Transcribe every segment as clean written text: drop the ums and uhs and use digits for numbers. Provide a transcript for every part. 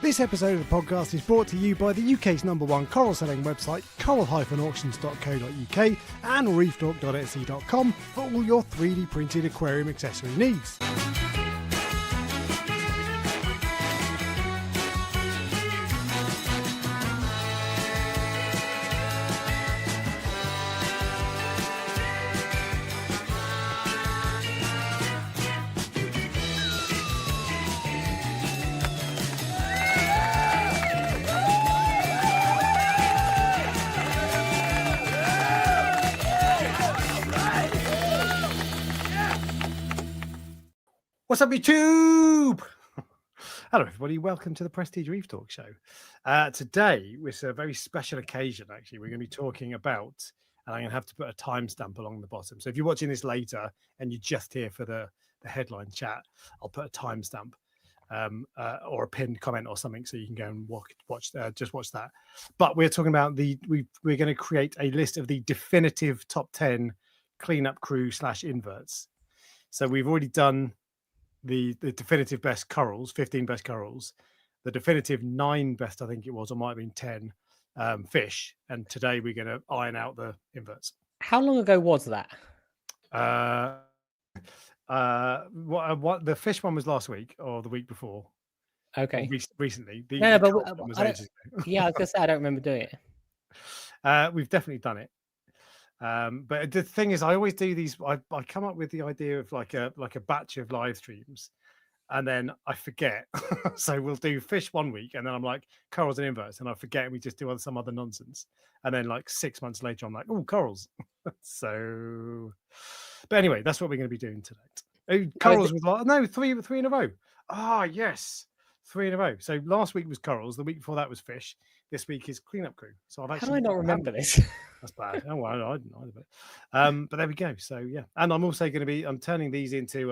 This episode of the podcast is brought to you by the UK's #1 coral selling website, coral-auctions.co.uk and reefdork.etsy.com for all your 3D printed aquarium accessory needs. What's up, YouTube? Hello, everybody. Welcome to the Prestige Reef Dork show. Today, it's a very special occasion, actually. We're going to be talking about, and I'm going to have to put a timestamp along the bottom. So if you're watching this later and you're just here for the headline chat, I'll put a timestamp or a pinned comment or something so you can go and watch that. But we're talking about we're going to create a list of the definitive top 10 cleanup crew / inverts. So we've already done the definitive best corals, 15 best corals, the definitive 9 best, I think it was, or might have been 10 fish. And today we're going to iron out the inverts. How long ago was that? What the fish one was last week or the week before. Okay. Recently. Yeah, but I was going to say, I don't remember doing it. We've definitely done it. But the thing is, I always do these. I come up with the idea of like a batch of live streams, and then I forget. So we'll do fish one week, and then I'm like corals and inverts, and I forget, and we just do some other nonsense. And then like 6 months later, I'm like, oh, corals. So, but anyway, that's what we're going to be doing today. Corals with three in a row. Ah, yes, 3 in a row. So last week was corals. The week before that was fish. This week is cleanup crew. So How do I not remember this? That's bad. Oh, well, I didn't either. But there we go. So yeah, and I'm also going to I'm turning these into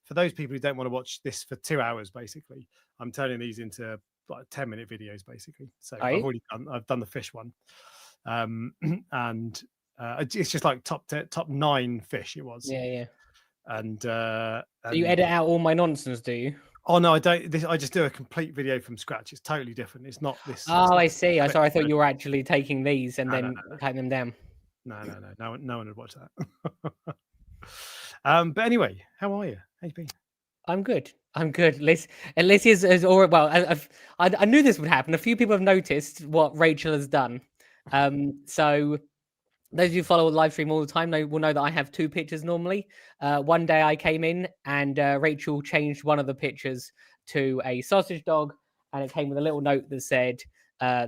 for those people who don't want to watch this for 2 hours, basically, I'm turning these into like 10-minute videos, basically. So I've done the fish one, and it's just like top 9 fish. It was. Yeah. And so you edit out all my nonsense, do you? Oh no, I don't. I just do a complete video from scratch. It's totally different. It's not this. Oh, I see. I thought you were actually taking these and then cutting them down. No one would watch that. But anyway, how are you? How you been? I'm good. Liz is all well. I knew this would happen. A few people have noticed what Rachel has done. So those of you who follow the live stream all the time will know that I have 2 pictures normally. One day I came in and Rachel changed one of the pictures to a sausage dog, and it came with a little note that said,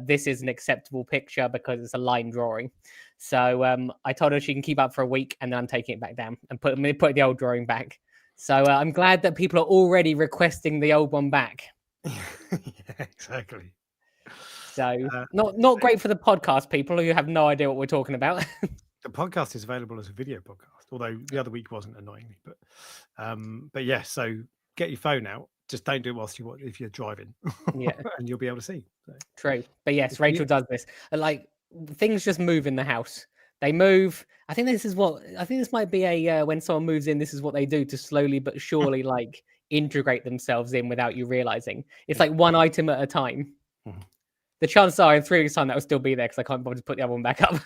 this is an acceptable picture because it's a line drawing. So I told her she can keep up for a week, and then I'm taking it back down and put the old drawing back. So I'm glad that people are already requesting the old one back. Yeah, exactly. So not great for the podcast people who have no idea what we're talking about. The podcast is available as a video podcast, although the other week wasn't, annoyingly. But yeah, so get your phone out. Just don't do it whilst if you're driving. Yeah, and you'll be able to see. So. True, but yes, Rachel does this. Like things just move in the house. They move. I think this might be a when someone moves in, this is what they do to slowly but surely like integrate themselves in without you realizing. It's like one item at a time. Mm-hmm. The chances are in 3 weeks' time that will still be there because I can't bother to put the other one back up.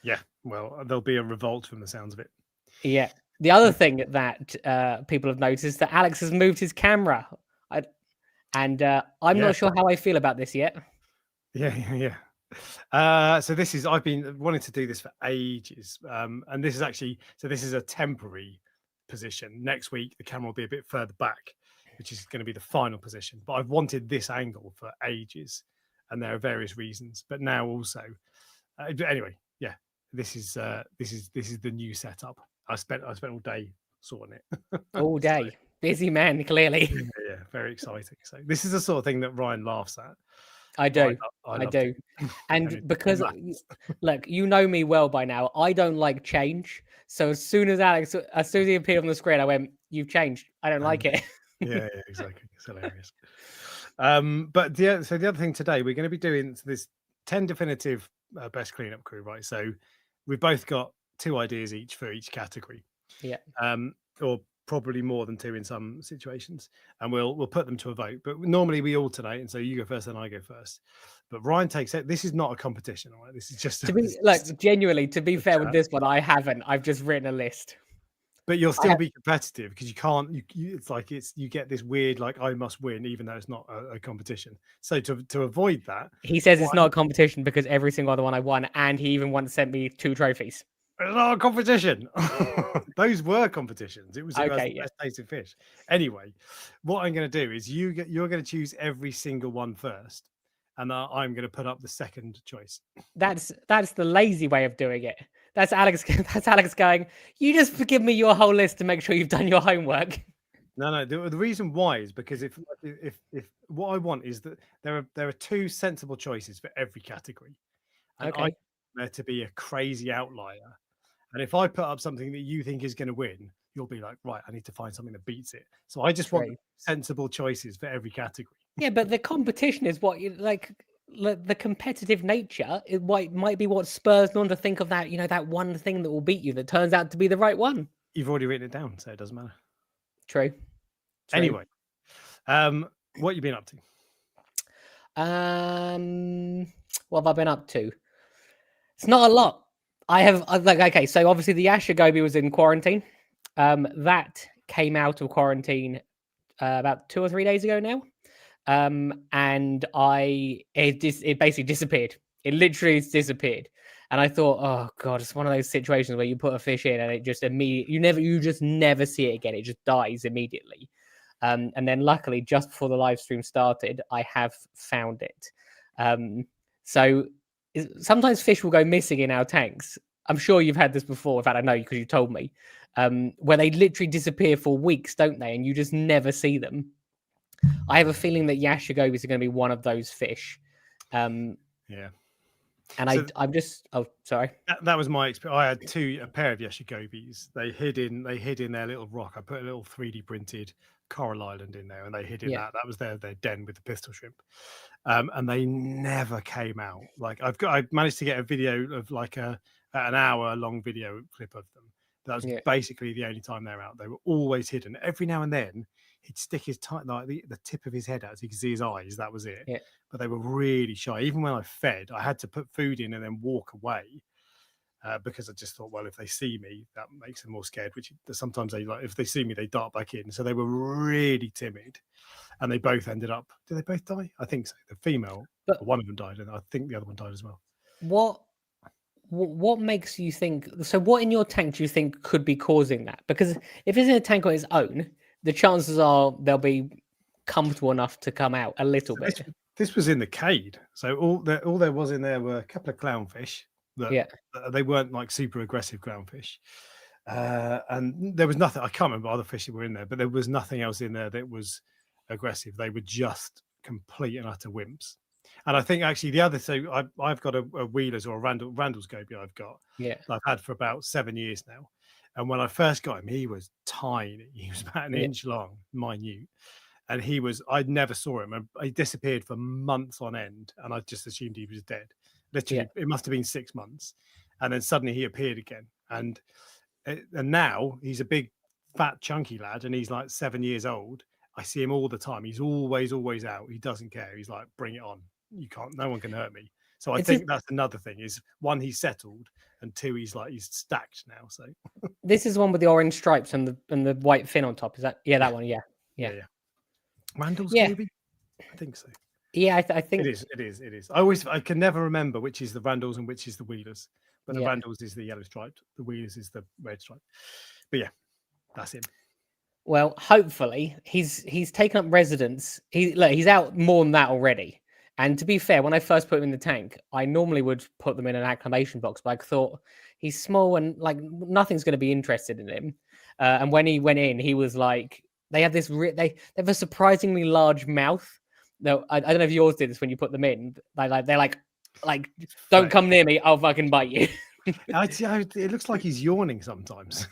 Yeah, well, there'll be a revolt from the sounds of it. Yeah. The other thing that people have noticed that Alex has moved his camera. I'm not sure how I feel about this yet. Yeah. So I've been wanting to do this for ages. And this is a temporary position. Next week, the camera will be a bit further back, which is going to be the final position. But I've wanted this angle for ages, and there are various reasons. But now also, anyway, yeah, this is the new setup. I spent all day sorting it. All day, busy man, clearly. Yeah, very exciting. So this is the sort of thing that Ryan laughs at. I do. I do. And because, look, you know me well by now. I don't like change. So as soon as he appeared on the screen, I went, "You've changed. I don't like it." Yeah, exactly. It's hilarious. But so the other thing today, we're going to be doing this 10 definitive best cleanup crew, right? So we've both got 2 ideas each for each category. Yeah. Or probably more than 2 in some situations, and we'll put them to a vote. But normally we alternate, and so you go first, and I go first. But Ryan takes it. This is not a competition, all right? This is just To this be is like just genuinely, to be a fair with chat. this one, I haven't. I've just written a list. But you'll I still have, be competitive because you can't. It's like you get this weird like I must win, even though it's not a competition. So to avoid that, he says it's what not a competition because every single other one I won, and he even once sent me 2 trophies. it's not a competition. Those were competitions. It was who has Okay, the yeah. best tasting fish. Anyway, what I'm going to do is you're going to choose every single one first, and I'm going to put up the second choice. That's the lazy way of doing it. That's Alex. That's Alex going. You just give me your whole list to make sure you've done your homework. No. The reason why is because if what I want is that there are 2 sensible choices for every category, and I want Okay, there to be a crazy outlier. And if I put up something that you think is going to win, you'll be like, right, I need to find something that beats it. So I just want true. sensible choices for every category. Yeah, but the competition is what you like. The competitive nature it might be what spurs me on to think of that that one thing that will beat you that turns out to be the right one. You've already written it down, so it doesn't matter. True. True. Anyway, what you been up to? What have I been up to? It's not a lot. Like okay, so obviously the Asher Gobi was in quarantine. That came out of quarantine about 2 or 3 days ago now. And it basically disappeared. It literally disappeared. And I thought, oh god, it's one of those situations where you put a fish in and it just immediately you just never see it again. It just dies immediately. And then luckily, just before the live stream started, I have found it. So sometimes fish will go missing in our tanks. I'm sure you've had this before. In fact, I know because you told me. Where they literally disappear for weeks, don't they? And you just never see them. I have a feeling that Yashigobis are going to be one of those fish. Yeah. And So I'm just sorry. that was my experience. I had a pair of Yashigobis. They hid in their little rock. I put a little 3D printed coral island in there, and they hid in Yeah. that. That was their den with the pistol shrimp. And they never came out. Like I managed to get a video of like an hour long video clip of them. That was basically the only time they're out. They were always hidden. Every now and then he'd stick his like the tip of his head out so you could see his eyes. That was it. Yeah. But they were really shy. Even when I fed, I had to put food in and then walk away. Because I just thought, well, if they see me, that makes them more scared. Which sometimes they like. If they see me, they dart back in. So they were really timid, and they both ended up. Did they both die? I think so. The female, one of them died, and I think the other one died as well. What makes you think? So, what in your tank do you think could be causing that? Because if it's in a tank on its own, the chances are they'll be comfortable enough to come out a little bit. This was in the cade, so all there was in there were a couple of clownfish. They weren't like super aggressive clownfish, and there was nothing. I can't remember other fish that were in there, but there was nothing else in there that was aggressive. They were just complete and utter wimps. And I think actually the other, so I've got a Wheeler's or a Randall's Goby I've got. Yeah, I've had for about 7 years now. And when I first got him, he was tiny. He was about an inch long, minute. And I never saw him. And he disappeared for months on end. And I just assumed he was dead. Literally, it must have been 6 months. And then suddenly he appeared again. And now he's a big, fat, chunky lad. And he's like 7 years old. I see him all the time. He's always out. He doesn't care. He's like, bring it on. No one can hurt me. So I think that's another thing is one, he's settled, and two, he's stacked now. So this is one with the orange stripes and the white fin on top. Is that that one? Yeah. Randall's Goby? I think so. Yeah, I think it is. I can never remember which is the Randalls and which is the Wheelers. But the Randalls is the yellow striped, the Wheelers is the red stripe. But yeah, that's him. Well, hopefully he's taken up residence. He's out more than that already. And to be fair, when I first put him in the tank, I normally would put them in an acclimation box, but I thought he's small and like nothing's going to be interested in him. And when he went in, he was like, they have they have a surprisingly large mouth. No, I don't know if yours did this when you put them in. They're like, don't come near me, I'll fucking bite you. It looks like he's yawning sometimes.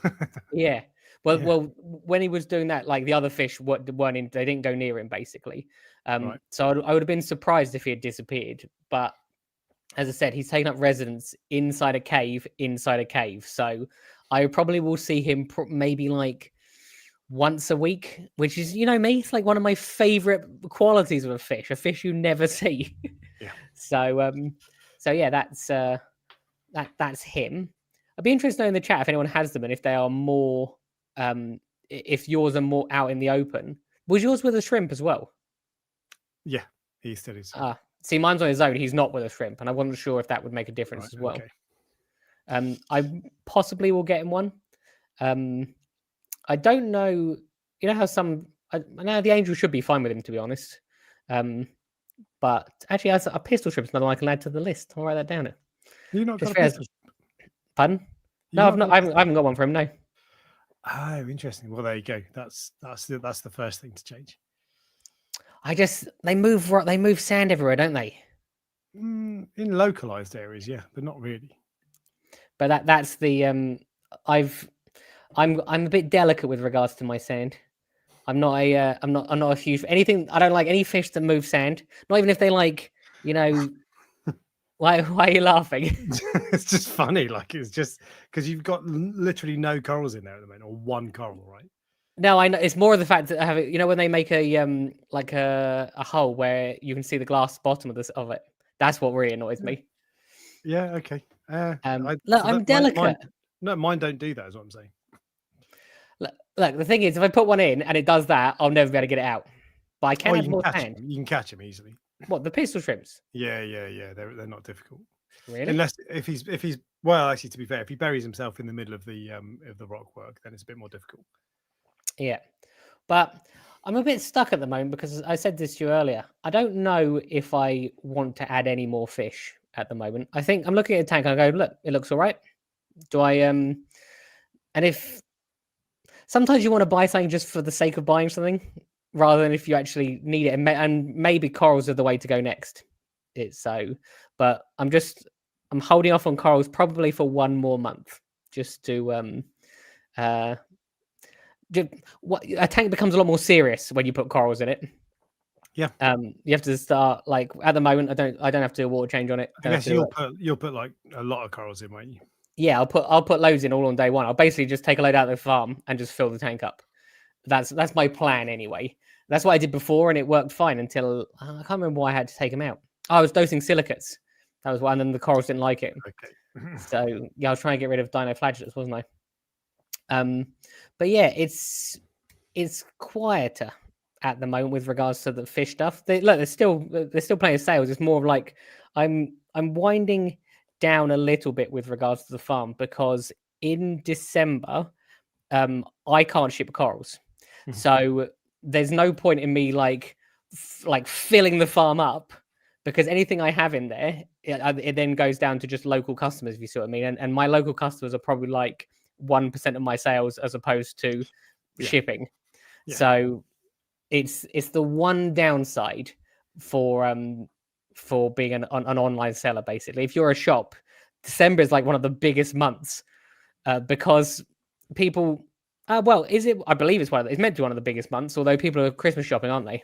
Yeah. Well, when he was doing that, like the other fish weren't in, they didn't go near him basically. Right. So I would have been surprised if he had disappeared. But as I said, he's taken up residence inside a cave. So I probably will see him maybe like once a week, which is, you know me, it's like one of my favorite qualities of a fish you never see. Yeah. So yeah, that's him. I'd be interested to know in the chat if anyone has them and if they are more, if yours are more out in the open. Was yours with a shrimp as well? Yeah, he still is. Yeah. Ah, see, mine's on his own. He's not with a shrimp, and I wasn't sure if that would make a difference Right. as well. Okay. I possibly will get him one. I don't know. You know how some now the angel should be fine with him, to be honest. But actually, as a pistol shrimp's another one I can add to the list. I'll write that down. You not got Just a realised. pistol? Pardon? You No, I've not not. got a I pistol? haven't got one for him. No. Oh, interesting. Well, there you go. That's the first thing to change. They move sand everywhere, don't they? In localized areas, yeah, but not really. But that's the I'm a bit delicate with regards to my sand. I'm not a huge anything. I don't like any fish that move sand. Not even if they like, you know. Why are you laughing? It's just funny. Like it's just because you've got literally no corals in there at the moment, or one coral, right? No, I know it's more of the fact that I have it. You know when they make a like a hole where you can see the glass bottom of it. That's what really annoys me. Yeah. Okay. Look, I'm delicate. Mine don't do that. Is what I'm saying. Look, the thing is, if I put one in and it does that, I'll never be able to get it out. But I can add more sand. You can catch him easily. What, the pistol shrimps? Yeah. They're not difficult. Really? Unless if he's well, actually, to be fair, if he buries himself in the middle of the rock work, then it's a bit more difficult. Yeah, but I'm a bit stuck at the moment because I said this to you earlier. I don't know if I want to add any more fish at the moment. I think I'm looking at the tank and I go, look, it looks all right. Do I and if sometimes you want to buy something just for the sake of buying something rather than if you actually need it, and maybe corals are the way to go next. But I'm holding off on corals probably for one more month just to a tank becomes a lot more serious when you put corals in it. Yeah. You have to start like at the moment. I don't have to do a water change on it. I guess you'll put like a lot of corals in, won't you? Yeah, I'll put loads in all on day one. I'll basically just take a load out of the farm and just fill the tank up. That's my plan anyway. That's what I did before, and it worked fine until I can't remember why I had to take them out. I was dosing silicates. That was one, and then the corals didn't like it. Okay. So yeah, I was trying to get rid of dinoflagellates, wasn't I? But yeah, it's quieter at the moment with regards to the fish stuff. There's still plenty of sales. It's more of like I'm winding down a little bit with regards to the farm because in December, I can't ship corals, so there's no point in me like filling the farm up because anything I have in there, it then goes down to just local customers. If you see what I mean, and my local customers are probably like 1% of my sales as opposed to shipping. Yeah. So it's the one downside for being an online seller. Basically, if you're a shop, December is like one of the biggest months because people. Well, is it? I believe it's meant to be one of the biggest months. Although people are Christmas shopping, aren't they?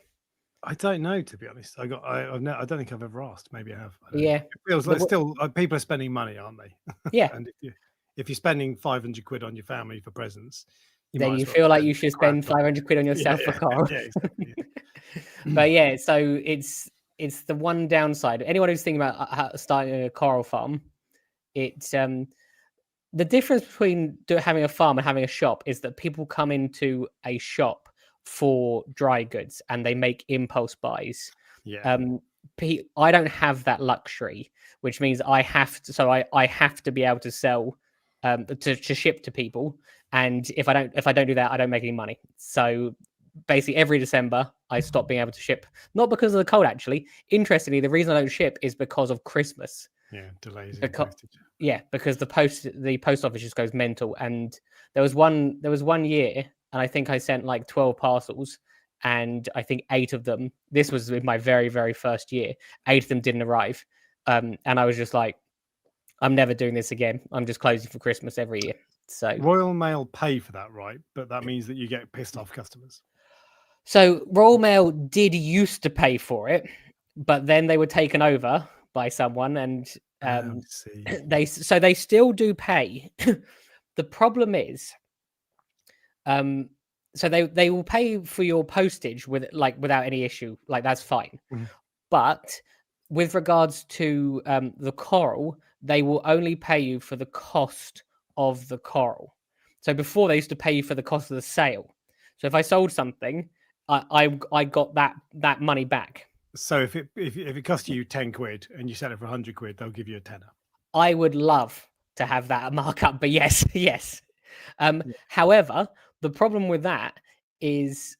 I don't know, to be honest. I don't think I've ever asked. Maybe I have. Yeah, it feels like still people are spending money, aren't they? Yeah. And if you're spending 500 quid on your family for presents, then you feel like you should spend 500 quid on yourself for coral. Yeah, exactly. But yeah, so it's the one downside. Anyone who's thinking about starting a coral farm, it's the difference between having a farm and having a shop is that people come into a shop for dry goods and they make impulse buys. Yeah. I don't have that luxury, which means I have to. So I have to be able to sell, to ship to people. And if I don't do that, I don't make any money. So basically, every December I stop being able to ship. Not because of the cold, actually. Interestingly, the reason I don't ship is because of Christmas. Yeah, delays. Yeah, because the post office just goes mental. And there was one year, and I think I sent like 12 parcels, and I think 8 of them. This was in my very, very first year. 8 of them didn't arrive, and I was just like, I'm never doing this again. I'm just closing for Christmas every year. So Royal Mail pay for that, right? But that means that you get pissed off customers. So Royal Mail did used to pay for it, but then they were taken over by someone, and they still do pay. The problem is, so they will pay for your postage without any issue, like that's fine. Mhm. But with regards to the coral, they will only pay you for the cost of the coral. So before they used to pay you for the cost of the sale. So if I sold something, I got that money back. So if it costs you 10 quid and you sell it for 100 quid, they'll give you a tenner. I would love to have that markup, but yes, yes. Yeah. However, the problem with that is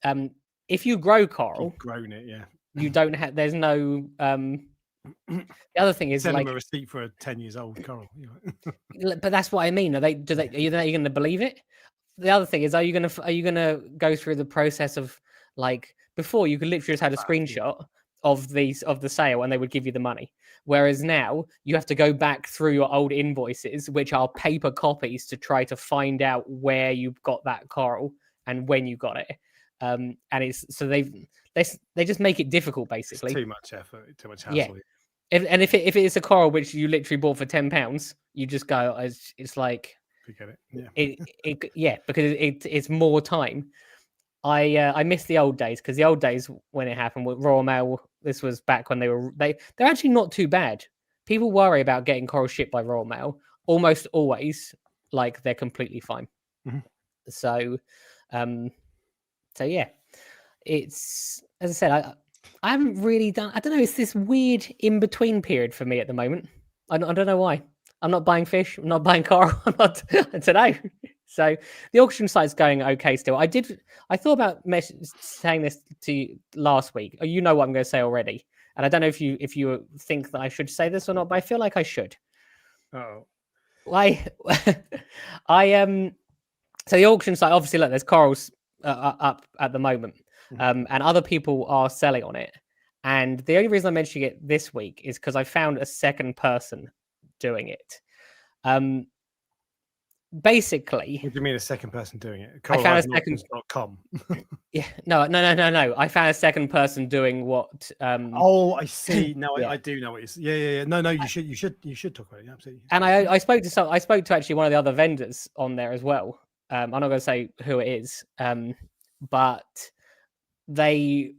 if you grow coral, You've grown it, yeah. you don't have. There's no. The other thing is Send like, them a receipt for a 10 years old coral. but that's what I mean. Are they? Are you going to believe it? The other thing is, are you going to go through the process of like before you could literally just had a screenshot of the sale and they would give you the money, whereas now you have to go back through your old invoices, which are paper copies, to try to find out where you got that coral and when you got it. And it's so they just make it difficult basically. It's too much effort, too much hassle. Yeah. If it is a coral which you literally bought for £10, you just go, it's like forget it. Yeah, because it's more time. I miss the old days, because the old days when it happened with Royal Mail, this was back when they're actually not too bad. People worry about getting coral shipped by Royal Mail. Almost always, like, they're completely fine. Mhm. So yeah, it's, as I said, I haven't really done. I don't know. It's this weird in between period for me at the moment. I don't know why. I'm not buying fish. I'm not buying coral. I'm not today. So the auction site's going okay still. I thought about saying this to you last week. You know what I'm going to say already, and I don't know if you think that I should say this or not, but I feel like I should. Oh, Why? So the auction site, obviously, look, there's corals up at the moment, and other people are selling on it. And the only reason I'm mentioning it this week is because I found a second person doing it. Basically, what do you mean a second person doing it? I found a second. .com. Yeah, no. I found a second person doing what. Oh, I see. No, Yeah. I do know what it's. Yeah. No, you should talk about it. Absolutely. And I spoke to actually one of the other vendors on there as well. I'm not going to say who it is, but they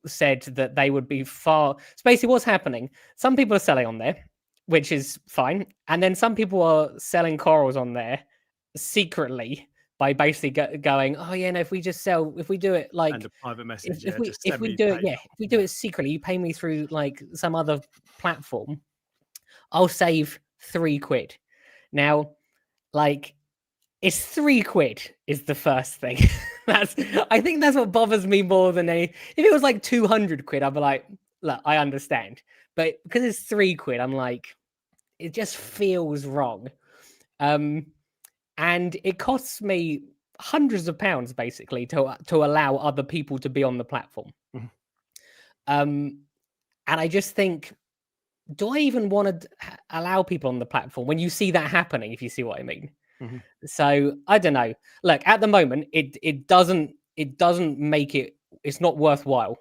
said that they would be far. So basically, what's happening? Some people are selling on there, which is fine, and then some people are selling corals on there secretly by basically going, oh yeah, no, if we do it like, and a private message. if we do it secretly, you pay me through like some other platform, I'll save £3. Now, like, it's £3 is the first thing. I think that's what bothers me more than any. If it was like 200 quid, I'd be like, look, I understand. But because it's £3, I'm like, it just feels wrong. And it costs me hundreds of pounds basically to allow other people to be on the platform. And I just think, do I even want to allow people on the platform when you see that happening, if you see what I mean? So I don't know. Look, at the moment, it doesn't make it. It's not worthwhile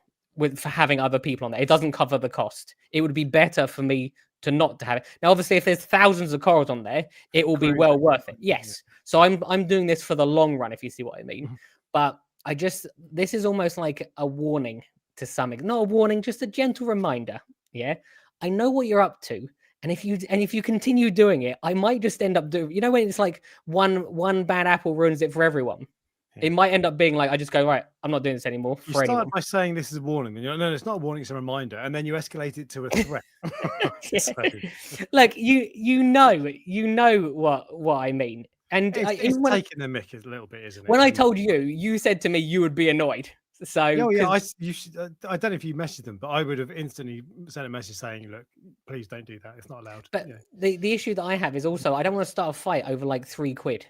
for having other people on there. It doesn't cover the cost. It would be better for me to not to have it. Now, obviously, if there's thousands of corals on there, it will be well worth it. Yes. So I'm doing this for the long run, if you see what I mean. But this is almost like a warning to some, not a warning, just a gentle reminder. Yeah, I know what you're up to. And if you continue doing it, I might just end up doing, when it's like one bad apple ruins it for everyone. Yeah. It might end up being like, I just go, right, I'm not doing this anymore. You start by saying this is a warning, and you're like, no, it's not a warning, it's a reminder, and then you escalate it to a threat. Like you know what I mean. And it's taking the mick a little bit, isn't it? When I told you said to me you would be annoyed. So I don't know if you messaged them, but I would have instantly sent a message saying, "Look, please don't do that. It's not allowed." But the issue that I have is also I don't want to start a fight over like £3.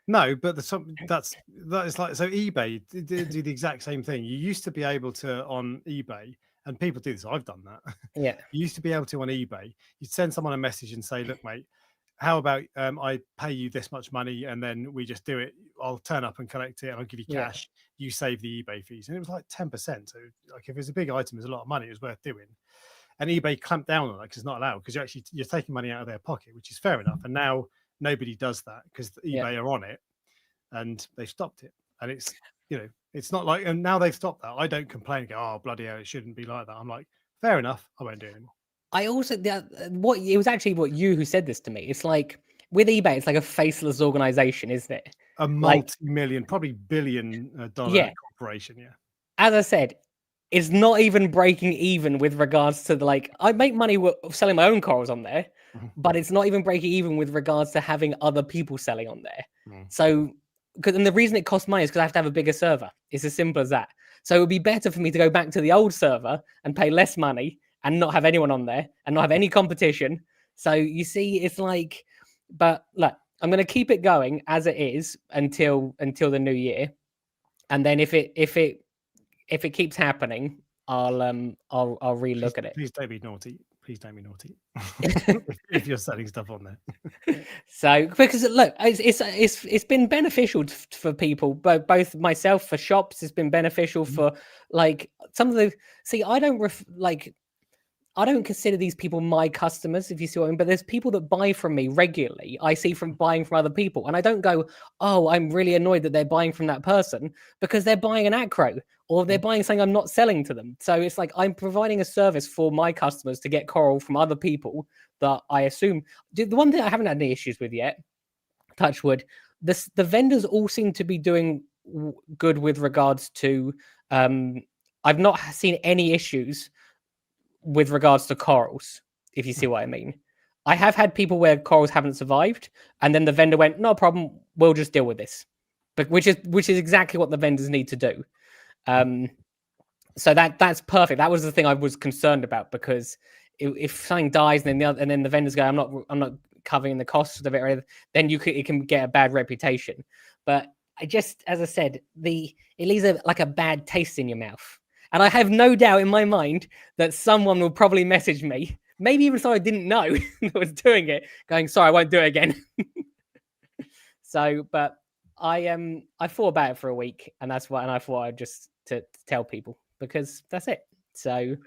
No, but that is like, so eBay do the exact same thing. You used to be able to on eBay, and people do this. I've done that. Yeah, you used to be able to on eBay. You'd send someone a message and say, "Look, mate, how about I pay you this much money and then we just do it? I'll turn up and collect it and I'll give you cash. You save the eBay fees." And it was like 10%. So like if it's a big item, there's a lot of money, it was worth doing. And eBay clamped down on that because it's not allowed, because you're taking money out of their pocket, which is fair enough. And now nobody does that because eBay are on it and they've stopped it. And it's it's not like, and now they've stopped that. I don't complain and go, oh, bloody hell, it shouldn't be like that. I'm like, fair enough. I won't do it anymore. I also what it was actually what you who said this to me. It's like with eBay, it's like a faceless organization, isn't it? A multi-million, probably billion-dollar corporation. Yeah. As I said, it's not even breaking even with regards to I make money selling my own corals on there, but it's not even breaking even with regards to having other people selling on there. So, and the reason it costs money is because I have to have a bigger server. It's as simple as that. So it would be better for me to go back to the old server and pay less money and not have anyone on there and not have any competition. So you see, it's like, but look, I'm going to keep it going as it is until the new year, and then if it keeps happening, I'll relook at it. Please don't be naughty. Please don't be naughty. if you're selling stuff on there. So because look, it's been beneficial for people, but both myself for shops, it's been beneficial for some of the. See, I don't consider these people my customers, if you see what I mean, but there's people that buy from me regularly. I see from buying from other people. And I don't go, oh, I'm really annoyed that they're buying from that person, because they're buying an acro or they're buying something I'm not selling to them. So it's like I'm providing a service for my customers to get coral from other people that I assume. The one thing I haven't had any issues with yet, touch wood, the vendors all seem to be doing good with regards to, I've not seen any issues with regards to corals, if you see what I mean. I have had people where corals haven't survived, and then the vendor went, no problem, we'll just deal with this. But which is exactly what the vendors need to do. So that's perfect. That was the thing I was concerned about, because if something dies and then the vendors go, I'm not covering the costs of it, then it can get a bad reputation. But as I said, it leaves a bad taste in your mouth. And I have no doubt in my mind that someone will probably message me, maybe even someone I didn't know that was doing it, going, sorry, I won't do it again. So, but I thought about it for a week, and that's why, and I thought I'd just to tell people, because that's it. So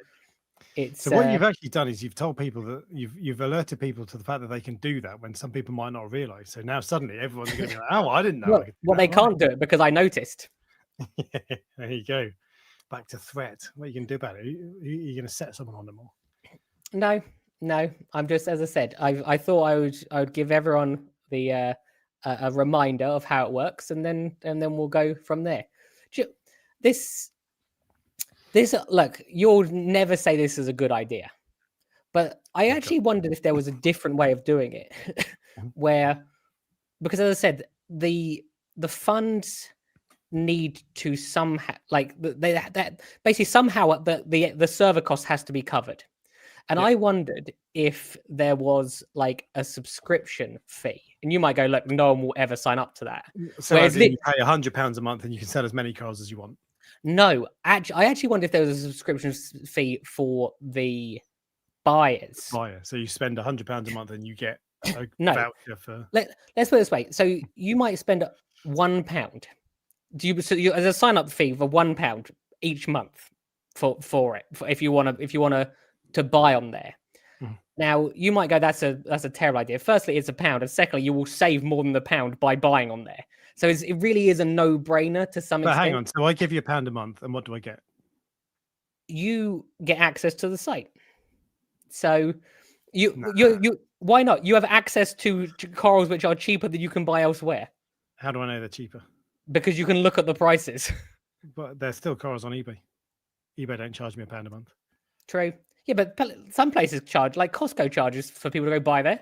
so what you've actually done is you've told people that you've alerted people to the fact that they can do that when some people might not realize. So now suddenly everyone's going to be like, oh, I didn't know. Well, they can't do it because I noticed. Yeah, there you go. Back to threat. What are you going to do about it? Are you going to set someone on them all? No. I'm just, as I said, I thought I would give everyone the a reminder of how it works, and then we'll go from there. This look, you'll never say this is a good idea, but I actually wondered if there was a different way of doing it, where, because as I said, the funds need to somehow that basically somehow the server cost has to be covered, and I wondered if there was a subscription fee, and you might go, look, no one will ever sign up to that. So you pay £100 a month and you can sell as many corals as you want. No, I actually wondered if there was a subscription fee for the buyers. So you spend £100 a month and you get a voucher for. Let's put it this way. So you might spend £1. As a sign up fee for £1 each month for it, if you want to buy on there. Now you might go, that's a terrible idea. Firstly, it's £1, and secondly, you will save more than £1 by buying on there. So it really is a no-brainer to some extent. But hang on, so I give you £1 a month, and what do I get? You get access to the site. So you why not? You have access to corals which are cheaper than you can buy elsewhere. How do I know they're cheaper? Because you can look at the prices. But there's still corals on eBay. eBay don't charge me £1 a month. True. Yeah, but some places charge, like Costco charges for people to go buy there.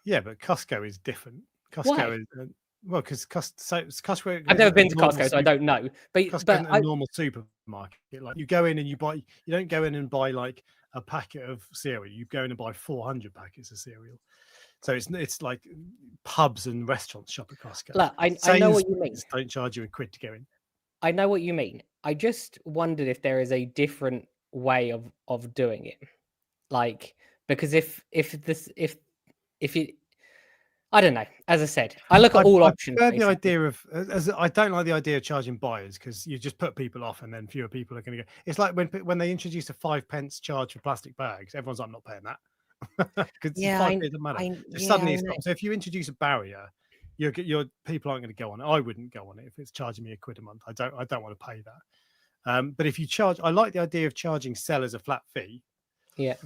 Yeah, but Costco is different. Why? Is because Costco. I've never been to Costco, so I don't know. But Costco a normal supermarket, like you go in and you buy. You don't go in and buy like a packet of cereal. You go in and buy 400 packets of cereal. So it's like pubs and restaurants shop at Costco. Look, I know what you mean. Don't charge you a quid to go in. I know what you mean. I just wondered if there is a different way of doing it, because if you, I don't know. As I said, I look at all options. The idea of I don't like the idea of charging buyers, because you just put people off, and then fewer people are going to go. It's like when they introduce a 5p charge for plastic bags, everyone's like, I'm not paying that. Because it doesn't matter. Suddenly it stops. So if you introduce a barrier, your people aren't going to go on it. I wouldn't go on it if it's charging me £1 a month. I don't want to pay that. But if you charge, I like the idea of charging sellers a flat fee. Yeah.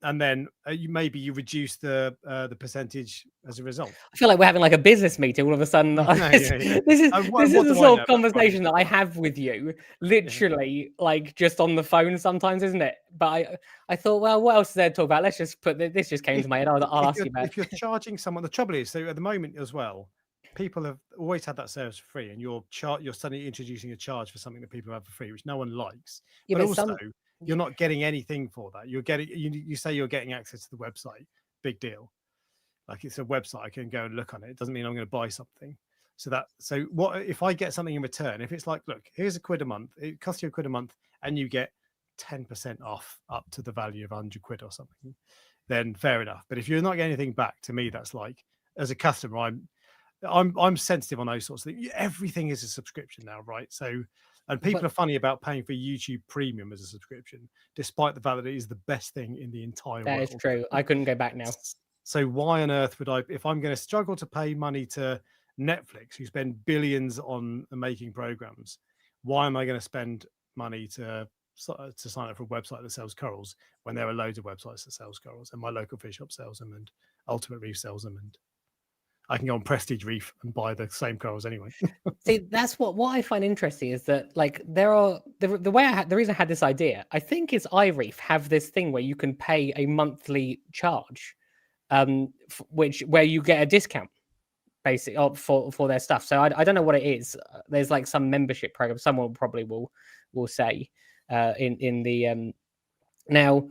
And then maybe you reduce the percentage as a result. I feel like we're having like a business meeting all of a sudden. This is the sort of conversation that I have with you, literally, like just on the phone sometimes, isn't it? But I thought, well, what else is there to talk about? Let's just put this. Just came to my head. I'll ask you about. If you're charging someone, the trouble is, so at the moment as well, people have always had that service for free, and you're suddenly introducing a charge for something that people have for free, which no one likes. Yeah, but also, you're not getting anything for that. You're getting you say you're getting access to the website. Big deal. Like it's a website, I can go and look on it. It doesn't mean I'm going to buy something. So what if I get something in return? If it's like, look, here's £1 a month. It costs you £1 a month, and you get 10% off up to the value of £100 or something, then fair enough. But if you're not getting anything back, to me, that's like, as a customer, I'm sensitive on those sorts of things. Everything is a subscription now, right? So. And people are funny about paying for YouTube Premium as a subscription, despite the fact that it is the best thing in the entire world. That is true. I couldn't go back now. So why on earth would I, if I'm going to struggle to pay money to Netflix, who spend billions on making programs, why am I going to spend money to sign up for a website that sells corals when there are loads of websites that sells corals, and my local fish shop sells them, and Ultimate Reef sells them, and I can go on Prestige Reef and buy the same corals anyway. See, that's what I find interesting is that, like, there are the reason I had this idea, I think is iReef have this thing where you can pay a monthly charge, where you get a discount basically for their stuff. So I don't know what it is. There's like some membership program. Someone probably will say in the now,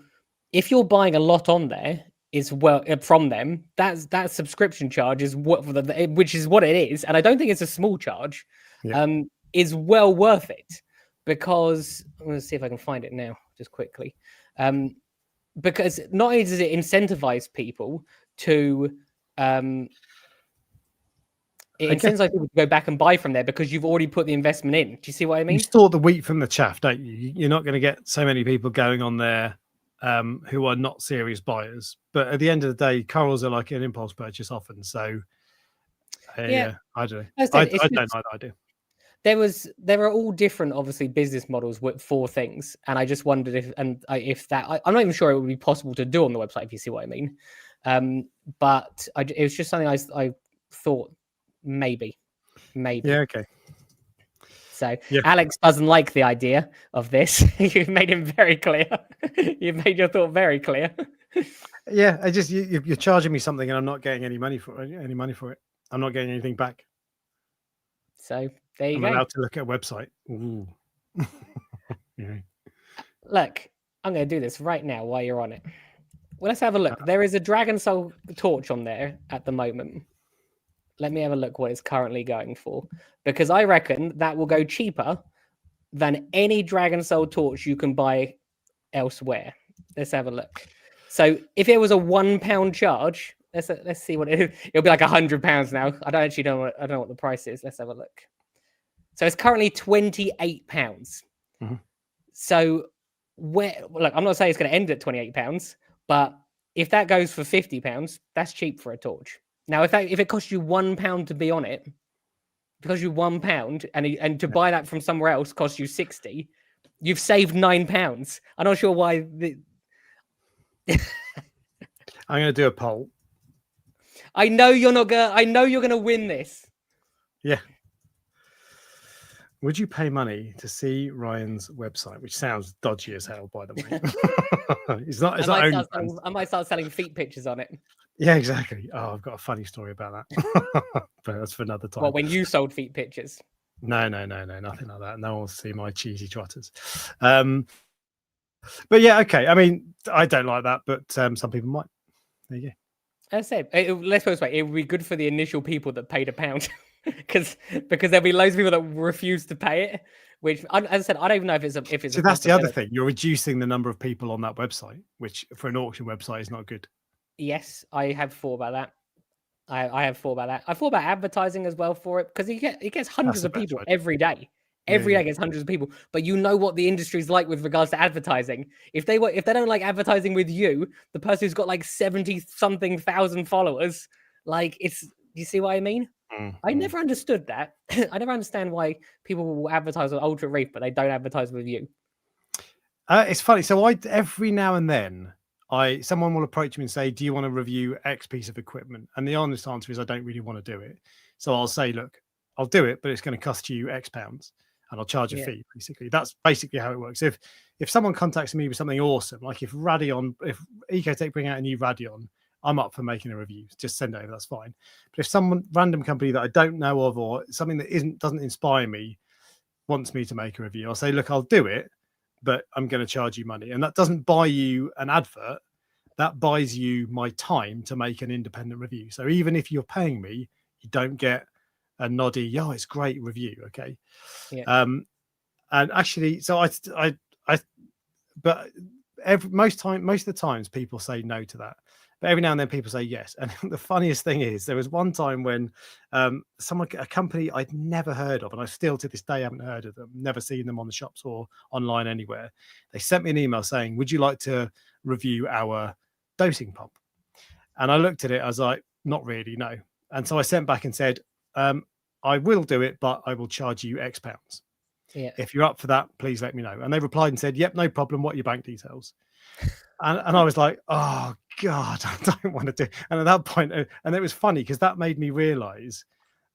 if you're buying a lot on there, is from them, that subscription charge is which is what it is, and I don't think it's a small charge. Is well worth it, because I'm going to see if I can find it now just quickly, because not only does it incentivize people to incentivize people to go back and buy from there because you've already put the investment in. Do you see what I mean? You sort the wheat from the chaff, don't you? You're not going to get so many people going on there who are not serious buyers. But at the end of the day, corals are like an impulse purchase often. So yeah, I don't know. I don't like the idea. There are all different, obviously, business models for things, and I just wondered if I'm not even sure it would be possible to do on the website, if you see what I mean. But it was just something I thought maybe. Yeah, okay. So yeah. Alex doesn't like the idea of this. You've made him very clear. You've made your thought very clear. Yeah, I just you're charging me something and I'm not getting any money for it. I'm not getting anything back. So there you go. I'm allowed to look at a website. Ooh. Yeah. Look, I'm going to do this right now while you're on it. Well, let's have a look. There is a Dragon Soul torch on there at the moment. Let me have a look what it's currently going for, because I reckon that will go cheaper than any Dragon Soul torch you can buy elsewhere. Let's have a look. So if it was a £1 charge, let's see what it is. It'll be like £100 now. I don't know what the price is. Let's have a look. So it's currently £28. Mm-hmm. So look, I'm not saying it's going to end at £28, but if that goes for £50, that's cheap for a torch. Now, if it costs you £1 to be on it, because you £1 and to buy that from somewhere else costs you 60, you've saved £9. I'm not sure why. I'm going to do a poll. I know you're going to win this. Yeah. Would you pay money to see Ryan's website, which sounds dodgy as hell, by the way? I might start selling feet pictures on it. Yeah, exactly. Oh, I've got a funny story about that. But that's for another time. Well, when you sold feet pictures? No, nothing like that. No one will see my cheesy trotters. But yeah, okay. I mean, I don't like that, but some people might. There you go. As I said, let's put it this way: it would be good for the initial people that paid £1, because there'll be loads of people that refuse to pay it. Which, as I said, I don't even know if it's. So that's the other thing. You're reducing the number of people on that website, which for an auction website is not good. Yes, I have thought about that. I have thought about that. I thought about advertising as well for it, because it gets hundreds of people every day. Every day gets hundreds of people. But you know what the industry's like with regards to advertising. If they don't like advertising with you, the person who's got like 70-something thousand followers, like you see what I mean? I Mm. never understood that. I never understand why people will advertise on Ultra Reef, but they don't advertise with you. It's funny. So every now and then someone will approach me and say, "Do you want to review X piece of equipment?" And the honest answer is, I don't really want to do it. So I'll say, "Look, I'll do it, but it's going to cost you X pounds, and I'll charge a Yeah, fee." Basically, that's basically how it works. If someone contacts me with something awesome, like if Ecotech bring out a new Radeon, I'm up for making a review. Just send it over. That's fine. But if some random company that I don't know of or something that doesn't inspire me wants me to make a review, I'll say, "Look, I'll do it, but I'm going to charge you money." And that doesn't buy you an advert. That buys you my time to make an independent review. So even if you're paying me, you don't get a noddy, "Oh, it's great review." Okay. yeah, And actually, so I but most of the times people say no to that. But every now and then people say yes. And the funniest thing is, there was one time when a company I'd never heard of, and I still to this day haven't heard of them, never seen them on the shops or online anywhere. They sent me an email saying, "Would you like to review our dosing pump?" And I looked at it, I was like, "Not really, no." And so I sent back and said, "I will do it, but I will charge you X pounds. yeah, If you're up for that, please let me know." And they replied and said, "Yep, no problem. What are your bank details?" And I was like, "Oh God, I don't want to do." And at that point, and it was funny because that made me realize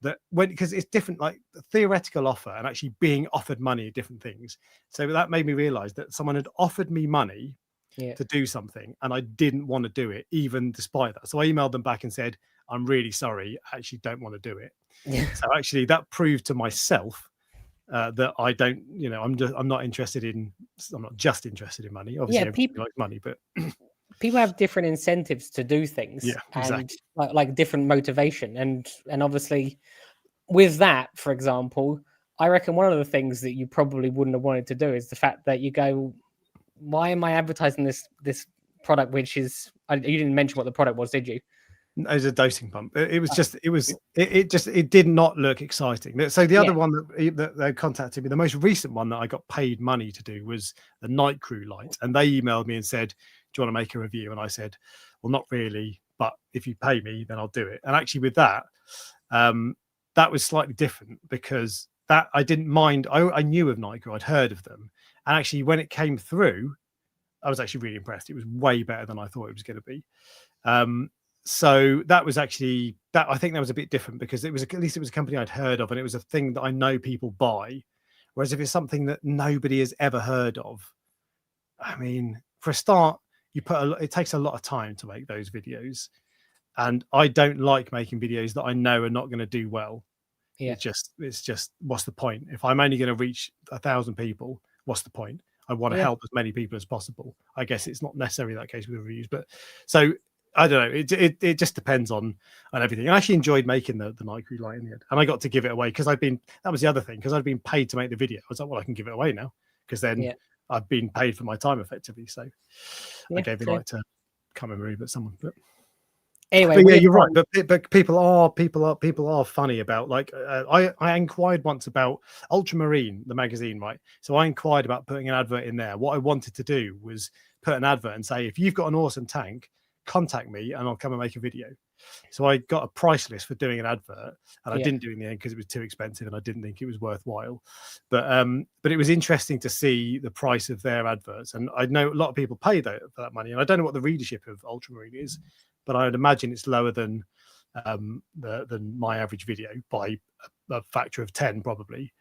that because it's different, like the theoretical offer and actually being offered money are different things. So that made me realize that someone had offered me money yeah, to do something and I didn't want to do it, even despite that. So I emailed them back and said, "I'm really sorry, I actually don't want to do it." yeah. So actually, that proved to myself that I don't, I'm not just interested in money. Obviously, Yeah, everybody likes money, but people have different incentives to do things yeah, and exactly. like different motivation and obviously with that, for example, I reckon one of the things that you probably wouldn't have wanted to do is the fact that you go, why am I advertising this product which is you didn't mention what the product was, did you? It was a dosing pump. It was Uh, just, it did not look exciting. So the yeah, other one that they contacted me, the most recent one that I got paid money to do was the Night Crew light. And they emailed me and said, "Do you want to make a review?" And I said, "Well, not really, but if you pay me, then I'll do it." And actually with that, that was slightly different because that I didn't mind. I knew of Night Crew, I'd heard of them. And actually when it came through, I was actually really impressed. It was way better than I thought it was going to be. Um, so that was actually that. I think that was a bit different because at least it was a company I'd heard of, and it was a thing that I know people buy. Whereas if it's something that nobody has ever heard of, I mean, for a start, it takes a lot of time to make those videos, and I don't like making videos that I know are not going to do well. yeah, It's just what's the point if I'm only going to reach 1,000 people? What's the point? I want to yeah, help as many people as possible. I guess it's not necessarily that case with reviews, but so I don't know. It just depends on everything. I actually enjoyed making the Night Crew light in the end, and I got to give it away because that was the other thing because I'd been paid to make the video. I was like, well, I can give it away now because then yeah, I've been paid for my time effectively. So I yeah, gave the true. light to can't remember who, but someone. Anyway, But yeah, we have you're right. gone. But people are funny about like I inquired once about Ultramarine, the magazine, right? So I inquired about putting an advert in there. What I wanted to do was put an advert and say, if you've got an awesome tank, contact me and I'll come and make a video. So I got a price list for doing an advert, and I Yeah, didn't do it in the end because it was too expensive and I didn't think it was worthwhile. But it was interesting to see the price of their adverts, and I know a lot of people pay for that money, and I don't know what the readership of Ultramarine is, but I'd imagine it's lower than than my average video by a factor of 10 probably.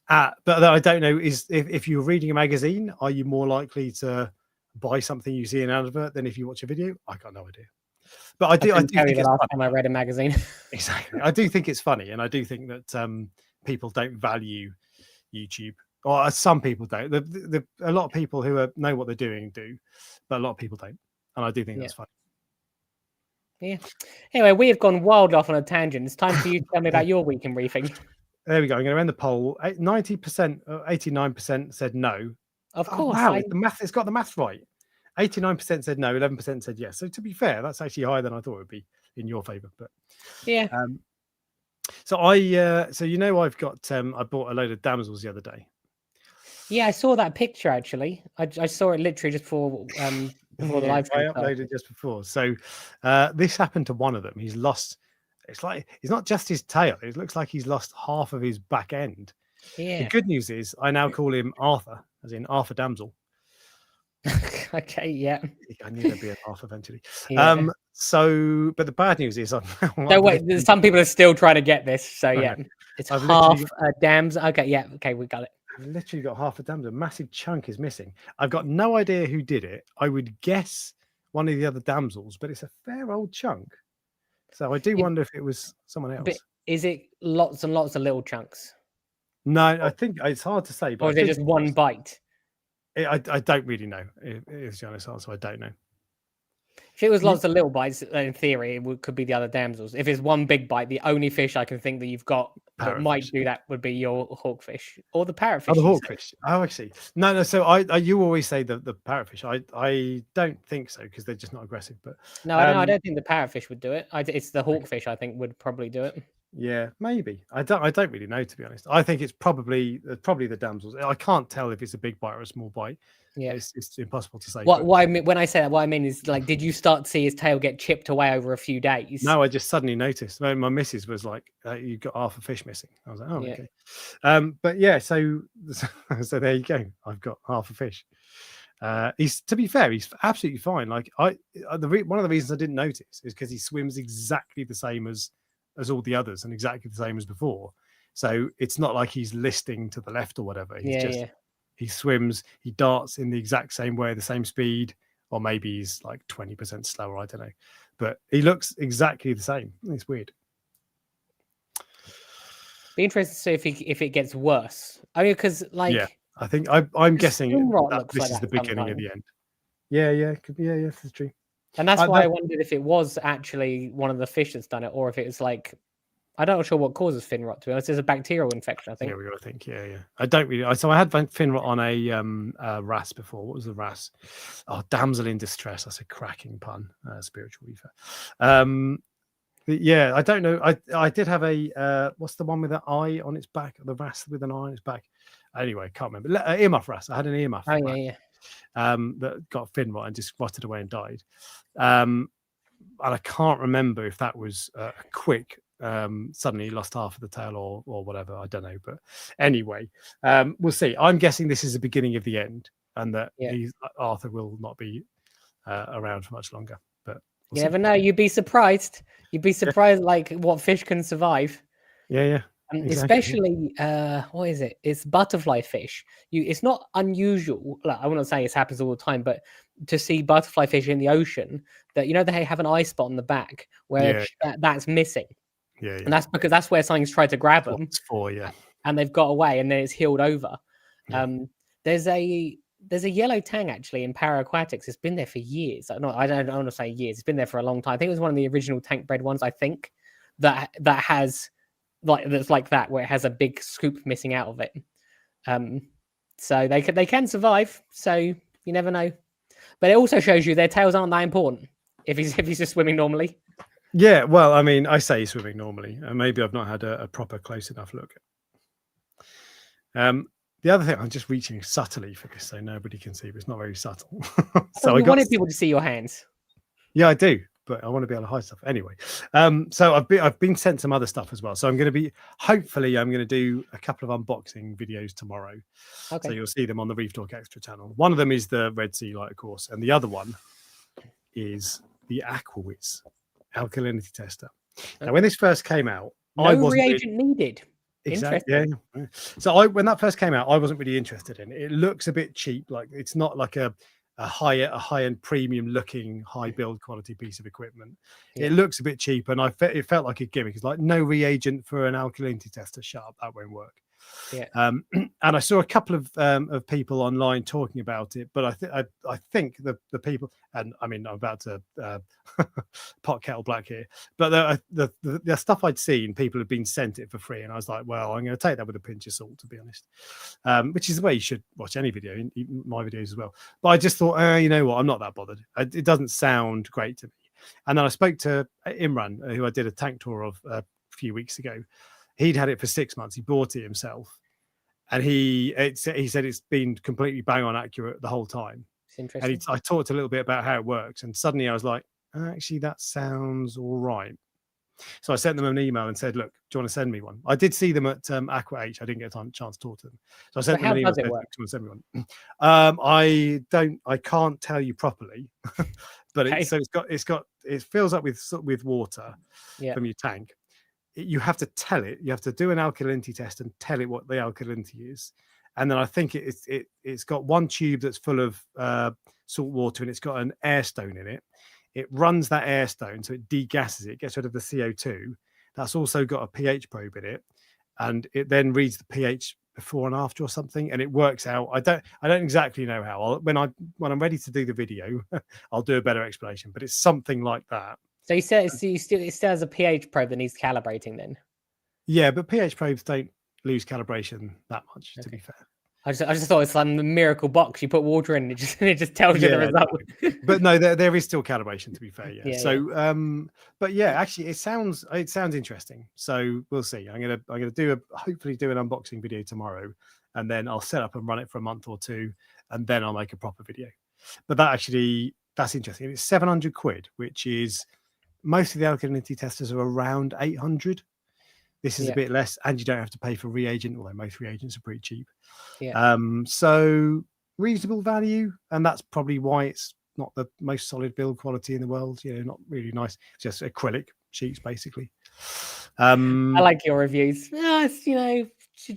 But I don't know is if you're reading a magazine, are you more likely to buy something you see in an advert than if you watch a video? I got no idea. But I I couldn't do tell you think the it's last funny. time I read a magazine. Exactly. I do think it's funny, and I do think that people don't value YouTube, or some people don't. A lot of people who know what they're doing do, but a lot of people don't, and I do think Yeah, that's funny. yeah. Anyway, we have gone wild off on a tangent. It's time for you to tell me about your week in reefing. There we go. I'm going to end the poll. 90%, 89% said no. Of Oh course, wow, it's got the math right. 89% said no, 11% said yes. So to be fair, that's actually higher than I thought it would be in your favour. But yeah, um, so I've got I bought a load of damsels the other day. yeah. I saw that picture actually. I saw it literally just before the Yeah, live I stream uploaded started. just before. So this happened to one of them. He's lost It's like it's not just his tail. It looks like he's lost half of his back end. The Yeah. good news is I now call him Arthur, as in Arthur Damsel. Okay. Yeah. I knew there'd be an Arthur eventually. Yeah. So, but the bad news is I've So wait, some people are still trying to get this. So yeah, it's I've half literally a dams. Okay. Yeah. Okay. We got it. I've literally got half a damsel. A massive chunk is missing. I've got no idea who did it. I would guess one of the other damsels, but it's a fair old chunk. So I do wonder if it was someone But else. is it lots and lots of little chunks? No, I think it's hard to say. But Or is it just one bite? I don't really know. Is the honest answer. I don't know. If it was lots of little bites, in theory, could be the other damsels. If it's one big bite, the only fish I can think that you've got that might do that would be your hawkfish or the parrotfish. Oh, the hawkfish. Oh, I see. No. So you always say the parrotfish. I don't think so because they're just not aggressive. But no, I don't think the parrotfish would do it. It's the hawkfish I think would probably do it. Yeah, maybe. I don't really know, to be honest. I think it's probably the damsels. I can't tell if it's a big bite or a small bite. Yeah, it's impossible to say. What I mean when I say that, what I mean is like, did you start to see his tail get chipped away over a few days? No, I just suddenly noticed. My missus was like, "You got half a fish missing." I was like, "Oh, Yeah. okay." But yeah, so there you go. I've got half a fish. To be fair, he's absolutely fine. Like one of the reasons I didn't notice is because he swims exactly the same as all the others and exactly the same as before. So it's not like he's listing to the left or whatever. He's he swims, he darts in the exact same way, the same speed, or maybe he's like 20% slower. I don't know, but he looks exactly the same. It's weird. Be interested to see if it gets worse. I mean, because like, yeah, I think I'm guessing that this is the beginning of the end. Yeah, could be. Yeah, that's true. And that's why I wondered if it was actually one of the fish that's done it, or if it's like, I'm not sure what causes fin rot. To be honest, it's a bacterial infection. I think. Yeah, I think. Yeah. I don't really. So I had fin rot on a wrasse before. What was the wrasse? Oh, damsel in distress. That's a cracking pun. Spiritual reefer. Yeah, I don't know. I did have a what's the one with an eye on its back? The wrasse with an eye on its back. Anyway, can't remember. Earmuff wrasse. I had an earmuff. Oh yeah. That got fin rot and just rotted away and died. And I can't remember if that was quick. Suddenly lost half of the tail or whatever. I don't know. But anyway, we'll see. I'm guessing this is the beginning of the end, and that Arthur will not be around for much longer. But you never know. You'd be surprised. You'd be surprised, like what fish can survive. Yeah. Exactly. Especially, what is it? It's butterfly fish. It's not unusual. Like, I wouldn't say it happens all the time, but to see butterfly fish in the ocean that they have an eye spot on the back where that's missing. Yeah. And that's because that's where something's tried to grab them. Yeah. And they've got away, and then it's healed over. Yeah. There's a yellow tang actually in para-aquatics. It's been there for years. I don't want to say years. It's been there for a long time. I think it was one of the original tank bred ones. I think that has that's like that, where it has a big scoop missing out of it. So they can survive. So you never know. But it also shows you their tails aren't that important if he's just swimming normally. Yeah, well, I mean, I say swimming normally, and maybe I've not had a proper close enough look. The other thing, I'm just reaching subtly for this so nobody can see, but it's not very subtle. So I wanted people to see your hands. Yeah, I do, but I want to be able to hide stuff anyway. So I've been sent some other stuff as well. So I'm going to do a couple of unboxing videos tomorrow. Okay. So you'll see them on the Reef Dork Extra channel. One of them is the Red Sea Light, of course, and the other one is the AquaWiz alkalinity tester. Okay. Now, when this first came out, no reagent needed. Exactly. Yeah. So when that first came out, I wasn't really interested in it. It looks a bit cheap. Like it's not like a high-end premium looking high build quality piece of equipment. Yeah. It looks a bit cheap, and it felt like a gimmick. It's like no reagent for an alkalinity tester. Shut up, that won't work. Yeah. And I saw a couple of people online talking about it, but I think the people, and I mean I'm about to pot kettle black here, but the stuff I'd seen, people had been sent it for free, and I was like, well, I'm going to take that with a pinch of salt, to be honest. Which is the way you should watch any video, even my videos as well. But I just thought, you know what, I'm not that bothered. It doesn't sound great to me. And then I spoke to Imran, who I did a tank tour of a few weeks ago. He'd had it for 6 months. He bought it himself, and he said it's been completely bang on accurate the whole time. It's interesting. And I talked a little bit about how it works, and suddenly I was like, actually, that sounds all right. So I sent them an email and said, look, do you want to send me one? I did see them at Aqua H. I didn't get a chance to talk to them. So I sent them how an email does and it said, work? do you want to send me one? I can't tell you properly, but Okay. it fills up with water Yeah. from your tank. You have to tell it. You have to do an alkalinity test and tell it what the alkalinity is. And then I think it's got one tube that's full of salt water and it's got an air stone in it. It runs that air stone, so it degasses it, gets rid of the CO2. That's also got a pH probe in it, and it then reads the pH before and after or something, and it works out. I don't exactly know how. When I'm ready to do the video, I'll do a better explanation. But it's something like that. So you said it still has a pH probe that needs calibrating then. Yeah, but pH probes don't lose calibration that much, to be fair. I just thought it's like a miracle box. You put water in, and it just tells you the Yeah, result. but no, there is still calibration, to be fair. Yeah. Yeah, So, but yeah, actually, it sounds interesting. So we'll see. I'm gonna hopefully do an unboxing video tomorrow, and then I'll set up and run it for a month or two, and then I'll make a proper video. But that's interesting. It's 700 quid, which is most of the alkalinity testers are around 800. This is a bit less, and you don't have to pay for reagent, although most reagents are pretty cheap. Yeah. So reasonable value, and that's probably why it's not the most solid build quality in the world. You know, not really nice. It's just acrylic sheets, basically. I like your reviews. It's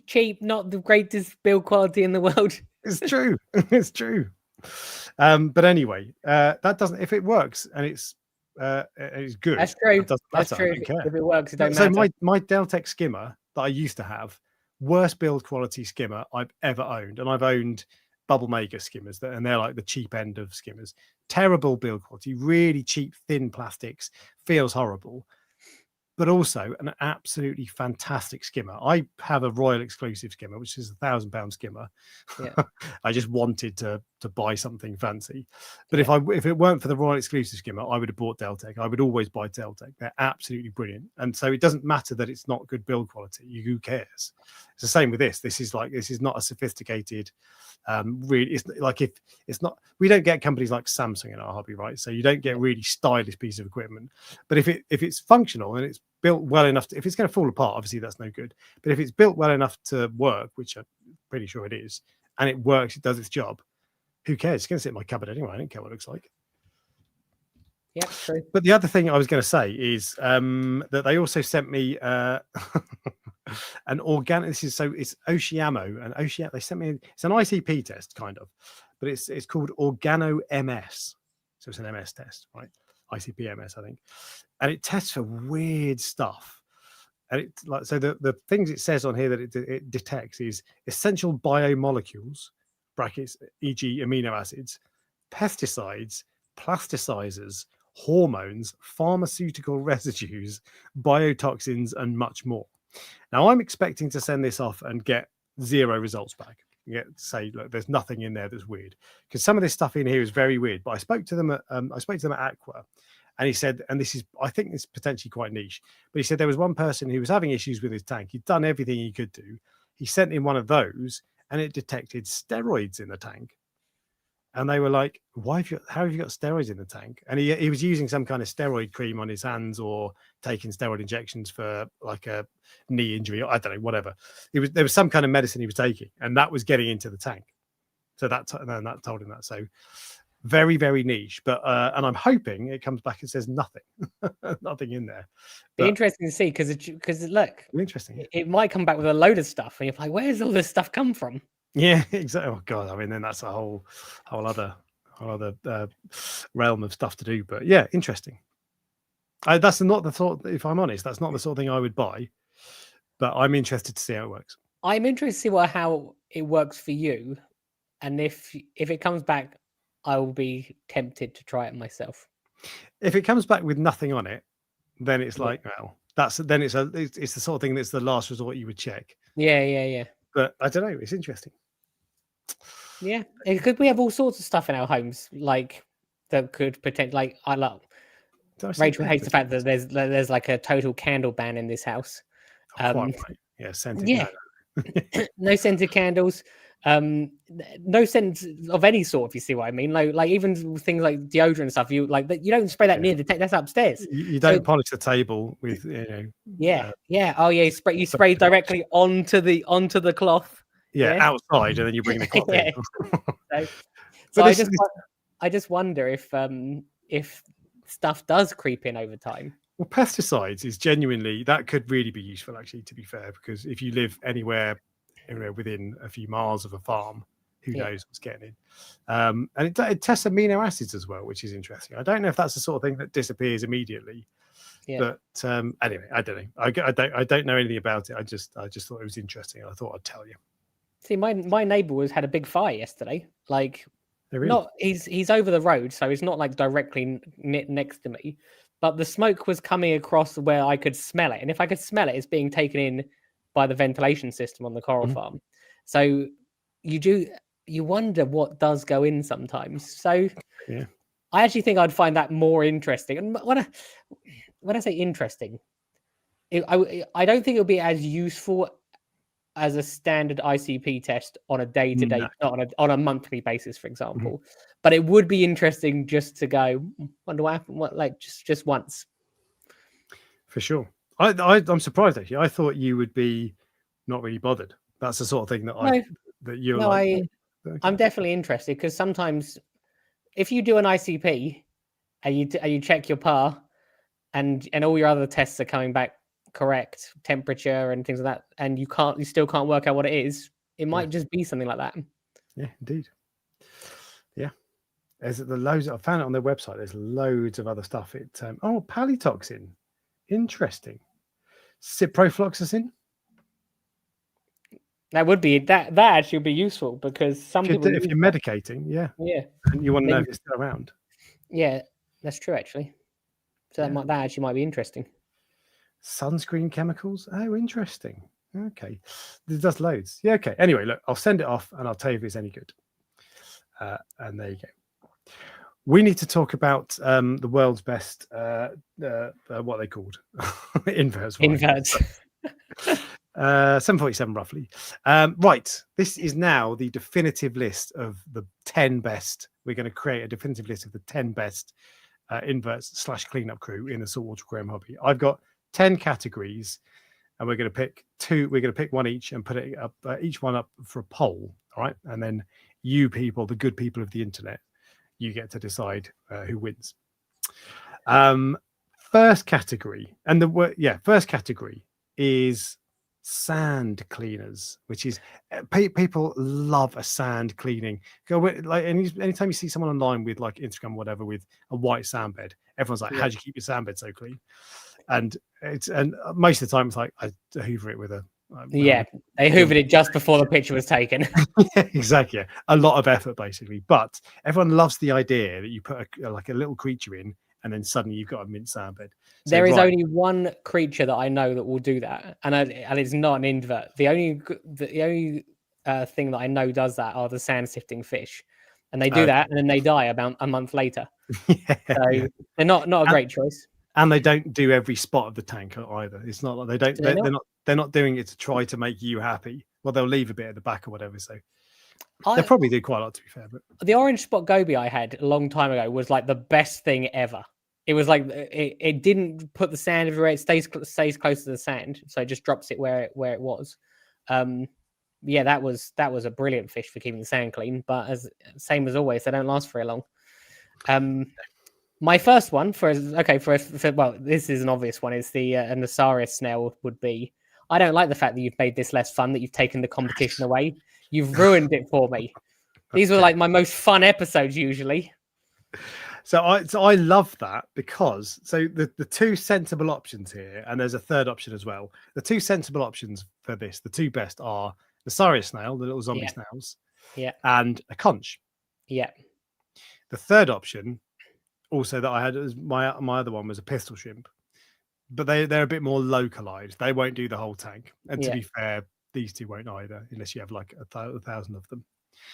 cheap, not the greatest build quality in the world. It's true. It's true. But anyway, that doesn't. If it works and it's good, That's true. That's true. I don't care. If it works, it don't so matter. my Deltec skimmer that I used to have, worst build quality skimmer I've ever owned, and I've owned Bubble Maker skimmers, and they're like the cheap end of skimmers. Terrible build quality, really cheap, thin plastics, feels horrible, but also an absolutely fantastic skimmer. I have a Royal exclusive skimmer, which is £1,000 skimmer. Yeah. I just wanted to buy something fancy, but if it weren't for the Royal exclusive skimmer, I would have bought Deltec. I would always buy Deltec. They're absolutely brilliant, and so it doesn't matter that it's not good build quality. Who cares? It's the same with this. This is not a sophisticated. Really, it's like if it's not. We don't get companies like Samsung in our hobby, right? So you don't get really stylish piece of equipment. But if it's functional and it's built well enough if it's going to fall apart, obviously that's no good. But if it's built well enough to work, which I'm pretty sure it is, and it works, it does its job, who cares? It's going to sit in my cupboard anyway. I don't care what it looks like. Yeah, true. But the other thing I was going to say is that they also sent me an organic. It's Oceamo, and Oceamo. They sent me. It's an ICP test, kind of, but it's called Organo MS. So it's an MS test, right? ICP MS, I think, and it tests for weird stuff. And it the things it says on here that it detects is essential biomolecules, brackets, e.g., amino acids, pesticides, plasticizers, hormones, pharmaceutical residues, biotoxins, and much more. Now, I'm expecting to send this off and get 0 results back. Say, look, there's nothing in there that's weird, because some of this stuff in here is very weird. But I spoke to them at Aqua, and he said, and I think it's potentially quite niche, but he said there was one person who was having issues with his tank. He'd done everything he could do. He sent in one of those, and it detected steroids in the tank. And they were like, how have you got steroids in the tank? And he was using some kind of steroid cream on his hands, or taking steroid injections for like a knee injury, or I don't know, whatever. There was some kind of medicine he was taking, and that was getting into the tank. So that told him that. So very, very niche. But and I'm hoping it comes back and says nothing, nothing in there. Be interesting to see, because look, interesting. It might come back with a load of stuff, and you're like, where's all this stuff come from? Yeah, exactly. Oh god, I mean, then that's a whole other realm of stuff to do. But yeah, interesting. That's not the thought. If I'm honest, that's not the sort of thing I would buy. But I'm interested to see how it works. I'm interested to see how it works for you, and if it comes back, I will be tempted to try it myself. If it comes back with nothing on it, then it's like, well, it's the sort of thing that's the last resort you would check. Yeah. But I don't know. It's interesting. Yeah, because we have all sorts of stuff in our homes, like that could potentially. Like I love. Rachel hates the fact that there's like a total candle ban in this house. Quite right. Yeah, scented. Yeah, no scented candles. No sense of any sort, if you see what I mean. Like even things like deodorant and stuff, you don't spray that Yeah. near the tank. That's upstairs. You So don't polish the table with yeah. Oh yeah, you spray directly onto the cloth. yeah, Yeah. outside, and then you bring the cloth in. Yeah. So, But so this I just wonder if stuff does creep in over time. well, pesticides is genuinely that could really be useful, actually, to be fair, because if you live anywhere within a few miles of a farm, who Yeah. knows what's getting in. And it tests amino acids as well, which is interesting. I don't know if that's the sort of thing that disappears immediately. Yeah. But anyway, I don't know. I don't know anything about it. I just thought it was interesting. I thought I'd tell you. See, my neighbour had a big fire yesterday. Like, Oh, really? not he's over the road, so he's not like directly next to me. But the smoke was coming across where I could smell it, and if I could smell it, it's being taken in by the ventilation system on the coral farm. So you wonder what does go in sometimes. So Yeah. I actually think I'd find that more interesting. And when I say interesting, I don't think it'll be as useful as a standard ICP test on a day-to-day, not on a monthly basis, for example. But it would be interesting just to go, wonder what happened, like just once. For sure. I'm surprised, actually. I thought you would be not really bothered. That's the sort of thing that you're like. Okay. I'm definitely interested because sometimes if you do an ICP and you check your PAR and all your other tests are coming back correct, temperature and things like that, and you still can't work out what it is, it might just be something like that. Yeah, indeed. Yeah. There's loads. I found it on their website. There's loads of other stuff. Palitoxin. Interesting. Ciprofloxacin. That would be that actually would be useful because some people if you're medicating, yeah, and you want to know if it's still around. Yeah, that's true actually. So that actually might be interesting. Sunscreen chemicals. Oh, interesting. Okay, there's loads. Yeah. Okay. Anyway, look, I'll send it off and I'll tell you if it's any good. And there you go. We need to talk about the world's best. What are they called? Inverts. Inverts. 747 roughly. Right. This is now the definitive list of the 10 best. We're going to create a definitive list of the 10 best inverts / cleanup crew in the saltwater aquarium hobby. I've got 10 categories and we're going to pick two. We're going to pick one each and put it up, each one up for a poll. All right. And then you people, the good people of the internet, you get to decide who wins. First category. And first category is sand cleaners, which is people love a sand cleaning. Like anytime you see someone online with like Instagram or whatever with a white sand bed, everyone's like, how do you keep your sand bed so clean? And most of the time it's like I hoover it with a they hoovered it just before the picture was taken. Exactly. A lot of effort basically, but everyone loves the idea that you put a little creature in and then suddenly you've got a mint sand bed. So, there is only one creature that I know that will do that, and it's not an invert. The only thing that I know does that are the sand sifting fish, and they do that, and then they die about a month later. They're not a great choice. And they don't do every spot of the tank either. It's not like they're not doing it to try to make you happy. Well, they'll leave a bit at the back or whatever. So they probably do quite a lot, to be fair. But the orange spot goby I had a long time ago was like the best thing ever. It was like it didn't put the sand everywhere. It stays close to the sand, so it just drops it where it was. That was a brilliant fish for keeping the sand clean. But same as always, they don't last very long. My first one for this is an obvious one. Is the Nasaris snail would be. I don't like the fact that you've made this less fun. That you've taken the competition away. You've ruined it for me. These were like my most fun episodes usually. So I love that because the two sensible options here, and there's a third option as well. The two sensible options for this, the two best are the Saria snail, the little zombie snails, and a conch. Yeah. The third option, also that I had, my other one was a pistol shrimp, but they're a bit more localized. They won't do the whole tank, and to be fair, these two won't either, unless you have like 1,000 of them.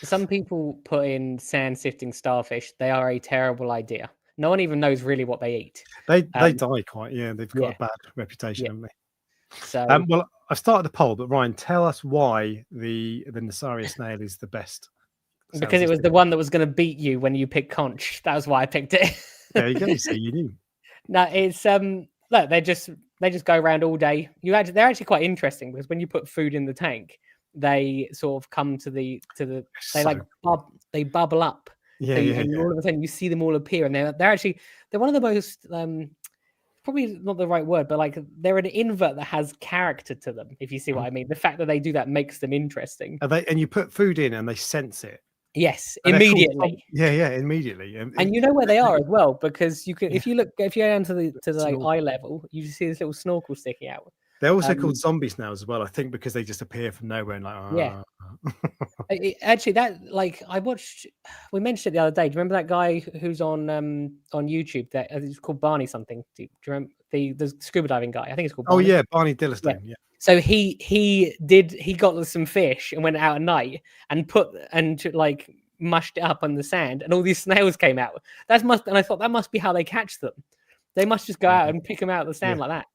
Some people put in sand sifting starfish. They are a terrible idea. No one even knows really what they eat. They die quite. Yeah, they've got a bad reputation, haven't they? So Well, I've started the poll, but Ryan, tell us why the Nasaria snail is the best. because it was the one that was going to beat you when you picked conch. That was why I picked it. There you go. So you knew. No, it's look, they just go around all day. They're actually quite interesting because when you put food in the tank, they sort of come to the they bubble up. Yeah, And all of a sudden you see them all appear, and they're one of the most probably not the right word, but like they're an invert that has character to them. If you see what I mean, the fact that they do that makes them interesting. And you put food in, and they sense it. Yes, And immediately. Yeah, immediately. And you know where they are as well, because you can if you go down to the like eye level, you see this little snorkel sticking out. They're also called zombie snails as well, I think, because they just appear from nowhere and Yeah. Actually, we mentioned it the other day. Do you remember that guy who's on YouTube that it's called Barney something? Do you remember the scuba diving guy? I think it's called Barney. Oh yeah, Barney Dillestone. Yeah. So he got some fish and went out at night and mushed it up on the sand, and all these snails came out. And I thought that must be how they catch them. They must just go out and pick them out of the sand like that.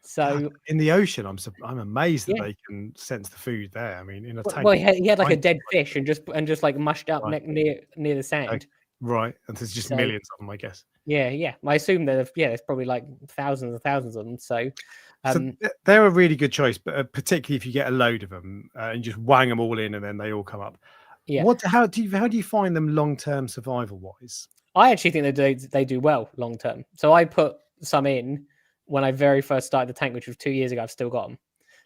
So in the ocean, I'm amazed that they can sense the food there. I mean, in a tank. Well, he had like a dead fish and just like mushed up near the sand. Right, and there's just millions of them, I guess. Yeah. I assume that there's probably like thousands and thousands of them. So they're a really good choice, but particularly if you get a load of them and just wang them all in, and then they all come up. Yeah. How do you find them long-term survival wise? I actually think they do well long term. So I put some in when I very first started the tank, which was 2 years ago. I've still got them.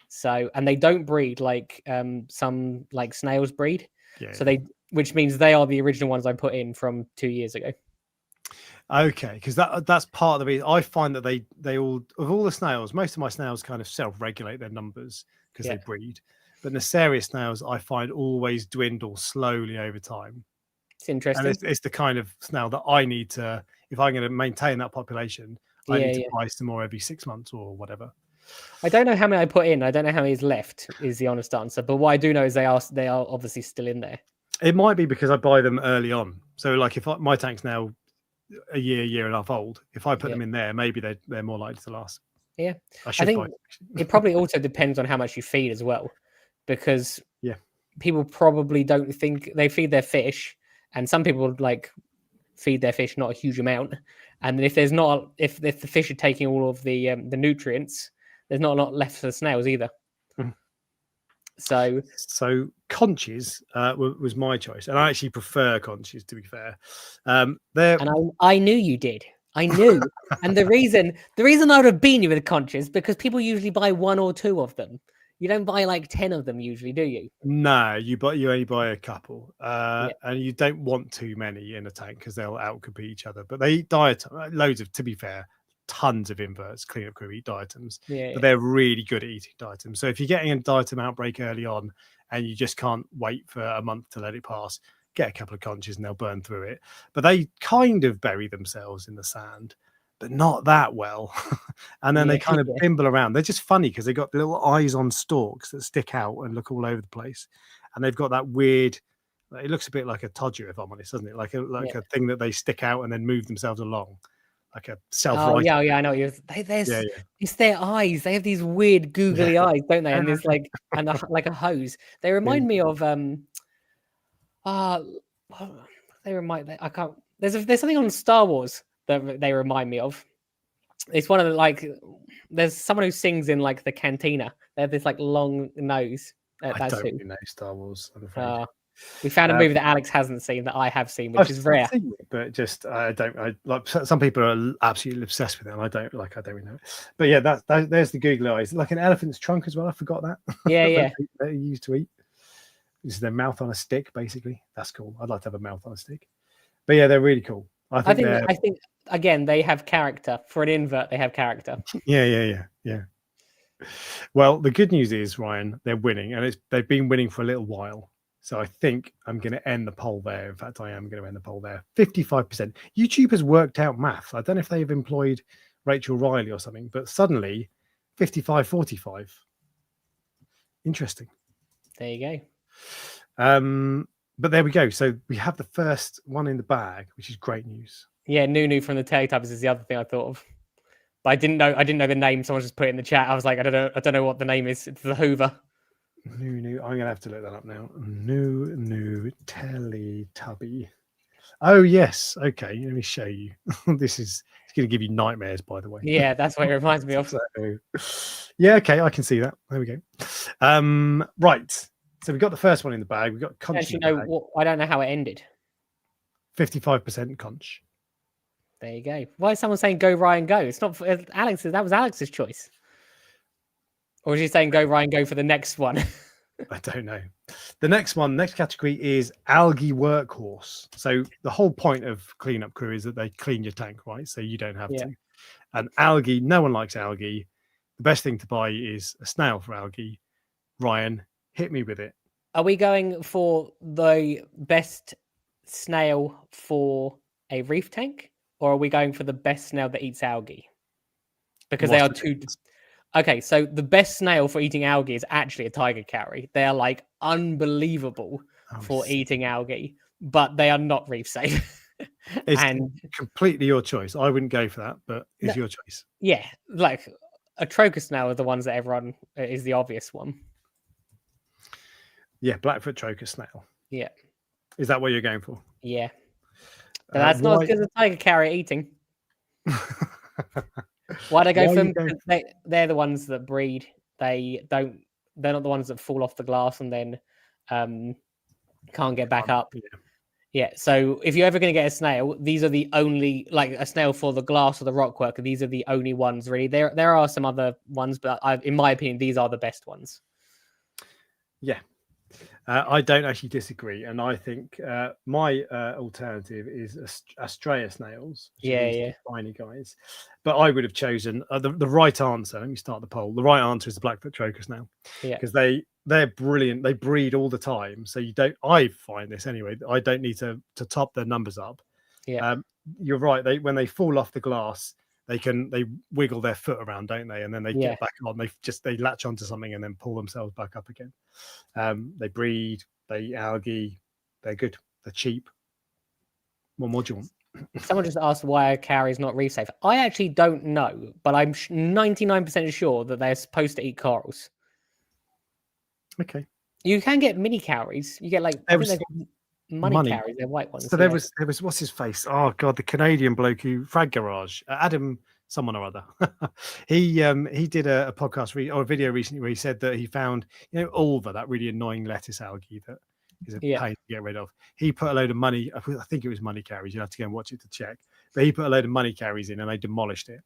So, and they don't breed like some like snails breed. Yeah. So which means they are the original ones I put in from 2 years ago. Okay, because that's part of the reason. I find that they all, of all the snails, most of my snails kind of self-regulate their numbers because they breed. But Nasaria snails, I find, always dwindle slowly over time. It's interesting. And it's the kind of snail that I need to, if I'm going to maintain that population, I need to buy some more every 6 months or whatever. I don't know how many I put in. I don't know how many is left, is the honest answer. But what I do know is they are obviously still in there. It might be because I buy them early on. So like if my tank's now a year and a half old, if I put them in there, maybe they're more likely to last. Yeah. I think it probably also depends on how much you feed as well. Because people probably don't think they feed their fish, and some people like feed their fish not a huge amount, and then if the fish are taking all of the nutrients, there's not a lot left for the snails either. So conches was my choice, and I actually prefer conches, to be fair. I knew you did. I knew, and the reason I would have been you with conches because people usually buy 1 or 2 of them. You don't buy like 10 of them usually, do you? No, you only buy a couple, and you don't want too many in a tank because they'll outcompete each other. But they eat loads of, to be fair, tons of inverts, cleanup crew eat diatoms, but they're really good at eating diatoms. So if you're getting a diatom outbreak early on and you just can't wait for a month to let it pass, get a couple of conches and they'll burn through it. But they kind of bury themselves in the sand, but not that well. And then they kind of bimble around. They're just funny because they've got little eyes on stalks that stick out and look all over the place. And they've got that weird, it looks a bit like a todger, if I'm honest, doesn't it? Like a thing that they stick out and then move themselves along. Like a self-right. Oh, yeah, I know. It's their eyes. They have these weird googly eyes, don't they? And there's like like a hose. They remind me of I can't. There's something on Star Wars that they remind me of. It's one of the there's someone who sings in like the cantina. They have this like long nose. I don't really know Star Wars, I'm afraid. We found a movie that Alex hasn't seen that I have seen, which is rare. Seen it, but just I like some people are absolutely obsessed with it. And I don't really know it. But yeah, there's the googly eyes, like an elephant's trunk as well. I forgot that. Yeah. They used to eat. This is their mouth on a stick, basically. That's cool. I'd like to have a mouth on a stick. But yeah, they're really cool. I think again they have character. For an invert, they have character. Yeah. Well, the good news is, Ryan, they're winning, and they've been winning for a little while. So I think I'm going to end the poll there. In fact, I am going to end the poll there. 55%. YouTube has worked out math. I don't know if they've employed Rachel Riley or something, but suddenly 55-45. Interesting. There you go. But there we go. So we have the first one in the bag, which is great news. Yeah, Nunu from the Teletubbies is the other thing I thought of. But I didn't know the name. Someone just put it in the chat. I was like, I don't know what the name is. It's the Hoover. New. I'm gonna have to look that up now. New Teletubby. Oh yes. Okay, let me show you. It's going to give you nightmares, by the way. Yeah, that's what it reminds me of. So, yeah. Okay, I can see that. There we go. Right. So we got the first one in the bag. We got conch. Actually, no. I don't know how it ended. 55% conch. There you go. Why is someone saying go Ryan go? It's not Alex's. That was Alex's choice. Or is he saying go Ryan go for the next one? I don't know. The next category is algae workhorse. So the whole point of cleanup crew is that they clean your tank, right? So you don't have to. And algae, no one likes algae. The best thing to buy is a snail for algae. Ryan, hit me with it. Are we going for the best snail for a reef tank? Or are we going for the best snail that eats algae? Because they are two. Okay, so the best snail for eating algae is actually a tiger carry. They are like unbelievable for eating algae, but they are not reef safe. It's completely your choice. I wouldn't go for that, but it's your choice. Yeah, like a trochus snail are the ones that everyone is the obvious one. Yeah, Blackfoot trochus snail. Yeah. Is that what you're going for? Yeah. But that's not as good as a tiger carry eating. Why'd I go for them? They're the ones that breed. They're not the ones that fall off the glass and then can't get back up. Yeah. So if you're ever going to get a snail, these are the only, like a snail for the glass or the rock work. These are the only ones really. There are some other ones, but in my opinion, these are the best ones. Yeah. I don't actually disagree, and I think my alternative is Australia snails. Yeah. Tiny guys, but I would have chosen the right answer. Let me start the poll. The right answer is the Blackfoot trochus snail. Yeah, because they're brilliant. They breed all the time, so you don't. I find this anyway. I don't need to top their numbers up. Yeah, you're right. When they fall off the glass, they wiggle their foot around, don't they? And then they get back on. They latch onto something and then pull themselves back up again. They breed, they eat algae, they're good, they're cheap. What more do you want? Someone just asked why a carry is not reef safe. I actually don't know, but I'm 99% sure that they're supposed to eat corals. Okay. You can get mini carries. You get like money carries. They're white ones. So there was what's his face? Oh god, the Canadian bloke who Frag Garage, Adam someone or other. he did a podcast or a video recently where he said that he found ulva, that really annoying lettuce algae that is a pain to get rid of. He put a load of money. I think it was money carries. You have to go and watch it to check. But he put a load of money carries in and they demolished it.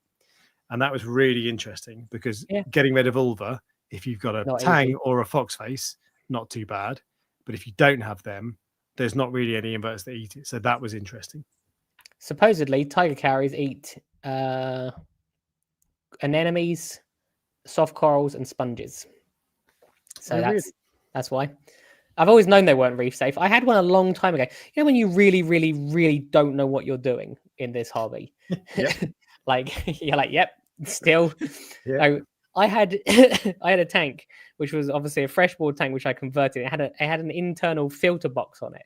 And that was really interesting because getting rid of ulva, if you've got a tang or a fox face, not too bad. But if you don't have them, there's not really any inverts that eat it. So that was interesting. Supposedly, tiger carries eat anemones, soft corals, and sponges. So that's why. I've always known they weren't reef safe. I had one a long time ago. You know when you really, really, really don't know what you're doing in this hobby? Like you're like, yep, still. Yeah. So I had a tank, which was obviously a freshwater tank, which I converted. It had an internal filter box on it.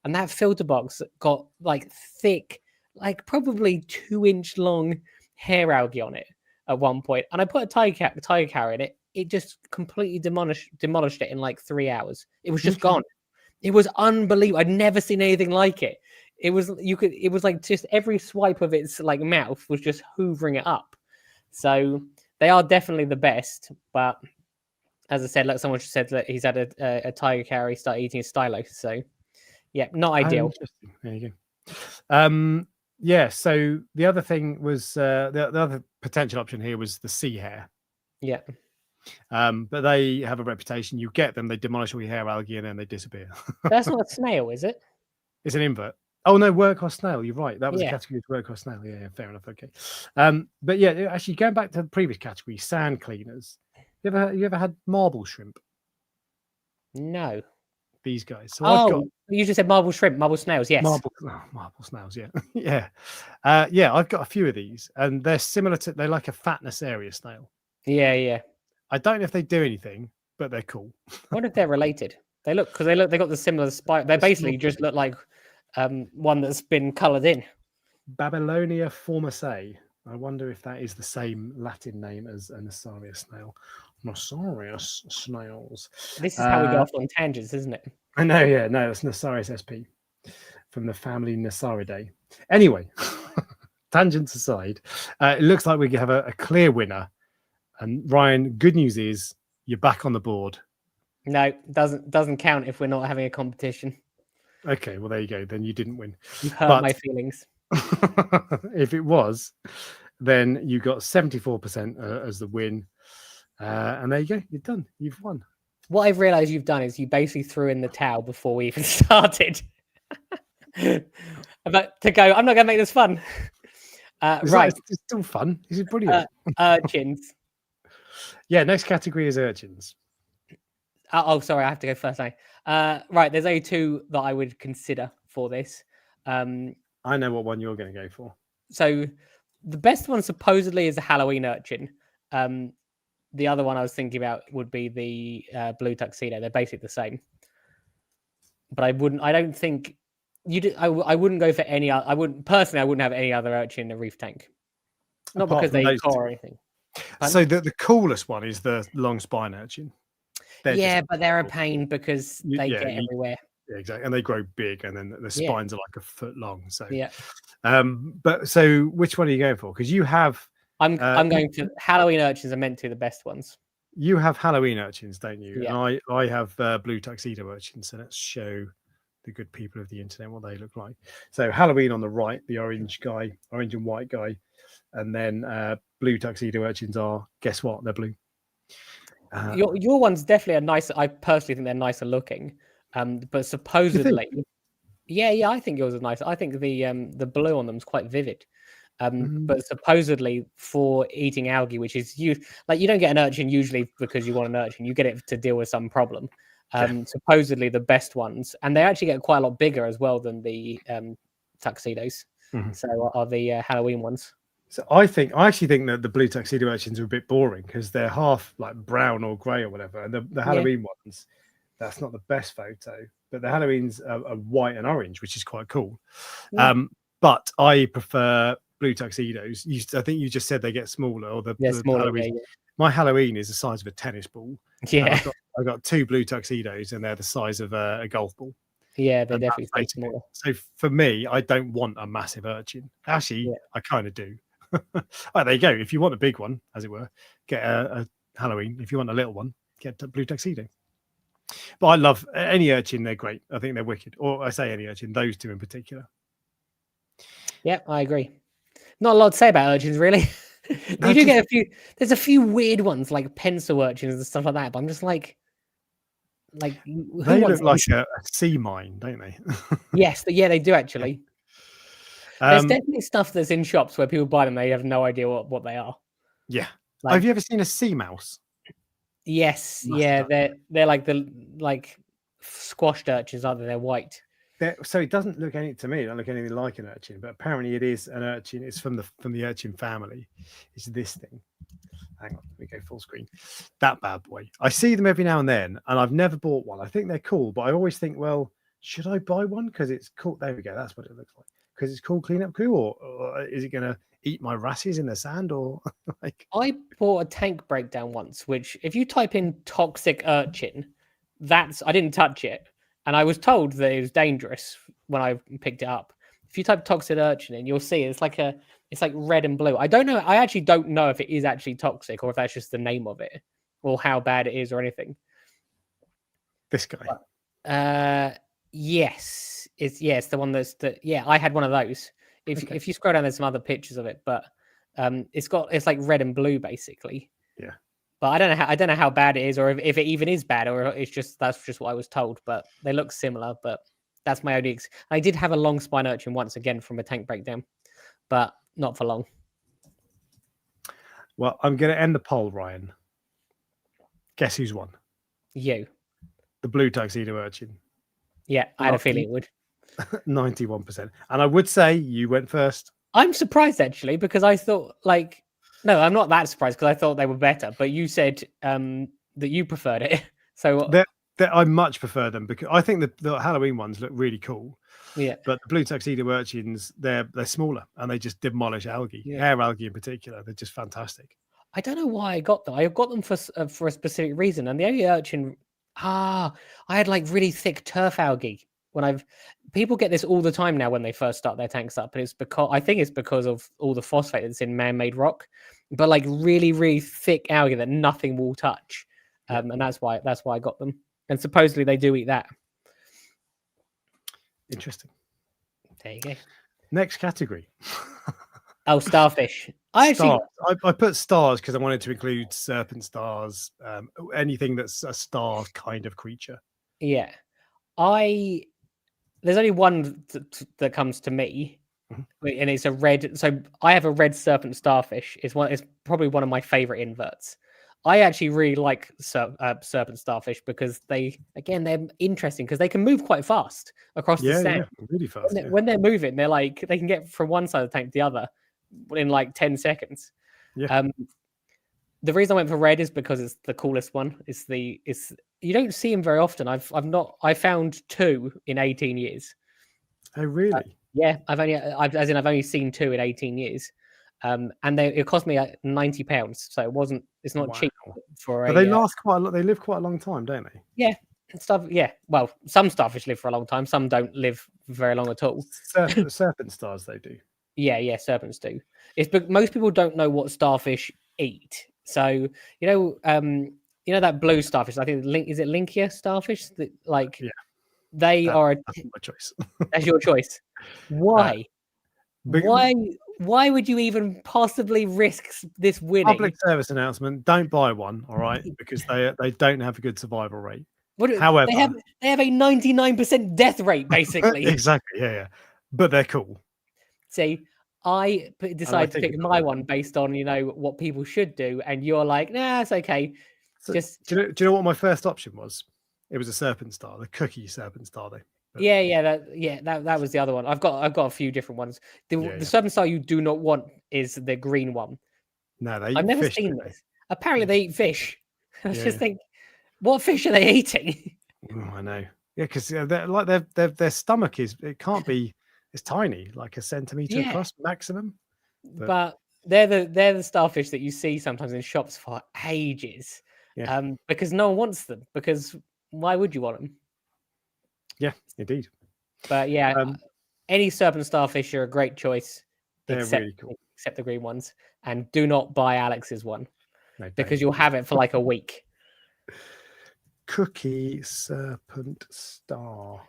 And that filter box got like thick, like probably 2-inch long hair algae on it at one point. And I put a tiger carry in it. It just completely demolished it in like 3 hours. It was just gone. It was unbelievable. I'd never seen anything like it. It was like just every swipe of its like mouth was just hoovering it up. So they are definitely the best. But as I said, like someone just said that he's had a tiger carry start eating a stylo. So yeah, not ideal. There you go. Yeah. So the other thing was the other potential option here was the sea hare. Yeah. But they have a reputation. You get them, they demolish all your hair algae, and then they disappear. That's not a snail, is it? It's an invert. Oh no, workhorse snail. You're right. That was a category of workhorse snail. Yeah, fair enough. Okay. But yeah, actually going back to the previous category, sand cleaners. You ever had marble shrimp? No. These guys. So you just said marble shrimp, marble snails. Yes. Marble snails. Yeah. Yeah. I've got a few of these, and they're similar to. They're like a fatness area snail. Yeah. I don't know if they do anything, but they're cool. I wonder if they're related. They got the similar spike. They basically just look like one that's been coloured in. Babylonia formosae. I wonder if that is the same Latin name as a Nasaria snail. Nasarius snails. This is how we go off on tangents, isn't it? I know, yeah, no, it's Nasarius sp from the family Nasaridae. Anyway, tangents aside, it looks like we have a clear winner. And Ryan, good news is you're back on the board. No, doesn't count if we're not having a competition. Okay, well there you go. Then you didn't win. You've hurt my feelings. If it was, then you got 74% as the win. And there you go. You're done. You've won. What I've realised you've done is you basically threw in the towel before we even started. About to go, I'm not going to make this fun. Right. It's still fun. This is brilliant. Urchins. Yeah, next category is urchins. Oh, sorry, I have to go first now. Right, there's only two that I would consider for this. I know what one you're going to go for. So the best one supposedly is a Halloween urchin. The other one I was thinking about would be the blue tuxedo. They're basically the same. But I don't think I wouldn't go for any. I wouldn't have any other urchin in a reef tank. Not Apart because from they those core two. or anything. So the coolest one is the long spine urchin. Yeah, but they're a pain because they get everywhere. Yeah, exactly, and they grow big, and then the spines are like a foot long. So yeah. But so which one are you going for? Because you have. I'm going to Halloween urchins are meant to be the best ones. You have Halloween urchins, don't you? Yeah. And I have blue tuxedo urchins. So let's show the good people of the internet what they look like. So Halloween on the right, the orange and white guy, and then blue tuxedo urchins are, guess what? They're blue. Your one's definitely a nice. I personally think they're nicer looking. But supposedly, yeah, I think yours is nice. I think the blue on them is quite vivid. But supposedly for eating algae, which is you don't get an urchin usually because you want an urchin. You get it to deal with some problem. Supposedly the best ones, and they actually get quite a lot bigger as well than the tuxedos. So are the Halloween ones. So I actually think that the blue tuxedo urchins are a bit boring because they're half like brown or grey or whatever, and the Halloween ones, that's not the best photo. But the Halloweens are white and orange, which is quite cool. Yeah. But I prefer blue tuxedos. I think you just said they get smaller, or the smaller. Halloween. Yeah. My Halloween is the size of a tennis ball. Yeah, I got two blue tuxedos, and they're the size of a golf ball. Yeah, they're definitely smaller. So for me, I don't want a massive urchin. Actually, I kind of do. Well, there you go. If you want a big one, as it were, get a Halloween. If you want a little one, get a blue tuxedo. But I love any urchin. They're great. I think they're wicked. Or I say any urchin, those two in particular. Yeah, I agree. Not a lot to say about urchins, really. You do get a few. There's a few weird ones like pencil urchins and stuff like that. But I'm just like they look like a sea mine, don't they? Yes, yeah, they do actually. There's definitely stuff that's in shops where people buy them. They have no idea what they are. Yeah. Have you ever seen a sea mouse? Yes. Yeah. They're like squashed urchins, aren't they? They're white. So it doesn't look to me. It doesn't look anything like an urchin, but apparently it is an urchin. It's from the urchin family. It's this thing. Hang on, let me go full screen. That bad boy. I see them every now and then, and I've never bought one. I think they're cool, but I always think, well, should I buy one because it's cool? There we go. That's what it looks like. Because it's cool cleanup crew, or is it going to eat my rasses in the sand? Or like, I bought a tank breakdown once, which if you type in toxic urchin, I didn't touch it, and I was told that it was dangerous when I picked it up. If you type toxic urchin in, you'll see it's like red and blue. I don't know. I actually don't know if it is actually toxic or if that's just the name of it or how bad it is or anything. This guy. But, yes, it's the one I had one of those. If you scroll down, there's some other pictures of it, but it's like red and blue basically. Yeah. But I don't know how bad it is, or if it even is bad, or that's just what I was told. But they look similar. But that's my only. I did have a long spine urchin once again from a tank breakdown, but not for long. Well, I'm going to end the poll, Ryan. Guess who's won? You. The blue tuxedo urchin. Yeah, I had a feeling it would. 91%. And I would say you went first. I'm surprised actually, because I thought no, I'm not that surprised because I thought they were better. But you said that you preferred it. So I much prefer them because I think the Halloween ones look really cool. Yeah. But the blue tuxedo urchins, they're smaller and they just demolish algae, hair algae in particular. They're just fantastic. I don't know why I got them. I got them for a specific reason, and the only urchin. I had like really thick turf algae. People get this all the time now when they first start their tanks up, and it's because I think it's because of all the phosphate that's in man-made rock, but like really, really thick algae that nothing will touch, and that's why I got them. And supposedly they do eat that. Interesting. There you go. Next category. Oh, starfish. I put stars because I wanted to include serpent stars, anything that's a star kind of creature. Yeah, there's only one that comes to me, and it's a red. So I have a red serpent starfish. It's probably one of my favorite inverts. I actually really like serpent starfish because they're interesting because they can move quite fast across the sand. Yeah, really fast. When they're moving, they can get from one side of the tank to the other in like 10 seconds. Yeah. The reason I went for red is because it's the coolest one. You don't see them very often. I found 2 in 18 years. Oh really? Yeah, I've only seen 2 in 18 years. And it cost me £90, so it's not cheap for. But they last quite a lot. They live quite a long time, don't they? Yeah, stuff. Yeah, well, some starfish live for a long time. Some don't live very long at all. Serpent stars, they do. Yeah, serpents do. But most people don't know what starfish eat. So that blue starfish. I think is it Linkia starfish? They are. That's my choice. That's your choice. Why? Why would you even possibly risk this winning? Public service announcement: don't buy one, all right? Because they don't have a good survival rate. However, they have a 99% death rate, basically. Exactly. Yeah. But they're cool. See, I decided to pick my one based on what people should do, and you're like, nah, it's okay. So, do you know what my first option was? It was a serpent star, the cookie serpent star, though. That was the other one. I've got a few different ones. The serpent star you do not want is the green one. No, I've never seen this. Apparently, they eat fish. I just think, what fish are they eating? Oh, I know. Yeah, because their stomach it can't be. It's tiny, like a centimeter across maximum. But they're the starfish that you see sometimes in shops for ages. Because no one wants them. Because why would you want them? Yeah, indeed. But any serpent starfish are a great choice. They're really cool. Except the green ones. And do not buy Alex's one. No, because you'll have it for like a week. Cookie serpent star.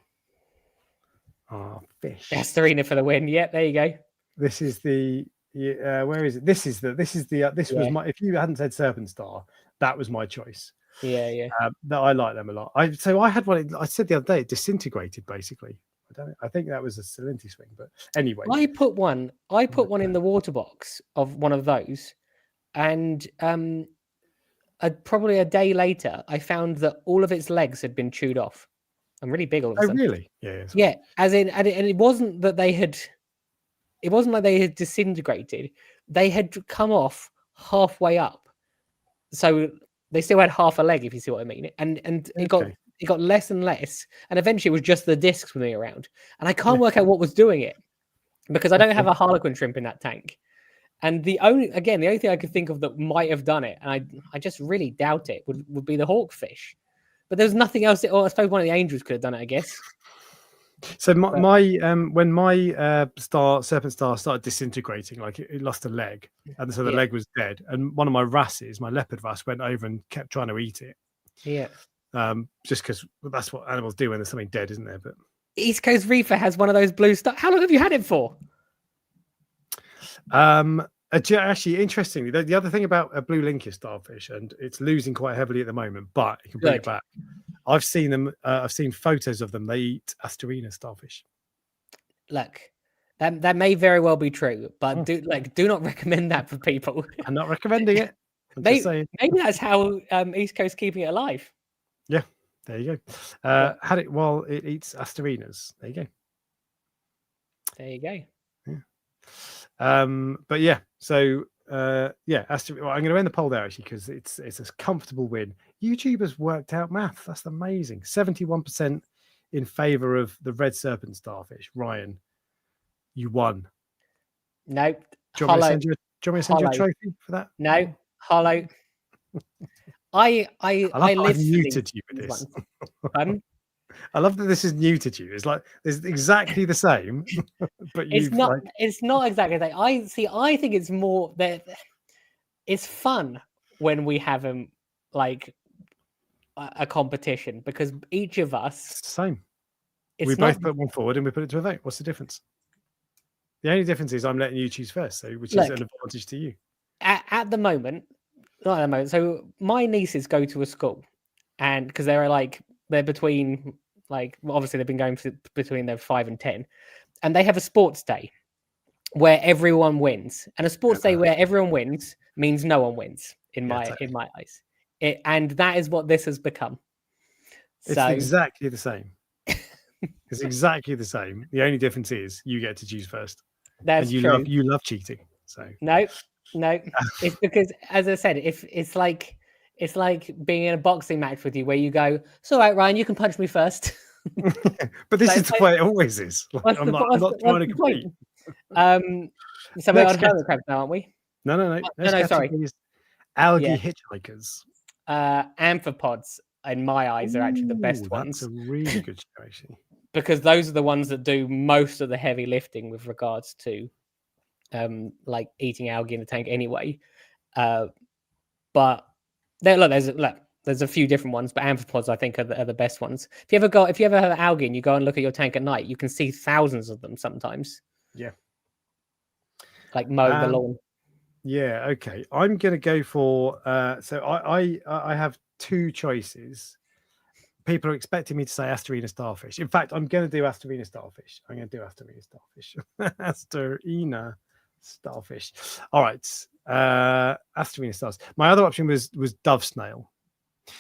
Fish. Astorina for the win. Yep, there you go. This is the where is it? This was my. If you hadn't said serpent star, that was my choice. Yeah. That I like them a lot. I had one. I said the other day it disintegrated basically. I think that was a salinity swing, but anyway. I put one in the water box of one of those, and probably a day later, I found that all of its legs had been chewed off. I'm really big all of a sudden. Oh, really? Yeah. Yeah, as in, and it wasn't that they had. It wasn't like they had disintegrated. They had come off halfway up, so they still had half a leg, if you see what I mean. And it got less and less, and eventually it was just the discs swimming around. And I can't work out what was doing it because I don't have a harlequin shrimp in that tank. And the only thing I could think of that might have done it, and I just really doubt it, would be the hawkfish. But there's nothing else. Or I suppose one of the angels could have done it, I guess. So when my serpent star started disintegrating, like it lost a leg, and so the leg was dead, and one of my wrasses, my leopard wrasse, went over and kept trying to eat it. Yeah. Just because that's what animals do when there's something dead, isn't there? But East Coast Reefer has one of those blue stars. How long have you had it for? Actually, interestingly, the other thing about a blue Linkia starfish, and it's losing quite heavily at the moment, but you can bring it back. I've seen them. I've seen photos of them. They eat Astorina starfish. Look, that may very well be true, but do not recommend that for people. I'm not recommending it. Maybe that's how East Coast keeping it alive. Yeah, there you go. Had it while it eats Astorinas. There you go. There you go. Yeah. But yeah, so I'm going to end the poll there actually because it's a comfortable win. YouTube has worked out math. That's amazing. 71% in favor of the red serpent starfish. Ryan, you won. No, Do you want me to hollow. send you? Do you want me to send you a Hollow. trophy for that? No, hollow. I I love that live I've for muted you with these this. ones. Pardon? I love that this is new to you. It's like it's exactly the same, but It's you've not. like It's not exactly that. I see. I think it's more that it's fun when we have like a competition because each of us. it's the same. It's We not both put one forward and we put it to a vote. What's the difference? The only difference is I'm letting you choose first, so which is look an advantage to you. at the moment. Not at the moment. So my nieces go to a school, and because they're between obviously they've been going between their 5 and 10, and they have a sports day where everyone wins, and a sports day where everyone wins means no one wins in Yeah, my totally. in my eyes. And that is what this has become. It's So exactly the same. It's exactly the same. The only difference is you get to choose first, that's and you true. love cheating. So No, it's because, as I said, if it's like being in a boxing match with you where you go, "It's all right, Ryan, you can punch me first." but this So is it's the like, way it always is. Like, what's I'm the not trying what's to the point? compete. So we're on Next hermit category. crabs now, aren't we? No. No, Next no, category sorry. is algae Yeah, hitchhikers. amphipods in my eyes are actually the best Ooh, that's ones a really good show, actually. because those are the ones that do most of the heavy lifting with regards to like eating algae in the tank anyway. But there's a few different ones, but amphipods I think are the best ones. If you ever have algae and you go and look at your tank at night, you can see thousands of them sometimes. Yeah. Like mowing the lawn. Yeah. Okay. I'm gonna go for. So I have two choices. People are expecting me to say Asterina starfish. In fact, I'm going to do Asterina starfish. I'm going to do Asterina starfish. Asterina starfish. All right. Asterina stars. My other option was dove snail.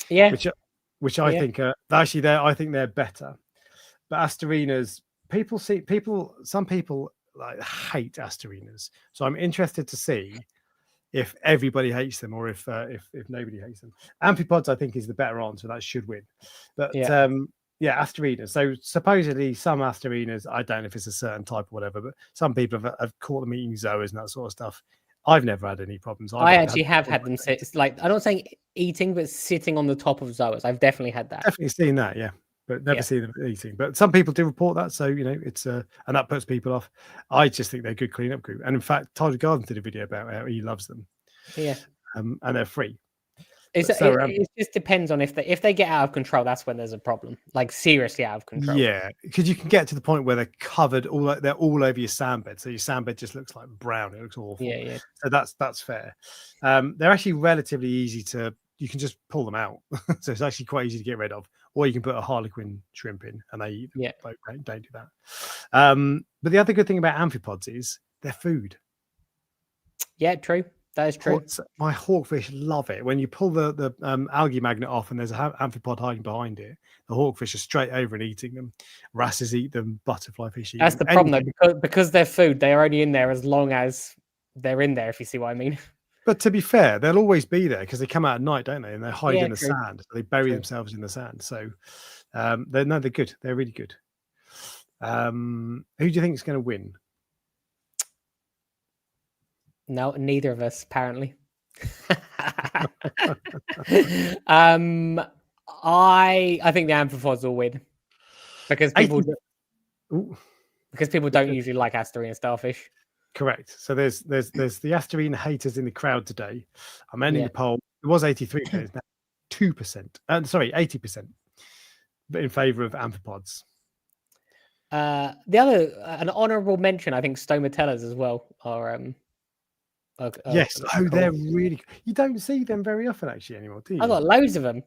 Yeah. Which I think are actually I think they're better. But Asterinas, some people like hate Asterinas. So I'm interested to see if everybody hates them or if nobody hates them. Amphipods, I think, is the better answer. That should win. But yeah, Asterinas. So supposedly some Asterinas, I don't know if it's a certain type or whatever, but some people have caught them eating zoas and that sort of stuff. I've never had any problems. I actually have had them sit. It's like I'm not saying eating, but sitting on the top of zoas. I've definitely had that. Definitely seen that, yeah, but never seen them eating. But some people do report that, so it's and that puts people off. I just think they're a good cleanup group, and in fact, Tyler Garden did a video about how he loves them. Yeah, and they're free. It just depends on if they get out of control. That's when there's a problem, like seriously out of control. Yeah, because you can get to the point where they're covered they're all over your sandbed, so your sandbed just looks like brown. It looks awful. Yeah. So that's fair. They're actually relatively easy to. You can just pull them out, so it's actually quite easy to get rid of. Or you can put a harlequin shrimp in, and they eat them. Yeah, don't do that. But the other good thing about amphipods is they're food. Yeah, true. That is true. My hawkfish love it. When you pull the algae magnet off and there's an amphipod hiding behind it, the hawkfish are straight over and eating them. Wrasses eat them, butterfly fish eat them. That's the problem, though, because they're food. They're only in there as long as they're in there, if you see what I mean. But to be fair, they'll always be there because they come out at night, don't they? And they hide in the true. sand. So they bury themselves in the sand. So they're good. They're really good. Who do you think is going to win? No, neither of us, apparently. I think the amphipods will win because people don't usually like Asterina starfish. Correct. So there's the Asterina haters in the crowd today. I'm ending the poll. It was 83%. It's now 2%. Sorry, 80%. But in favour of amphipods. The other an honourable mention, I think, stomatellas as well are yes. They're really. You don't see them very often actually anymore, do you? I've got loads of them.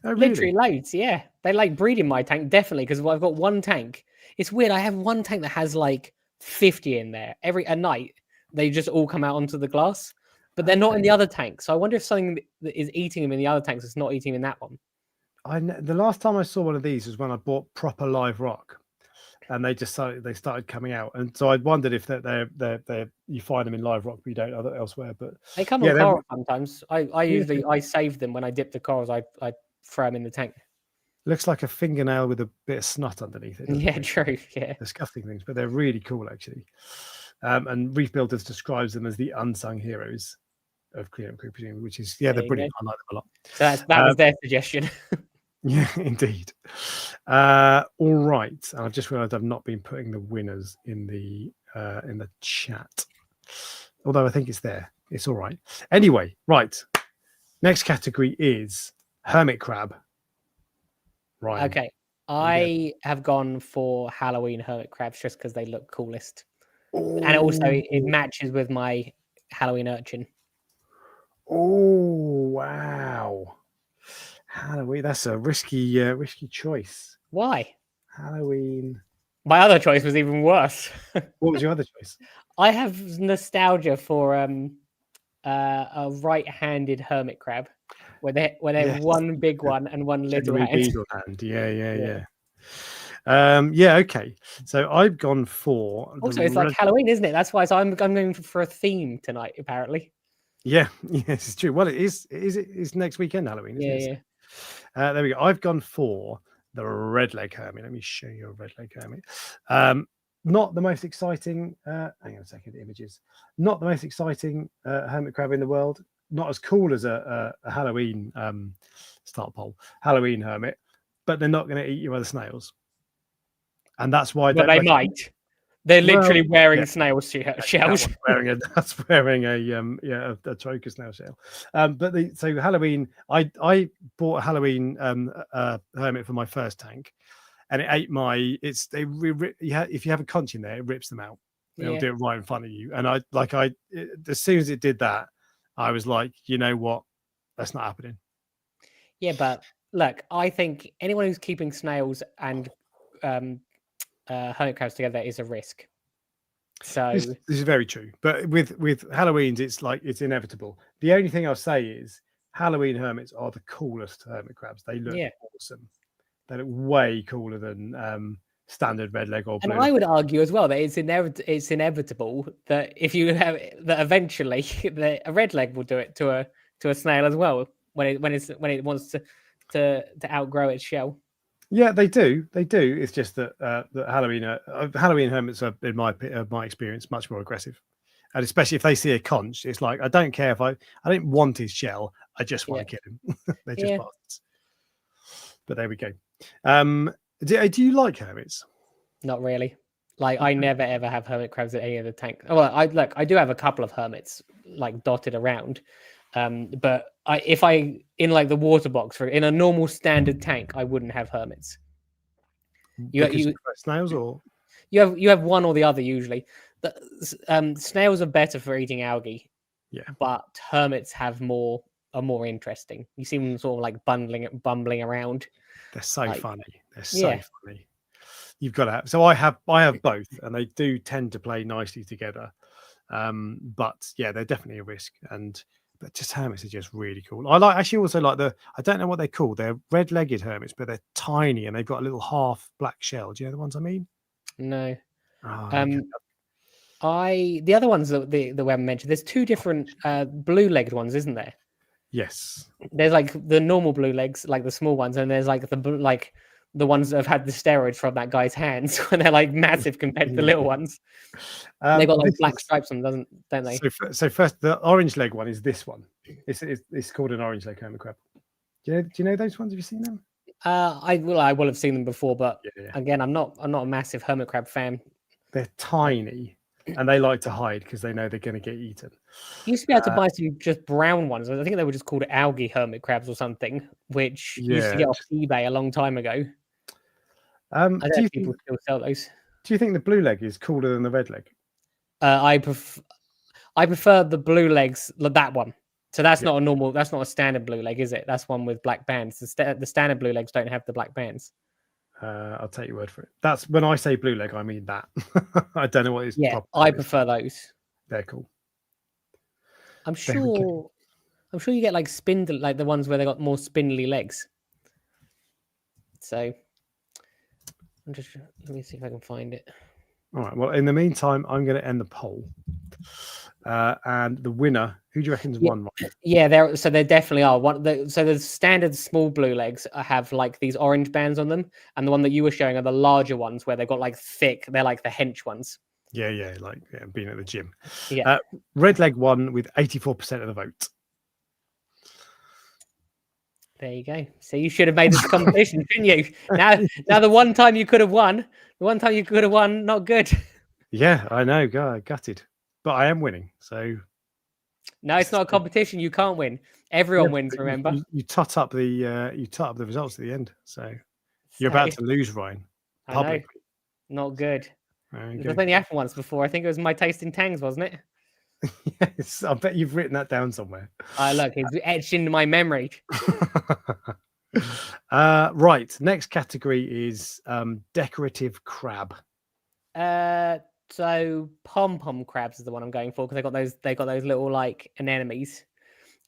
Oh, really? Literally loads. Yeah, they like breed in my tank definitely because I've got one tank. It's weird. I have one tank that has like 50 in there. At night they just all come out onto the glass, but they're not in the other tank. So I wonder if something that is eating them in the other tanks is not eating in that one. The last time I saw one of these was when I bought proper live rock. And they started coming out, and so I wondered if they're you find them in live rock, but you don't elsewhere. But they come on coral sometimes. I usually I save them when I dip the corals. I throw them in the tank. Looks like a fingernail with a bit of snot underneath it. Yeah, It? true. Yeah. Disgusting things, but they're really cool actually. And Reef Builders describes them as the unsung heroes of cleanup crew, presumably, which is they're There you brilliant. go. I like them a lot. So that was their suggestion. Yeah, indeed. All right. I've just realised I've not been putting the winners in the chat, although I think it's there. It's all right. Anyway, right. Next category is hermit crab. Right. Okay. I have gone for Halloween hermit crabs just because they look coolest. And also it matches with my Halloween urchin. Oh wow. Halloween. That's a risky choice. Why? Halloween. My other choice was even worse. What was your other choice? I have nostalgia for a right-handed hermit crab, where they have one big one and one little hand. Beetle hand. Yeah. Okay. So I've gone for. Also, it's like Halloween, isn't it? That's why I'm going for a theme tonight, apparently. Yeah, yes, it's true. Well, it is. It's next weekend Halloween. Isn't it? There we go. I've gone for the red leg hermit. Let me show you a red leg hermit. Not the most exciting. Hang on a second. Images. Not the most exciting hermit crab in the world. Not as cool as a Halloween start poll Halloween hermit, but they're not going to eat your other snails, and that's why. But they might. They're literally wearing snail shells. That's wearing a troker snail shell. So Halloween, I bought a Halloween hermit for my first tank, and it ate my. If you have a conch in there, it rips them out. It'll do it right in front of you. And as soon as it did that, I was like, you know what, that's not happening. Yeah, but look, I think anyone who's keeping snails and hermit crabs together is a risk. So this is very true. But with Halloween's, it's inevitable. The only thing I'll say is Halloween hermits are the coolest hermit crabs. They look awesome. They look way cooler than standard red leg or blue. And I would argue as well that it's inevitable that if you have that eventually a red leg will do it to a snail as well when it wants to outgrow its shell. Yeah, they do. It's just that Halloween hermits are, in my experience, much more aggressive, and especially if they see a conch, it's like I don't care if I don't want his shell. I just want to kill him. They're just bastards. But there we go. Do you like hermits? Not really. Like I never ever have hermit crabs at any of the tanks. Well, I do have a couple of hermits like dotted around. But if I in like the water box in a normal standard tank, I wouldn't have hermits. You snails or you have one or the other usually. Snails are better for eating algae. Yeah, but hermits are more interesting. You see them sort of like bumbling around. They're so funny. They're so funny. You've got to have. So I have both, and they do tend to play nicely together. But yeah, they're definitely a risk. But just hermits are just really cool. I also like I don't know what they're called. They're red-legged hermits, but they're tiny and they've got a little half black shell. Do you know the ones I mean? No. Oh, the other ones that we haven't mentioned. There's two different blue-legged ones, isn't there? Yes. There's like the normal blue legs, like the small ones, and there's like the ones that have had the steroids from that guy's hands when they're like massive compared to the little ones. They've got like black stripes on them, don't they? So first, the orange leg one is this one. It's called an orange leg hermit crab. Do you know those ones? Have you seen them? I will have seen them before, but again, I'm not a massive hermit crab fan. They're tiny and they like to hide because they know they're going to get eaten. You used to be able to buy some just brown ones. I think they were just called algae hermit crabs or something, which used to get off eBay a long time ago. I don't know if people still sell those. Do you think the blue leg is cooler than the red leg? I prefer the blue legs, that one. So that's not a standard blue leg, is it? That's one with black bands. The standard blue legs don't have the black bands. I'll take your word for it. That's when I say blue leg, I mean that. I don't know what is. Yeah, I prefer those. They're cool. I'm sure you get like spindle, like the ones where they got more spindly legs. So let me see if I can find it. All right. Well, in the meantime, I'm going to end the poll. And the winner, who do you reckon's Yeah. won? Ryan? Yeah, there definitely are. So the standard small blue legs have like these orange bands on them, and the one that you were showing are the larger ones where they've got like thick. They're like the hench ones. Yeah, like being at the gym. Yeah. Red leg won with 84% of the vote. There you go. So you should have made this competition, shouldn't you? Now the one time you could have won, not good. Yeah, I know, gutted, but I am winning. So No, it's not a competition. You can't win. Everyone wins. Remember, you tot up the results at the end. So you're about to lose, Ryan. Publicly. Not good. Okay. There's only happened once before. I think it was my tasting tangs, wasn't it? Yes, I bet you've written that down somewhere. Look, it's etched into my memory. Right. Next category is decorative crab. So pom-pom crabs is the one I'm going for because they got those little like anemones.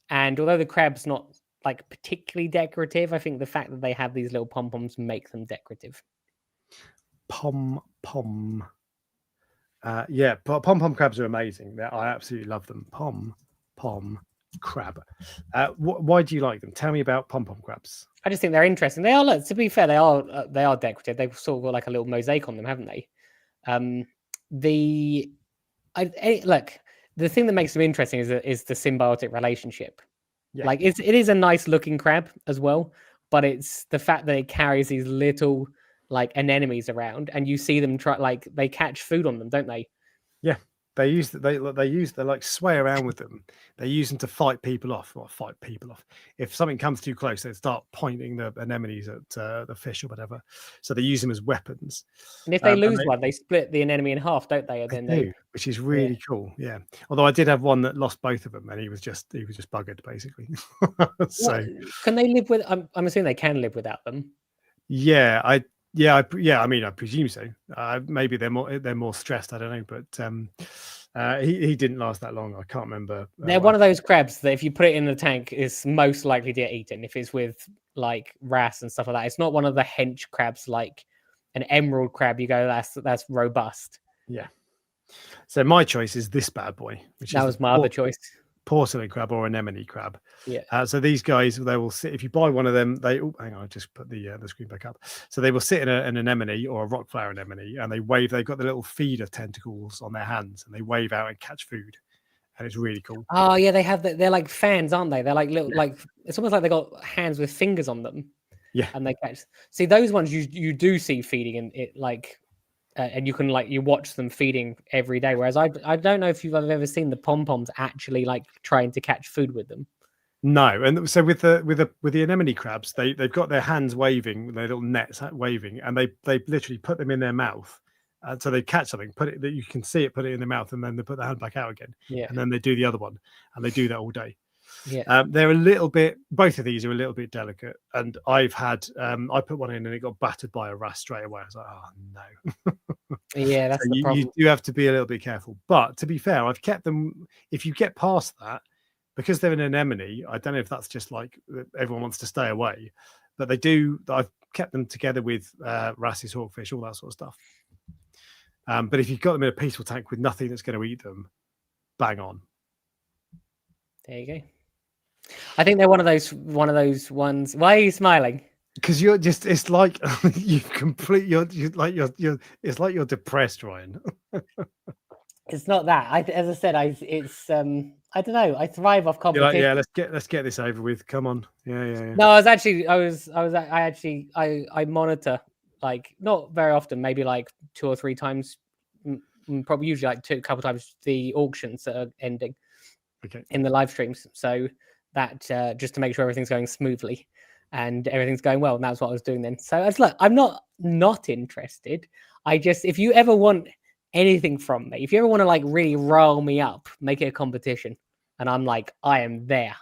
And although the crab's not like particularly decorative, I think the fact that they have these little pom-poms make them decorative. Pom-pom. Yeah, pom-pom crabs are amazing. I absolutely love them. Pom-pom crab. Why do you like them? Tell me about pom-pom crabs. I just think they're interesting. They are, look, to be fair, they are decorative. They've sort of got like a little mosaic on them, haven't they? Look, the thing that makes them interesting is the symbiotic relationship. Yeah. Like it is a nice looking crab as well, but it's the fact that it carries these little like anemones around, and you see them they catch food on them, don't they? Yeah, they like sway around with them. They use them to fight people off. If something comes too close, they start pointing the anemones at the fish or whatever. So they use them as weapons. And if they lose one, they split the anemone in half, don't they? And then they do, which is really cool. Yeah. Although I did have one that lost both of them, and he was just buggered basically. So can they live with? I'm assuming they can live without them. Yeah, I mean, I presume so. Maybe they're more stressed. I don't know, but he didn't last that long. I can't remember. They're one of those crabs that if you put it in the tank, is most likely to get eaten if it's with like wrasse and stuff like that. It's not one of the hench crabs like an emerald crab. You go, that's robust. Yeah. So my choice is this bad boy, which was my other choice. Porcelain crab or anemone crab. Yeah. So these guys, they will sit. If you buy one of them, hang on, I just put the screen back up. So they will sit in an anemone or a rock flower anemone, and they wave. They've got the little feeder tentacles on their hands, and they wave out and catch food, and it's really cool. Oh yeah, they have they're like fans, aren't they? They're like little like it's almost like they got hands with fingers on them. Yeah, and they catch. See those ones you do see feeding in it like. And you can you watch them feeding every day. Whereas I don't know if you've ever seen the pom-poms actually like trying to catch food with them. No, and so with the anemone crabs, they've got their hands waving, their little nets waving, and they literally put them in their mouth. So they catch something, put it that you can see it, put it in their mouth, and then they put the hand back out again. Yeah, and then they do the other one, and they do that all day. Yeah, they're a little bit. Both of these are a little bit delicate, and I've had. I put one in and it got battered by a wrasse straight away. I was like, oh no. Yeah, that's the problem. You do have to be a little bit careful. But to be fair, I've kept them. If you get past that, because they're an anemone, I don't know if that's just like everyone wants to stay away, but they do. I've kept them together with wrasses, hawkfish, all that sort of stuff. But if you've got them in a peaceful tank with nothing that's going to eat them, bang on. There you go. I think they're one of those ones. Why are you smiling? Because you're just, it's like it's like you're depressed, Ryan. It's not that. As I said, I don't know. I thrive off competition. Yeah, let's get this over with. Come on. Yeah. No, I monitor like not very often, maybe like 2 or 3 times, probably usually like a couple times the auctions that are ending in the live streams. So that just to make sure everything's going smoothly and everything's going well. And that's what I was doing then. So look, I'm not interested. If you ever want anything from me, if you ever want to like really rile me up, make it a competition. And I'm like, I am there.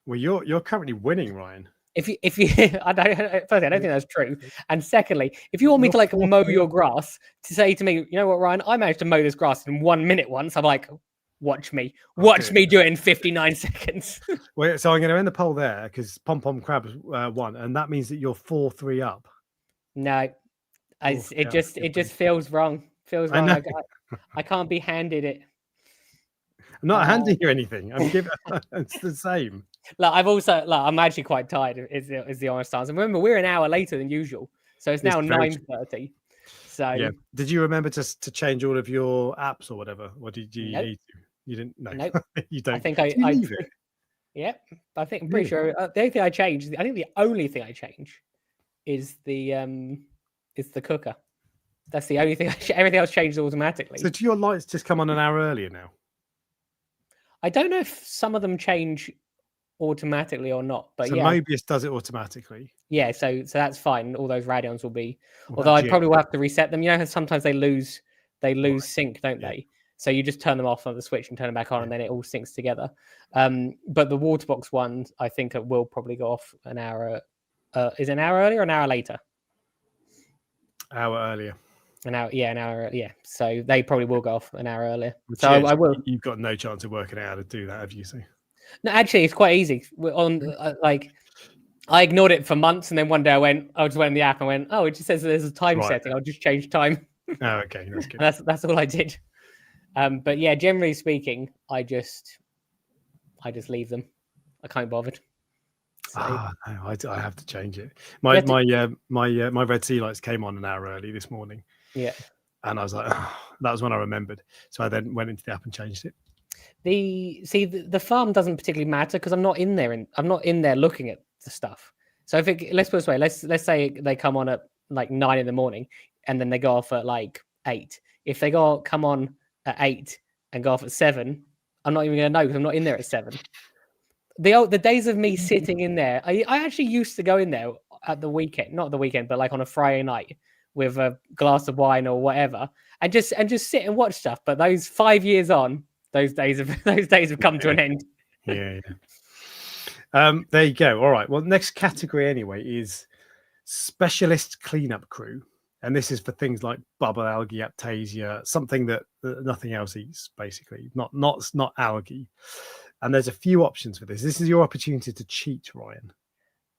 Well, you're currently winning, Ryan. If you firstly, I don't think that's true. And secondly, if you want me to like mow your grass, to say to me, you know what, Ryan, I managed to mow this grass in 1 minute once. I'm like, watch me do it in 59 seconds. Well, so I'm going to end the poll there because Pom Pom Crab won, and that means that you're 4-3 up. No, it just feels wrong. Feels wrong. I can't be handed it. I'm not handing you anything. I'm giving. It's the same. Look, I'm actually quite tired. Is the honest answer. Remember, we're an hour later than usual, so it's now 9:30. So yeah. Did you remember to change all of your apps or whatever? Or did you nope. need to? You didn't. No, Nope. you don't. I think Do you leave it? Yeah, I think I'm pretty sure the only thing I changed. I think the only thing I change is the cooker. That's the only thing. Everything else changes automatically. So do your lights just come on an hour earlier now? I don't know if some of them change automatically or not, but so yeah, Mobius does it automatically. Yeah, so that's fine. All those Radeons will be. Well, Although I probably will have to reset them. You know how sometimes they lose sync, don't Yeah. they? So you just turn them off on the switch and turn them back on, and then it all syncs together. But the water box one, I think it will probably go off an hour. Is it an hour earlier or an hour later? Hour earlier. An hour, yeah, an hour. Yeah, so they probably will go off an hour earlier. Which, so I will. You've got no chance of working out how to do that, have you? So no, actually, it's quite easy. On like, I ignored it for months, and then one day I just went in the app and went, oh, it just says there's a time setting. I'll just change time. Oh, okay, that's good. That's all I did. But yeah, generally speaking, I just leave them. I can't be bothered. So, no, I have to change it. My Red Sea lights came on an hour early this morning. Yeah, and I was like, oh, that was when I remembered. So I then went into the app and changed it. The farm doesn't particularly matter because I'm not in there, and I'm not in there looking at the stuff. So let's put it this way, let's say they come on at like 9 in the morning, and then they go off at like 8. If they come on at 8 and go off at 7, I'm not even going to know because I'm not in there at 7. The days of me sitting in there, I actually used to go in there at the weekend, not the weekend, but like on a Friday night with a glass of wine or whatever, and just sit and watch stuff. But those 5 years on, those days have come to an end. Yeah. There you go. All right. Well, next category anyway is specialist cleanup crew, and this is for things like bubble algae, aptasia, something that nothing else eats, basically. Not algae. And there's a few options for this. This is your opportunity to cheat, Ryan.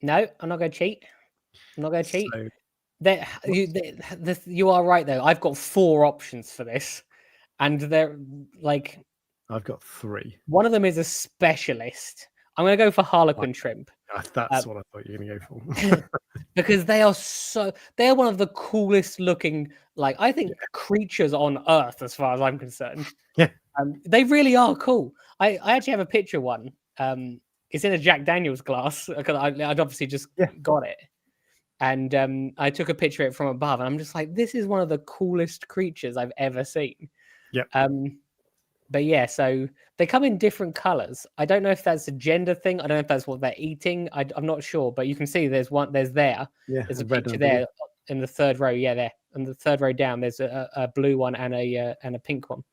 No, I'm not going to cheat. I'm not going to cheat. You are right though. I've got 4 options for this, and they're like. I've got 3. One of them is a specialist. I'm going to go for Harlequin shrimp. That's what I thought you were going to go for. Because they're one of the coolest looking, I think, creatures on Earth, as far as I'm concerned. Yeah. They really are cool. I actually have a picture of one. It's in a Jack Daniels glass because I'd obviously just got it. And I took a picture of it from above, and I'm just like, this is one of the coolest creatures I've ever seen. Yeah. But yeah, so they come in different colors. I don't know if that's a gender thing. I don't know if that's what they're eating. I'm not sure, but you can see there's there. Yeah, there's a picture there in the third row. Yeah, there. And the third row down, there's a blue one and a pink one.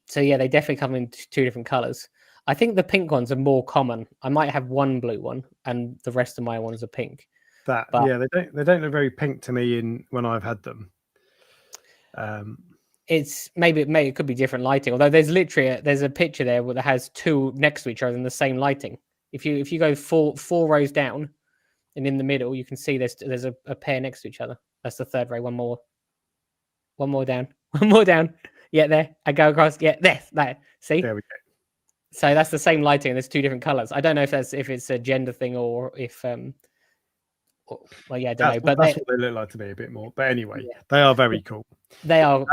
So yeah, they definitely come in 2 different colors. I think the pink ones are more common. I might have one blue one, and the rest of my ones are pink. They don't look very pink to me when I've had them. It's it could be different lighting. Although there's a picture there that has 2 next to each other in the same lighting. If you go four rows down, and in the middle you can see there's a pair next to each other. That's the third row. One more down. One more down. Yeah, there. I go across. Yeah, there. See? There we go. So that's the same lighting, and there's 2 different colors. I don't know if it's a gender thing or if I don't know. But that's what they look like to me a bit more. But anyway, they are very cool. They are.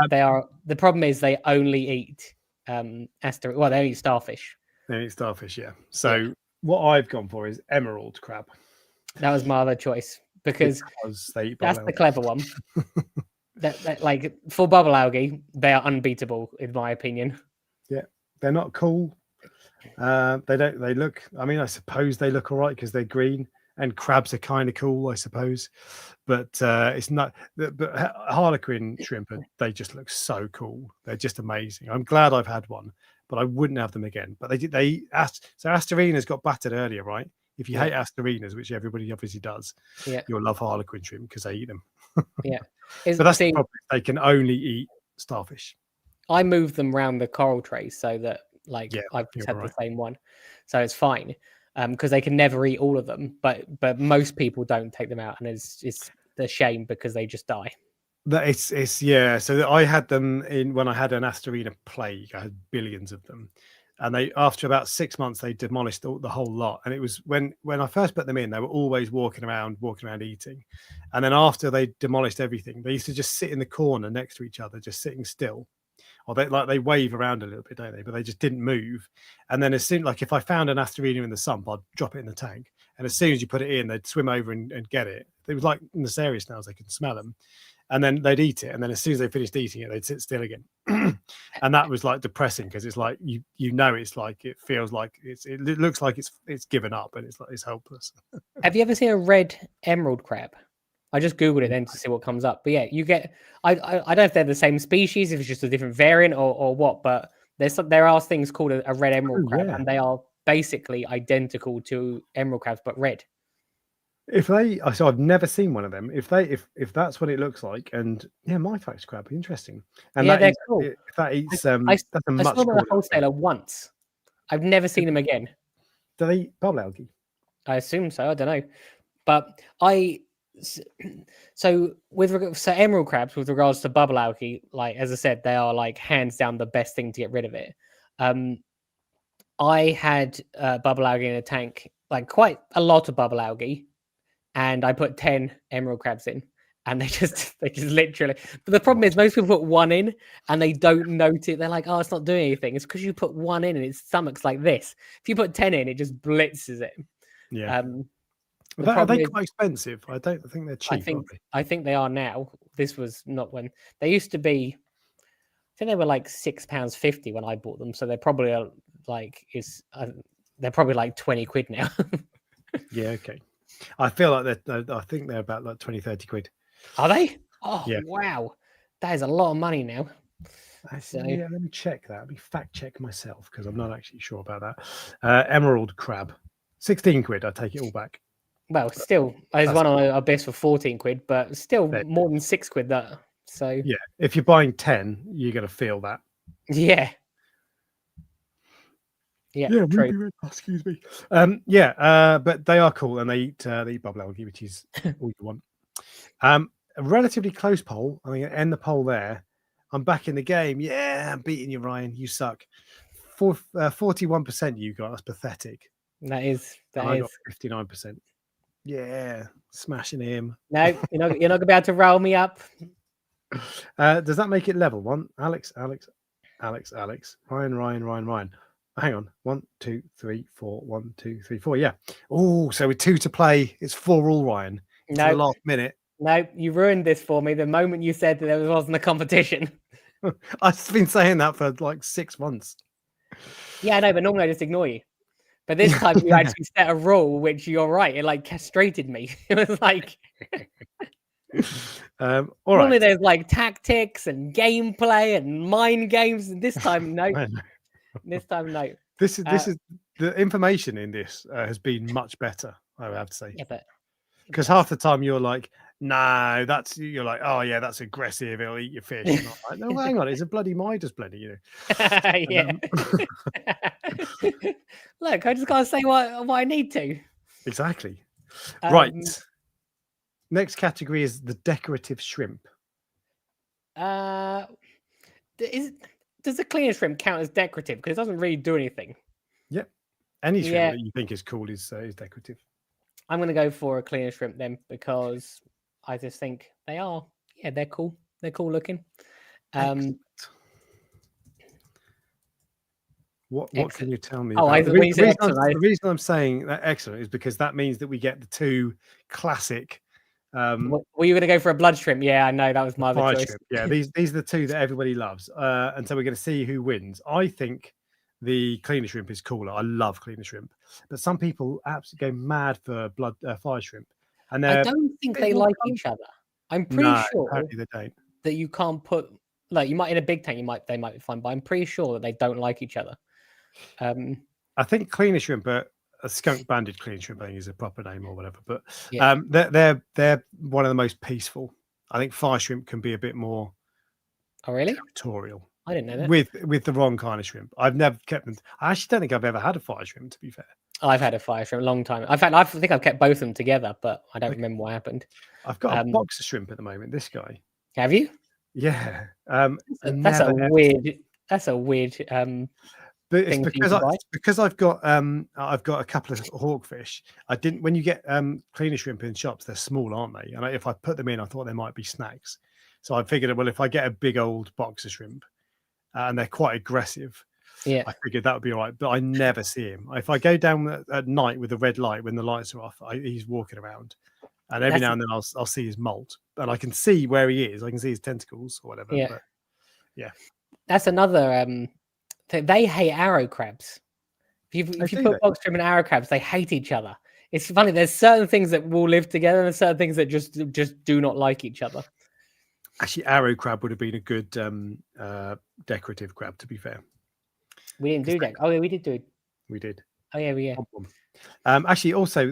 The problem is they only eat they only eat starfish. They eat starfish, yeah. So what I've gone for is emerald crab. That was my other choice because they eat that's the clever one. that for bubble algae, they are unbeatable in my opinion. Yeah, they're not cool. They look. I mean, I suppose they look all right because they're green. And crabs are kind of cool, I suppose, but it's not. But Harlequin shrimp, they just look so cool. They're just amazing. I'm glad I've had one, but I wouldn't have them again. But so Asterinas got battered earlier, right? If you hate Asterinas, which everybody obviously does, you'll love Harlequin shrimp because they eat them. Yeah, but that's the problem. They can only eat starfish. I moved them around the coral trays so that I've just had the same one, so it's fine. Because they can never eat all of them, but most people don't take them out, and it's a shame because they just die. That it's yeah. So I had them in when I had an Astorina plague. I had billions of them, and they after about 6 months they demolished the whole lot. And it was when I first put them in, they were always walking around eating, and then after they demolished everything, they used to just sit in the corner next to each other, just sitting still. Or they wave around a little bit, don't they? But they just didn't move. And then as soon like if I found an Astorina in the sump, I'd drop it in the tank. And as soon as you put it in, they'd swim over and get it. It was like in the serious snails, they could smell them. And then they'd eat it. And then as soon as they finished eating it, they'd sit still again. And that was like depressing because it's like it's like it feels like it looks like it's given up and it's like it's helpless. Have you ever seen a red emerald crab? I just googled it then to see what comes up. But yeah, you get. I don't know if they're the same species, if it's just a different variant or what. But there are things called a red emerald crab, Yeah. and they are basically identical to emerald crabs but red. So I've never seen one of them. If that's what it looks like, and yeah, my fax crab, interesting. And Yeah, that they're is cool. if that eats I that's a I much saw them at a smaller thing. wholesaler once. I've never seen them again. Do they eat bubble algae? I assume so. I don't know, but so emerald crabs with regards to bubble algae, like as I said, they are like hands down the best thing to get rid of it. I had bubble algae in a tank, like quite a lot of bubble algae, and I put 10 emerald crabs in, and they just literally. But the problem is, most people put one in and they don't note it. They're like, "Oh, it's not doing anything." It's because you put one in and its stomach's like this. If you put 10 in, it just blitzes it. Yeah. The Are they problem is, quite expensive? I don't think they're cheap, are they? I think they are now. This was not when they used to be. I think they were like £6.50 when I bought them, so they're probably they're probably like 20 quid now. Yeah, okay. I feel like I think they're about like 20, 30 quid. Are they? Oh Yeah. wow, that is a lot of money now. Yeah, let me check that. Let me fact check myself because I'm not actually sure about that. Emerald crab, 16 quid. I take it all back. Well, still, there's one on Abyss for 14 quid, but still more than 6 quid. That so yeah. If you're buying 10, you're gonna feel that. Yeah. Yeah, true. Excuse me. But they are cool and they eat bubble algae, which is all you want. A relatively close poll. I'm going to end the poll there. I'm back in the game. Yeah, I'm beating you, Ryan. You suck. 41% you got. That's pathetic. That is. I got 59%. Yeah, smashing him. No, you're not going to be able to roll me up. Does that make it level? One, Alex, Ryan. Hang on. 1, 2, 3, 4. 1, 2, 3, 4. Yeah. Oh, so with 2 to play, it's 4 all, Ryan. No, the last minute. No, you ruined this for me the moment you said that there wasn't a competition. I've been saying that for like 6 months. Yeah, I know, but normally I just ignore you. But this time you actually set a rule, which you're right, it like castrated me. It was like normally there's like tactics and gameplay and mind games, and this time no. This time no. This is the information in this has been much better, I would have to say. Yeah, but because half the time you're like, no, you're like, oh yeah, that's aggressive. It'll eat your fish. And I'm like, no, hang on, it's a bloody Midas blender, you know. Yeah. Look, I just gotta say what I need to. Exactly. Right. Next category is the decorative shrimp. Does the cleaner shrimp count as decorative? Because it doesn't really do anything. Yep. Any shrimp that you think is cool is decorative. I'm going to go for a cleaner shrimp then because I just think they are. Yeah, they're cool. They're cool looking. What can you tell me? The reason I'm saying that excellent is because that means that we get the 2 classic. Were you going to go for a blood shrimp? Yeah, I know, that was my other choice. Shrimp. Yeah, these are the 2 that everybody loves, and so we're going to see who wins. I think the cleaner shrimp is cooler. I love cleaner shrimp, but some people absolutely go mad for fire shrimp, and I don't think they like each other. I'm pretty sure they don't. That you can't put like you might in a big tank. They might be fine, but I'm pretty sure that they don't like each other. I think cleaner shrimp, a skunk banded cleaner shrimp, I think is a proper name or whatever. But yeah. They're one of the most peaceful. I think fire shrimp can be a bit more. Oh really? Territorial. I didn't know that. With the wrong kind of shrimp. I've never kept them. I actually don't think I've ever had a fire shrimp, to be fair. I've had a fire shrimp a long time. In fact, I think I've kept both of them together, but I don't remember what happened. I've got a box of shrimp at the moment. This guy. Have you? Yeah. That's a Never ever. weird. That's a weird But thing for you to buy. it's because I've got a couple of hawkfish. I didn't when you get cleaner shrimp in shops, they're small, aren't they? And if I put them in, I thought they might be snacks. So I figured, well, if I get a big old box of shrimp and they're quite aggressive, Yeah, I figured that would be all right. But I never see him. If I go down at night with the red light when the lights are off, he's walking around, and every that's now and then I'll see his molt, and I can see where he is. I can see his tentacles or whatever. yeah. But yeah, That's another they hate arrow crabs. I If you do put that. box shrimp and arrow crabs, they hate each other. It's funny. There's certain things that will live together, and there's certain things that just do not like each other. Actually, arrow crab would have been a good decorative crab. To be fair, We didn't 'cause do that. Oh yeah, we did do it. we did. Oh yeah, yeah. Actually, also,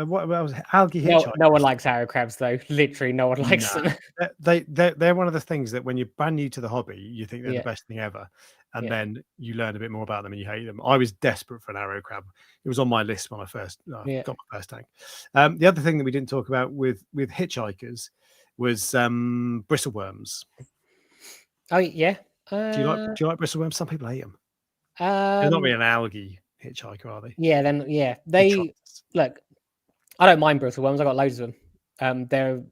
what was it? Algae No, no one hitchhikers? likes arrow crabs though. Literally, no one likes Nah, them. they're one of the things that when you're brand new to the hobby, you think they're the Yeah, best thing ever, and yeah, then you learn a bit more about them and you hate them. I was desperate for an arrow crab. It was on my list when I first yeah. got my first tank. The other thing that we didn't talk about with hitchhikers was bristleworms. Oh yeah. Do you like bristleworms? Some people hate them. They're not Um. really an algae hitchhiker, are they? Yeah. Then yeah. They Detritus. look. I don't mind bristleworms. I got loads of them.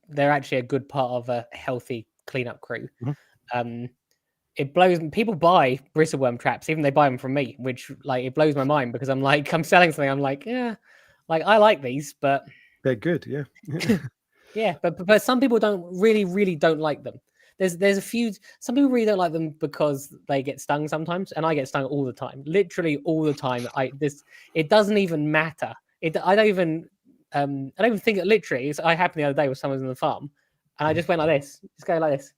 They're actually a good part of a healthy cleanup crew. Mhm. Um. It blows people buy bristleworm traps, even they buy them from me, which like it blows my mind because I'm like, I'm selling something, I'm like, yeah, like I like these, but They're good, yeah. yeah, but some people really don't like them. There's a few some people really don't like them because they get stung sometimes, and I get stung all the time, literally all the time. It doesn't even matter. I don't even think it literally. I happened the other day with someone in the farm, and I just went like this, just go like this,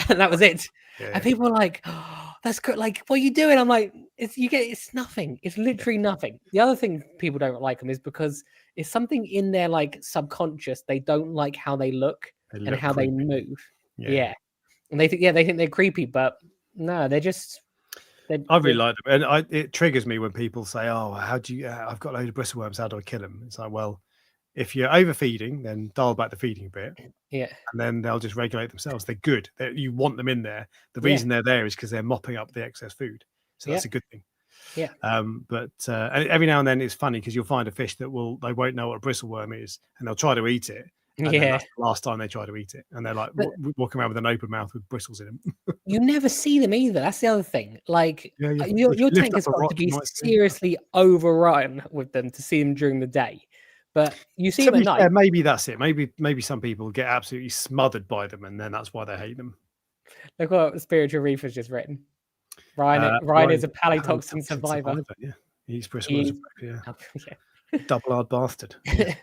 and that was it. And Yeah, people were like, oh, "That's good." Like, what are you doing? I'm like, It's nothing. It's yeah. literally nothing." The other thing people don't like them is because it's something in their like subconscious. They don't like how they look They and look how they creepy. move. Yeah. Yeah, and they think they're creepy, but no, I really they're like them, and it triggers me when people say, "Oh, how do you? I've got a load of bristleworms. How do I kill them?" It's like, well, if you're overfeeding, then dial back the feeding a bit, yeah, and then they'll just regulate themselves. They're good. You want them in there. The yeah, reason they're there is because they're mopping up the excess food, so yeah, that's a good thing. yeah, But and every now and then it's funny because you'll find a fish that they won't know what a bristleworm is, and they'll try to eat it, and then yeah. that's the last time they try to eat it, and they're like But walking around with an open mouth with bristles in them. you never see them either. That's the other thing. Like Yeah, yeah. If your you lift tank up has a got rock, to you be might see 'em. seriously overrun with them to see them during the day. But you see To them at be fair, night. maybe that's it. Maybe some people get absolutely smothered by them, and then that's why they hate them. Look what Spiritual Reef has just written. Ryan is Ryan's a a palytoxin palytoxin survivor. survivor. Yeah, he eats bristleworms. He, Yeah, oh, double hard bastard. Yeah, yeah.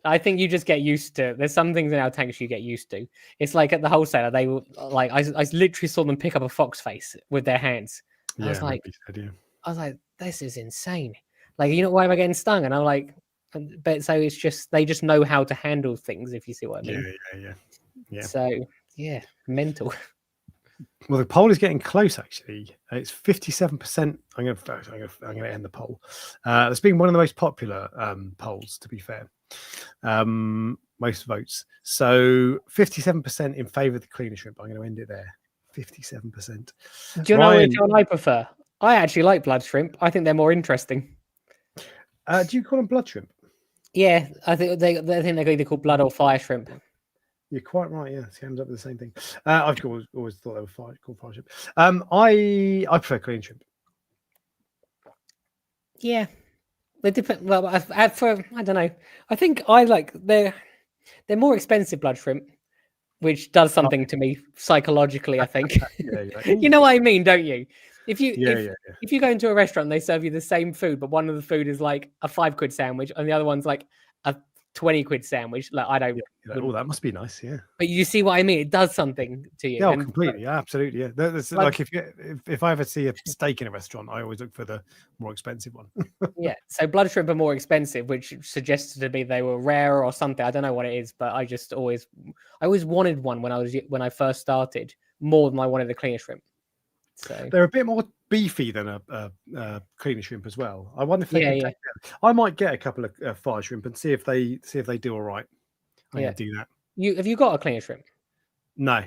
I think you just get used to. There's some things in our tanks you get used to. It's like at the wholesaler, they will like. I literally saw them pick up a fox face with their hands. I yeah. was I remember like, he said, yeah. this is insane. Like, why am I getting stung? And I'm like, but so it's just they just know how to handle things, if you see what I Yeah, mean. yeah. So yeah, mental. Well, the poll is getting close. Actually, it's 57%. I'm going to end the poll. It's been one of the most popular polls, to be fair. Most votes. So 57% in favour of the cleaner shrimp. I'm going to end it there. 57%. Do you know which Ryan, one I prefer? I actually like blood shrimp. I think they're more interesting. do you call them blood shrimp? Yeah, I think they're either called blood or fire shrimp. You're quite right. Yeah, it ends up with the same thing. I've always thought they were called fire shrimp. I prefer clean shrimp. Yeah, they depend. Well, I don't know. I think I like they're more expensive blood shrimp, which does something to me psychologically. I think Yeah, you're like, you "Ooh." know what I mean, don't you? If you Yeah, yeah. if you go into a restaurant, and they serve you the same food, but one of the food is like a £5 sandwich, and the other one's like a £20 sandwich. Like I don't. You're like, oh, that must be nice. Yeah. But you see what I mean? It does something to you. Yeah, oh, And completely. Yeah, absolutely. Yeah. There's, blood, like if I ever see a steak in a restaurant, I always look for the more expensive one. yeah. So blood shrimp are more expensive, which suggested to me they were rare or something. I don't know what it is, but I always wanted one when I first started more than I wanted a cleaner shrimp. So They're a bit more beefy than a cleaner shrimp as well. I wonder if they yeah, can yeah, take them. I might get a couple of fire shrimp and see if they do all right. I'm yeah. gonna do that. Have you got a cleaner shrimp? No,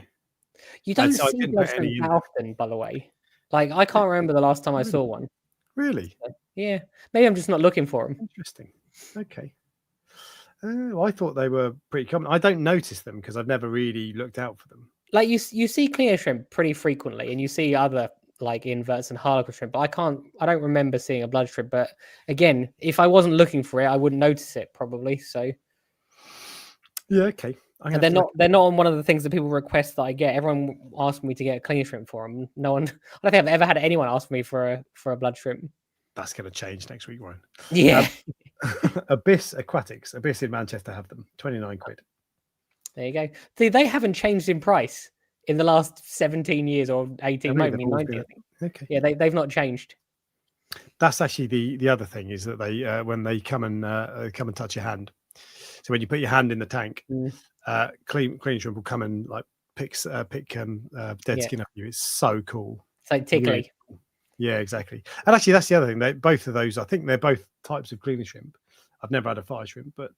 You don't so I see didn't blood put shrimp any in that there. often, by the way. Like, I can't remember the last time I Really? saw one. Really Yeah, maybe I'm just not looking for them. interesting. Okay. I thought they were pretty common. I don't notice them because I've never really looked out for them. Like, you see clear shrimp pretty frequently, and you see other like inverts and harlequin shrimp, but I don't remember seeing a blood shrimp. But again, if I wasn't looking for it, I wouldn't notice it probably. So, Yeah, okay. I'm gonna and have to look. they're not on one of the things that people request that I get. Everyone asked me to get a clean shrimp for them. No one, I don't think I've ever had anyone ask me for a blood shrimp. That's going to change next week, Ryan. Yeah, Abyss Aquatics, Abyss in Manchester have them. 29 quid. there you go. See, they haven't changed in price in the last 17 years or 18, Maybe maybe they've always 19. I been. think. Okay. Yeah, they've not changed. That's actually the other thing is that they when they come and touch your hand. So when you put your hand in the tank, clean shrimp will come and like pick dead skin off you. It's so cool. It's like tickly. Really cool. Yeah, exactly. And actually, that's the other thing. Both of those, I think they're both types of cleaner shrimp. I've never had a fire shrimp, but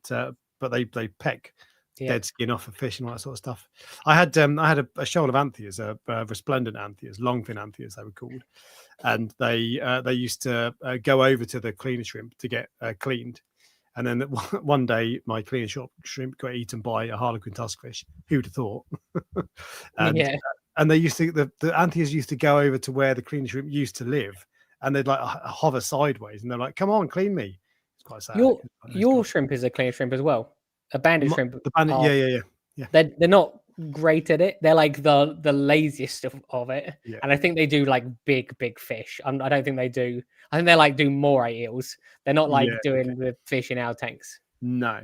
they peck dead skin off of fish and all that sort of stuff. I had a shoal of antheas, resplendent antheas, longfin antheas they were called, and they used to go over to the cleaner shrimp to get cleaned. And then one day, my cleaner shrimp got eaten by a harlequin tuskfish. Who'd have thought? And they used to the antheas used to go over to where the cleaner shrimp used to live, and they'd like hover sideways, and they're like, "Come on, clean me." It's quite sad. Your shrimp is a clean shrimp as well. A banded shrimp. The banded, yeah. They're not great at it. They're like the laziest of it, and I think they do like big fish. I don't think they do. I think they like do moray eels. They're not like doing the fish in our tanks. No,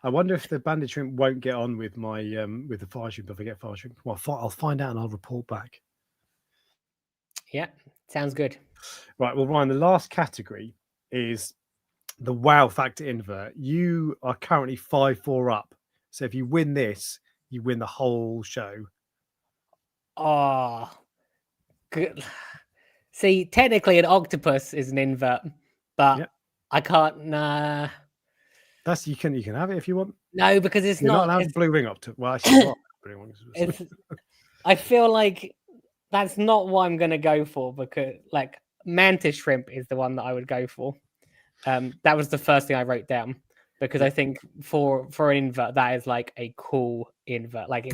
I wonder if the banded shrimp won't get on with my with the fire shrimp if I get fire shrimp. Well, I'll find out and I'll report back. Yeah, sounds good. Right. Well, Ryan, the last category is the wow factor invert. You are currently 5-4 up. So if you win this, you win the whole show. Oh, good. See, technically, an octopus is an invert, but I can't. Nah. That's you can have it if you want. No, because it's You're not allowed blue ring octopus. Well, actually, I feel like that's not what I'm going to go for, because like mantis shrimp is the one that I would go for. That was the first thing I wrote down, because I think for an invert that is like a cool invert. Like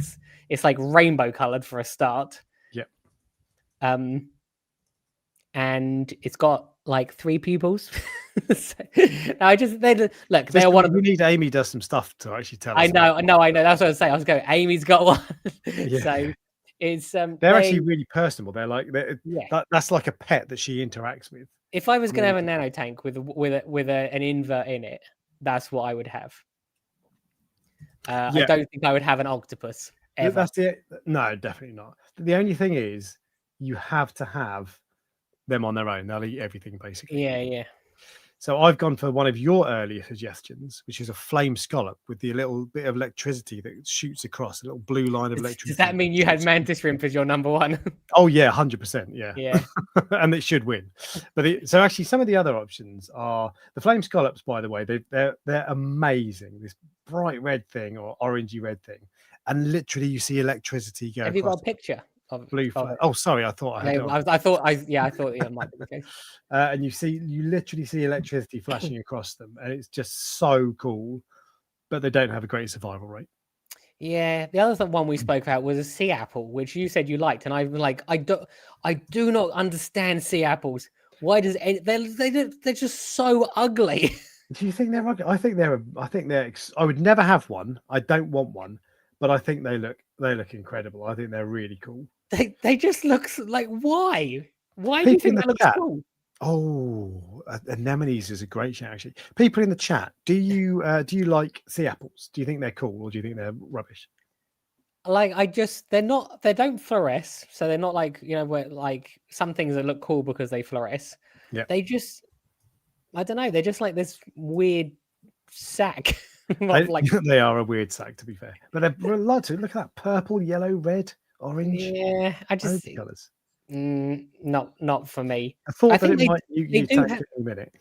it's like rainbow colored for a start. Yep. And it's got like 3 pupils. So, I just look. They're one of. We need Amy does some stuff to actually tell us. I know. That's what I was saying. I was going. Amy's got one. So it's they're actually really personable. They're like that's like a pet that she interacts with. If I was going to have a nano tank with an invert in it, that's what I would have. I don't think I would have an octopus ever. No, definitely not. The only thing is, you have to have them on their own. They'll eat everything basically. Yeah. So I've gone for one of your earlier suggestions, which is a flame scallop with the little bit of electricity that shoots across, a little blue line of electricity. Does that mean you had mantis shrimp as your number one? Oh yeah, 100%. Yeah. And it should win. But so actually, some of the other options are the flame scallops. By the way, they're amazing. This bright red thing or orangey red thing, and literally you see electricity go. Have you got a picture? Blue flame. Oh, sorry, I thought I had. I thought it might be the case. And you literally see electricity flashing across them, and it's just so cool. But they don't have a great survival rate. Yeah, the other one we spoke about was a sea apple, which you said you liked, and I'm like, I do not understand sea apples. Why does they're just so ugly? Do you think they're ugly? I think they're. I would never have one. I don't want one, but I think they look incredible. I think they're really cool. They just look like why? Why do you think that looks cool? Oh, anemones is a great shout. Actually, people in the chat, do you like sea apples? Do you think they're cool, or do you think they're rubbish? Like they don't fluoresce, so they're not like where like some things that look cool because they fluoresce. Yeah, they just I don't know. They're just like this weird sack. They are a weird sack, to be fair, but they're lots. Look at that purple, yellow, red, orange. Yeah, I just colors. Not for me. I thought that it might. You take it in a minute.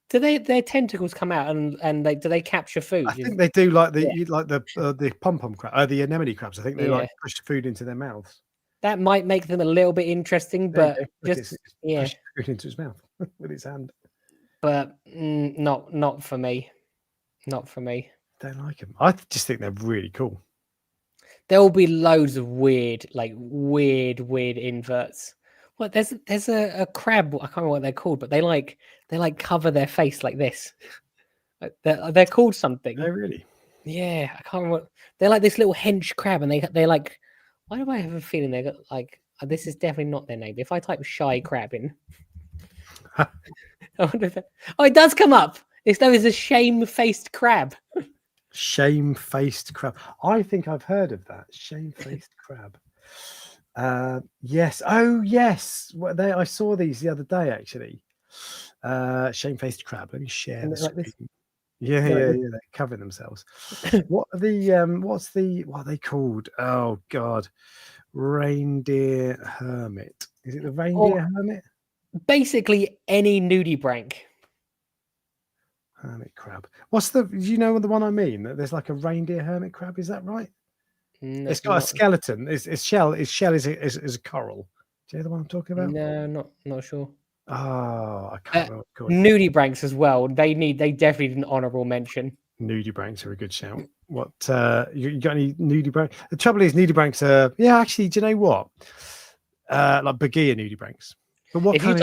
Do their tentacles come out and do they capture food? I think they do Yeah. like the pom-pom crab, the anemone crabs. I think they Yeah. like push food into their mouths. That might make them a little bit interesting, There you but go. Look, it's yeah, pushed food into its mouth with its hand. but not for me. Not for me. Don't like them. I just think they're really cool. There will be loads of weird inverts. What there's a crab. I can't remember what they're called, but they cover their face like this. They're called something. Oh, really? Yeah, I can't remember. They're like this little hench crab, and they're like. Why do I have a feeling they got like? This is definitely not their name. If I type shy crab in, I wonder if it does come up. It's known as a shame-faced crab. Shame-faced crab. I think I've heard of that. Shame-faced crab. Yes. Oh, yes. I saw these the other day, actually. Shame-faced crab. Let me share the Like screen. Yeah. They're covering themselves. What are what are they called? Oh God. Reindeer hermit. Is it the reindeer hermit? Basically any nudibranch. Hermit crab. Do you know the one I mean? There's like a reindeer hermit crab, is that right? It's got a skeleton. Its shell is a coral. Do you know the one I'm talking about? No, not sure. Oh, I can't remember. Nudibranchs as well. They definitely need an honourable mention. Nudibranchs are a good shout. What you got any nudibranchs? The trouble is nudibranchs are actually, do you know what? Like Begia nudibranchs. But what if you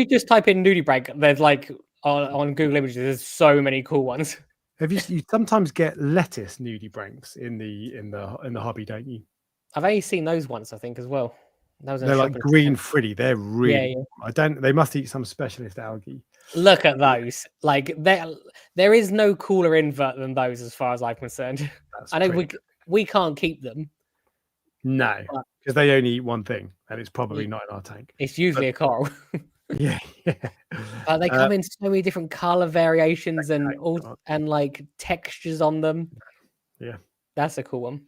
just type in nudibranch, there's like on Google Images, there's so many cool ones. You sometimes get lettuce nudibranchs in the hobby, don't you? I've only seen those once, I think, as well. They're like green fritty. They're really they must eat some specialist algae. Look at those. Like there is no cooler invert than those as far as I'm concerned. I know we can't keep them. No, because they only eat one thing, and it's probably not in our tank. It's usually a coral. Yeah. They come in so many different color variations and like textures on them. Yeah, that's a cool one.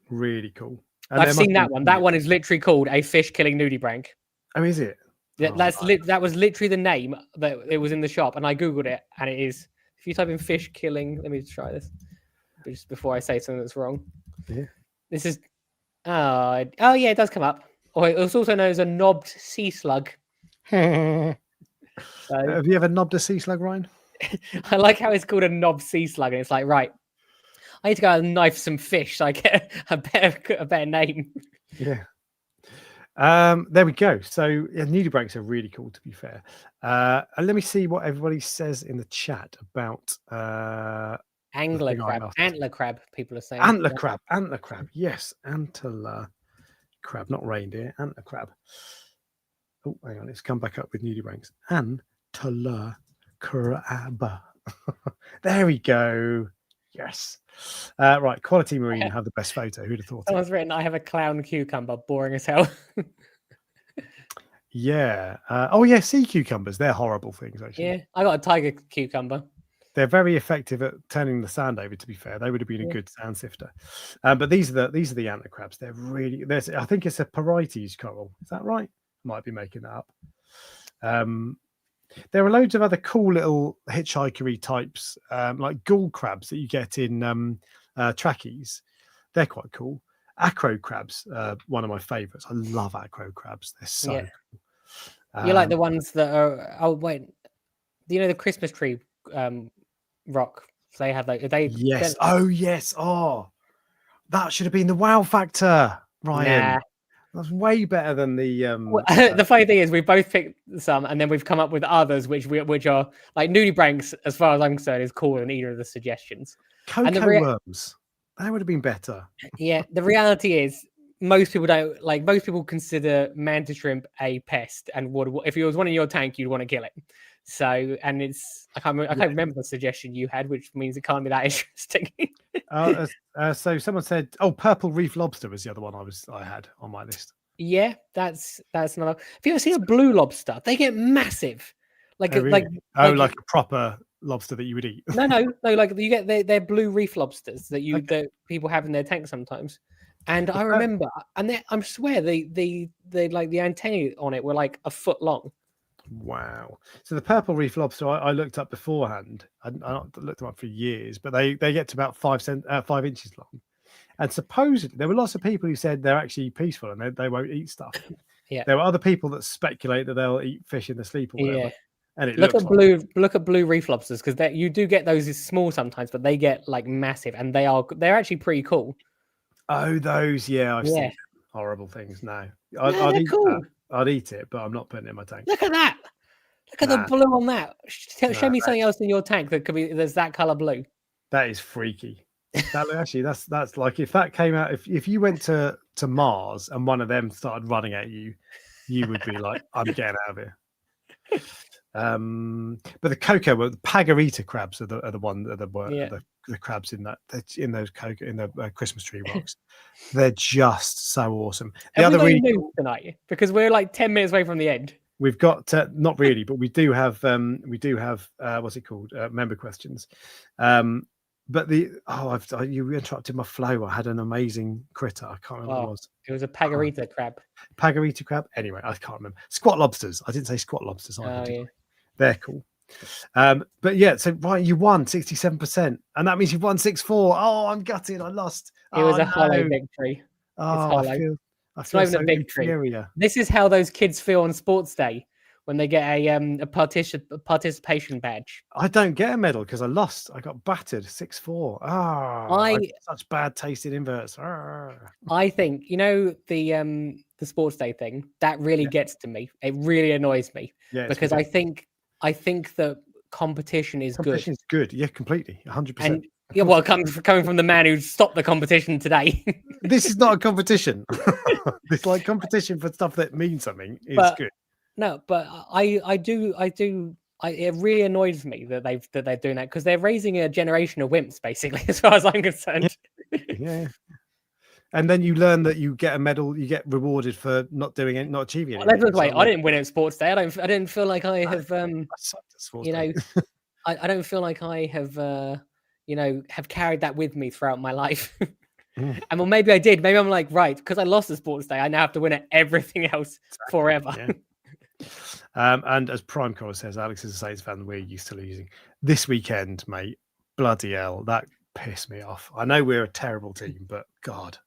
Really cool. And I've seen that one. That one is literally called a fish killing nudibranch. Oh, is it? Yeah, that was literally the name that it was in the shop, and I googled it, and it is. If you type in fish killing, let me try this just before I say something that's wrong. Yeah. This is. Oh yeah, it does come up. Or it's also known as a knobbed sea slug. Have you ever knobbed a sea slug, Ryan? I like how it's called a knobbed sea slug, and it's like, right, I need to go and knife some fish so I get a better name. Yeah. There we go. So nudibranchs are really cool, to be fair. And let me see what everybody says in the chat about angler crab, antler crab. People are saying antler crab. Yes, antler crab, not reindeer. Antler crab. Oh, hang on. Let's come back up with nudibranchs. Antler crab. There we go. Yes. Right. Quality Marine have the best photo. Who'd have thought? Someone's written, I have a clown cucumber, boring as hell. Yeah. Oh, yeah. Sea cucumbers. They're horrible things, actually. Yeah. I got a tiger cucumber. They're very effective at turning the sand over, to be fair. They would have been a good sand sifter. But these are the antler crabs. They're really, I think it's a Porites coral. Is that right? Might be making that up. There are loads of other cool little hitchhikery types, like ghoul crabs that you get in trackies. They're quite cool. Acro crabs, one of my favorites. I love acro crabs. They're so cool. You like the ones that are? Oh wait, do you know the Christmas tree rock? They have like yes. Oh yes. Oh, that should have been the wow factor, Ryan. Nah. That's way better than the. The funny thing is, we both picked some, and then we've come up with others, which are like nudibranchs. As far as I'm concerned, is cooler than either of the suggestions. Cocoa worms. That would have been better. Yeah, the reality is, most people don't like. Most people consider mantis shrimp a pest, and if it was one in your tank, you'd want to kill it. So, and it's I can't remember the suggestion you had, which means it can't be that interesting. So someone said, "Oh, purple reef lobster" was the other one I had on my list. Yeah, that's another. Have you ever seen a blue lobster? They get massive, like like a proper lobster that you would eat. No, like you get their blue reef lobsters that people have in their tank sometimes. And I remember, and I swear the like the antennae on it were like a foot long. Wow. So the purple reef lobster I looked up beforehand. I looked them up for years, but they get to about 5 inches long. And supposedly there were lots of people who said they're actually peaceful and they won't eat stuff. Yeah. There were other people that speculate that they'll eat fish in their sleep or whatever. Yeah. And it Look looks at like blue reef lobsters, because you do get those as small sometimes, but they get like massive, and they're actually pretty cool. oh, those, yeah, I've seen Yeah. them. Horrible things. No, No, I'd they're eat cool. that. I'd eat it, but I'm not putting it in my tank. Look at that. Look at the Nah, blue on that. Show nah, me something else in your tank that could be there's that color blue. that is freaky. That actually, that's like if that came out. If you went to Mars and one of them started running at you, you would be like, I'm getting out of here. But the cocoa, the pagarita crabs are the one that the crabs in those cocoa in the Christmas tree rocks. They're just so awesome. The Have other we got really any news tonight? Because we're like 10 minutes away from the end. we've got not really, but we do have what's it called, member questions. But you interrupted my flow. I had an amazing critter. I can't remember what it was. It was a pagarita crab. Pagarita crab. Anyway, I can't remember. Squat lobsters. I didn't say squat lobsters. They're cool. But yeah, so right, you won 67%, and that means you've won 6-4. Oh, I'm gutted. I lost. It was a hollow victory. Oh, I feel it's not even so a victory. inferior. This is how those kids feel on sports day when they get a participation badge. I don't get a medal because I lost. I got battered 6-4. I such bad taste in inverts. I think the sports day thing that really gets to me. It really annoys me because I think that competition is good. Competition is good. Yeah, completely, 100%. And yeah, well, coming from the man who stopped the competition today. This is not a competition. It's like competition for stuff that means something is good. No, but it really annoys me that they're doing that because they're raising a generation of wimps, basically, as far as I'm concerned. Yeah. And then you learn that you get a medal, you get rewarded for not doing it, not achieving it. Wait, I didn't win at sports day. I didn't feel like I have I sucked at sports day. I don't feel like I have have carried that with me throughout my life. And well, maybe I did. Maybe I'm like, right, because I lost the sports day, I now have to win at everything else forever. Yeah. And as Prime Coral says, Alex is a Saints fan. We're used to losing. This weekend, mate, bloody hell, that pissed me off. I know we're a terrible team, but God,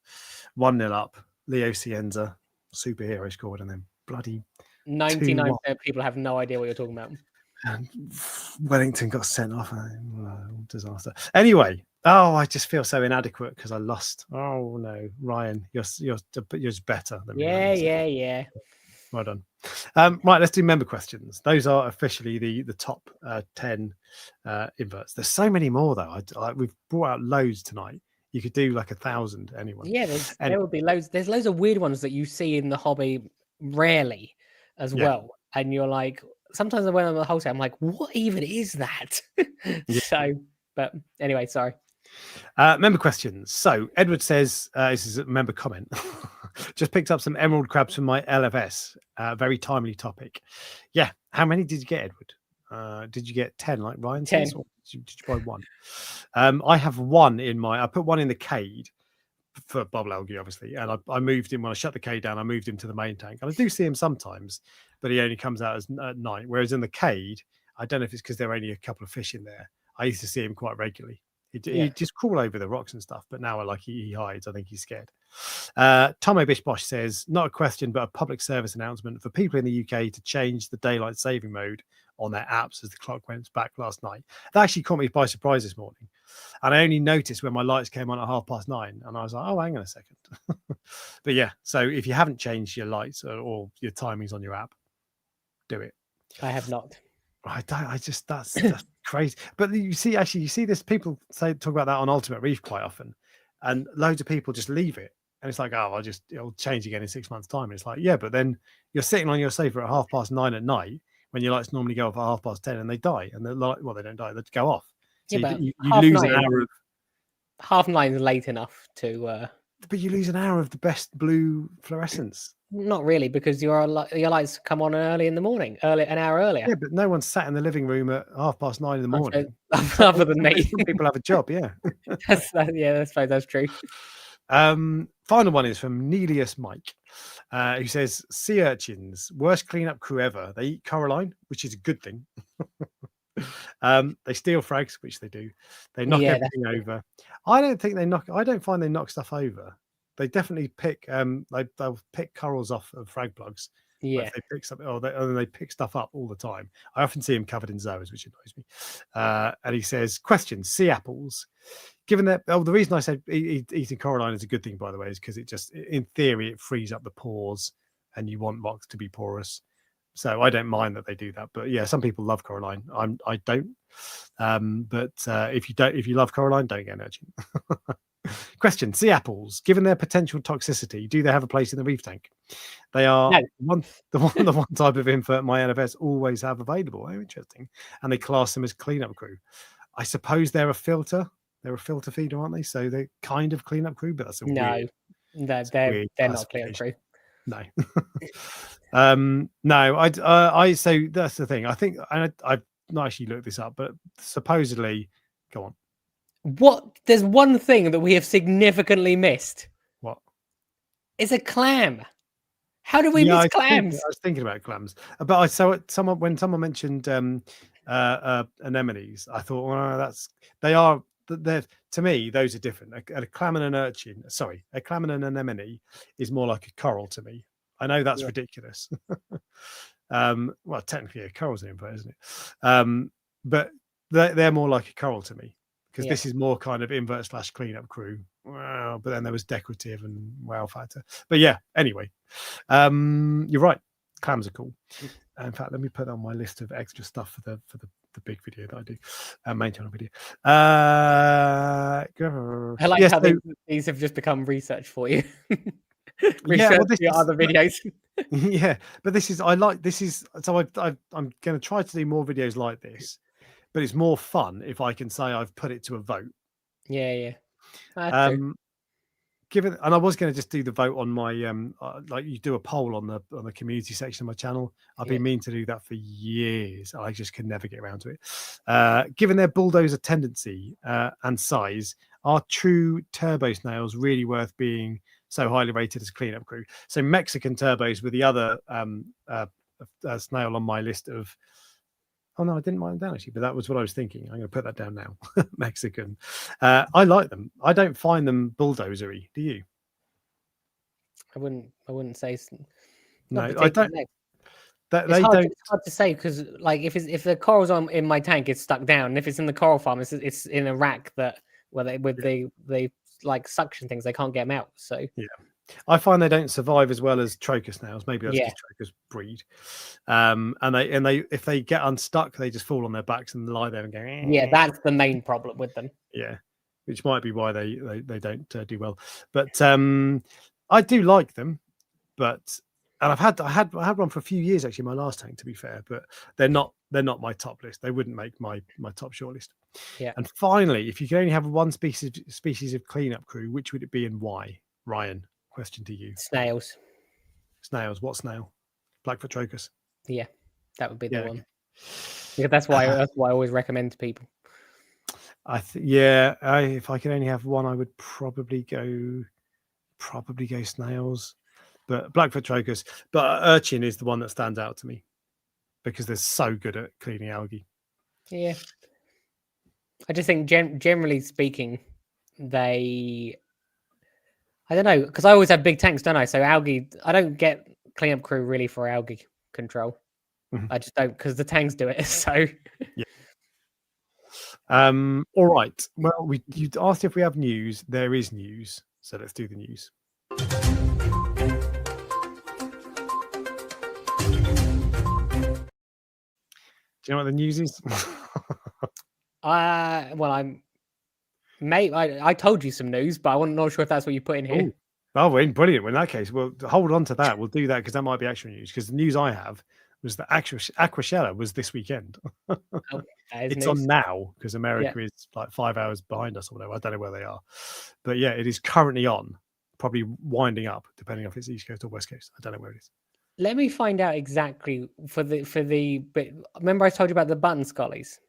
1-0 up. Leo Cienza, superhero scored, and then bloody 99% of people have no idea what you're talking about. And Wellington got sent off. Disaster. Anyway, I just feel so inadequate because I lost. Oh no, Ryan, you're just better than me. Yeah. Well done. Right, let's do member questions. Those are officially the top 10 inverts. There's so many more though. We've brought out loads tonight. You could do like 1,000. Anyone? Yeah, there will be loads. There's loads of weird ones that you see in the hobby rarely as well, and you're like, sometimes when I'm at the wholesale, I'm like, what even is that? So, but anyway, sorry. Member questions. So Edward says, this is a member comment. Just picked up some emerald crabs from my LFS. Very timely topic. Yeah. How many did you get, Edward? Did you get 10 like Ryan 10. says? Or did you buy one? I have one I put one in the cade for bubble algae, obviously. And I moved him when I shut the cade down. I moved him to the main tank. And I do see him sometimes, but he only comes out at night. Whereas in the cade, I don't know if it's because there are only a couple of fish in there. I used to see him quite regularly. He'd just crawl over the rocks and stuff, but now he hides. I think he's scared. Tomo Bishbosh says, not a question, but a public service announcement for people in the UK to change the daylight saving mode on their apps as the clock went back last night. That actually caught me by surprise this morning. And I only noticed when my lights came on at 9:30, and I was like, oh, hang on a second. But yeah, so if you haven't changed your lights or your timings on your app, do it. I have not. That's crazy. But you see this, people talk about that on Ultimate Reef quite often, and loads of people just leave it, and it's like, oh, it'll change again in 6 months' time. And it's like, yeah, but then you're sitting on your safer at 9:30 at night when your lights normally go off at 10:30, and they die, and they don't die, they go off. So you lose an hour of 9:30 is late enough to. But you lose an hour of the best blue fluorescence. Not really, because your lights come on early in the morning, an hour earlier. Yeah, but no one's sat in the living room at 9:30 in the morning. Other than me. Some people have a job, yeah. I suppose that's true. Final one is from Nelius Mike, who says, sea urchins, worst cleanup crew ever. They eat coralline, which is a good thing. They steal frags, which they do. They knock everything over. I don't think they knock. I don't find they knock stuff over. They definitely pick. They'll pick corals off of frag plugs. Yeah. If they pick something, or they pick stuff up all the time. I often see them covered in zoas, which annoys me. And he says, question: sea apples. Given that, the reason I said eating coralline is a good thing, by the way, is because it just, in theory, it frees up the pores, and you want rocks to be porous. So I don't mind that they do that, but yeah, some people love coralline. I don't. But if you love coralline, don't get an urchin. Question: sea apples, given their potential toxicity, do they have a place in the reef tank? They are the one type of invert my NFS always have available. Oh, interesting. And they class them as cleanup crew. I suppose they're a filter. They're a filter feeder, aren't they? So they're kind of cleanup crew, but that's they're not cleanup crew. No. No, I so that's the thing. I think I've not actually looked this up, but supposedly, go on. There's one thing that we have significantly missed. What? It's a clam. How do we miss clams? I was thinking about clams, but when someone mentioned anemones, I thought, well, they're to me, those are different. A clam and an urchin, a clam and an anemone is more like a coral to me. I know that's ridiculous. Well, technically a coral's an invert, isn't it? But they're more like a coral to me, because this is more kind of invert / cleanup crew. Wow, but then there was decorative and wow factor. But yeah, anyway, you're right. Clams are cool. In fact, let me put on my list of extra stuff for the big video that I do, main channel video. I like how these have just become research for you. Research for your other videos. Yeah, but so I'm going to try to do more videos like this, but it's more fun if I can say I've put it to a vote. Yeah. And I was going to just do the vote on my like you do a poll on the community section of my channel. I've been meaning to do that for years. I just can never get around to it. Given their bulldozer tendency and size, are true turbo snails really worth being so highly rated as cleanup crew? So Mexican turbos were the other snail on my list of. Oh no, I didn't write them down actually, but that was what I was thinking. I'm going to put that down now. Mexican. I like them. I don't find them bulldozery. Do you? I wouldn't say. No, I don't. It's hard to say, because like if the coral's in my tank, it's stuck down. And if it's in the coral farm, it's in a rack where they like suction things, they can't get them out. So yeah. I find they don't survive as well as troker snails. Maybe that's because trokers breed. And they if they get unstuck, they just fall on their backs and lie there and go. Yeah, that's the main problem with them. Yeah, which might be why they don't do well. But I do like them. And I had one for a few years actually, my last tank, to be fair. But they're not my top list. They wouldn't make my top short list. Yeah. And finally, if you could only have one species of cleanup crew, which would it be and why? Ryan. Question to you. Snails. What snail? Blackfoot trocus. Yeah, that would be the one. Yeah, that's why I always recommend to people. If I could only have one, I would probably go snails, but Blackfoot trocus. But urchin is the one that stands out to me because they're so good at cleaning algae. Yeah, I just think generally speaking, I don't know, because I always have big tanks, don't I? So algae, I don't get cleanup crew really for algae control. Mm-hmm. I just don't, because the tanks do it. So yeah. All right. Well, you asked if we have news. There is news, so let's do the news. Do you know what the news is? Well, I told you some news, but I'm not sure if that's what you put in here. Ooh. Oh, brilliant. Well, in that case, we'll hold on to that. We'll do that because that might be actual news. Because the news I have was that Aquashella was this weekend. It's news on now because America is like 5 hours behind us or whatever. I don't know where they are. But yeah, it is currently on, probably winding up, depending on if it's East Coast or West Coast. I don't know where it is. Let me find out exactly for the. But remember, I told you about the button scullies.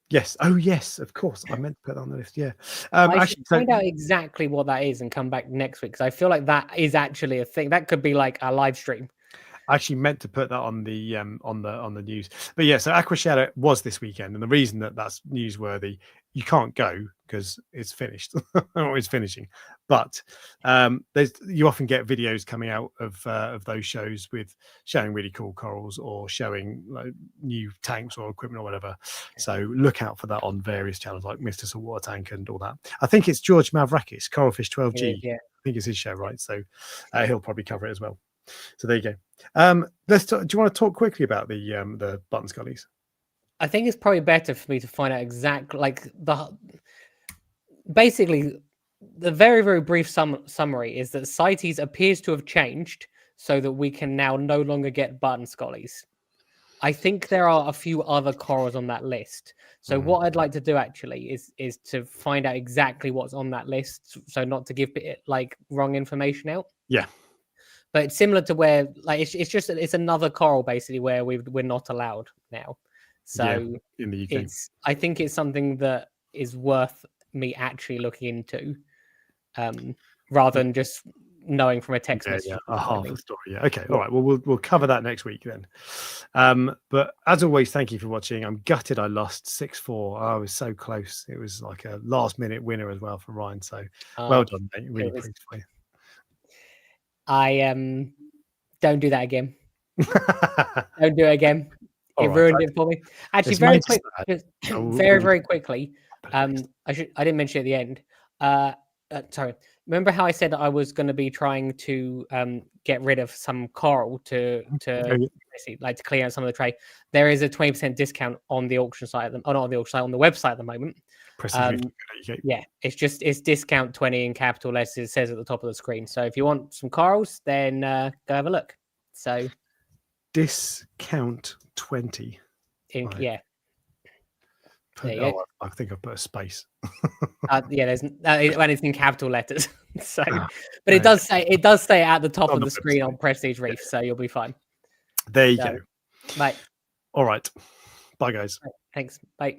Yes. Oh, yes. Of course. I meant to put that on the list. Yeah. I should Actually, so find out exactly what that is and come back next week, because I feel like that is actually a thing. That could be like a live stream. I actually meant to put that on the news, but yeah. So Aqua Shadow was this weekend, and the reason that that's newsworthy, you can't go because it's finished or it's finishing. But you often get videos coming out of those shows with showing really cool corals or showing like new tanks or equipment or whatever. So look out for that on various channels like Mr. Saltwater Tank and all that. I think it's George Mavrakis, Coralfish 12G. Yeah. I think it's his show, right? So he'll probably cover it as well. So there you go. Let's talk, do you want to talk quickly about the button scullies? I think it's probably better for me to find out exactly, like, basically the very, very brief summary is that CITES appears to have changed so that we can now no longer get button scollies. I think there are a few other corals on that list. So what I'd like to do actually is to find out exactly what's on that list, so not to give it like wrong information out. Yeah. But it's similar to where, like, it's another coral basically where we're not allowed now. So yeah, in the UK, I think it's something that is worth me actually looking into, rather than just knowing from a text message. Yeah, a half a story. Yeah. Okay. All right. Well, we'll cover that next week then. But as always, thank you for watching. I'm gutted I lost 6-4. I was so close. It was like a last minute winner as well for Ryan. So well done, mate. Really pleased for you. I don't do that again. Don't do it again. It ruined it for me. Actually, very quick, very quickly. I didn't mention it at the end. Sorry. Remember how I said I was going to be trying to get rid of some coral to basically, like, to clear out some of the tray? There is a 20% discount on the auction site, not on the auction site, on the website at the moment. Yeah, it's discount 20 in capital letters. It says at the top of the screen. So if you want some corals, then go have a look. So discount 20. Right. Yeah. I think I've put a space. Yeah, there's and it's in capital letters. So, but it does say at the top of the screen on Prestige Reef, so you'll be fine. There you go. Bye. All right. Bye, guys. Thanks. Bye.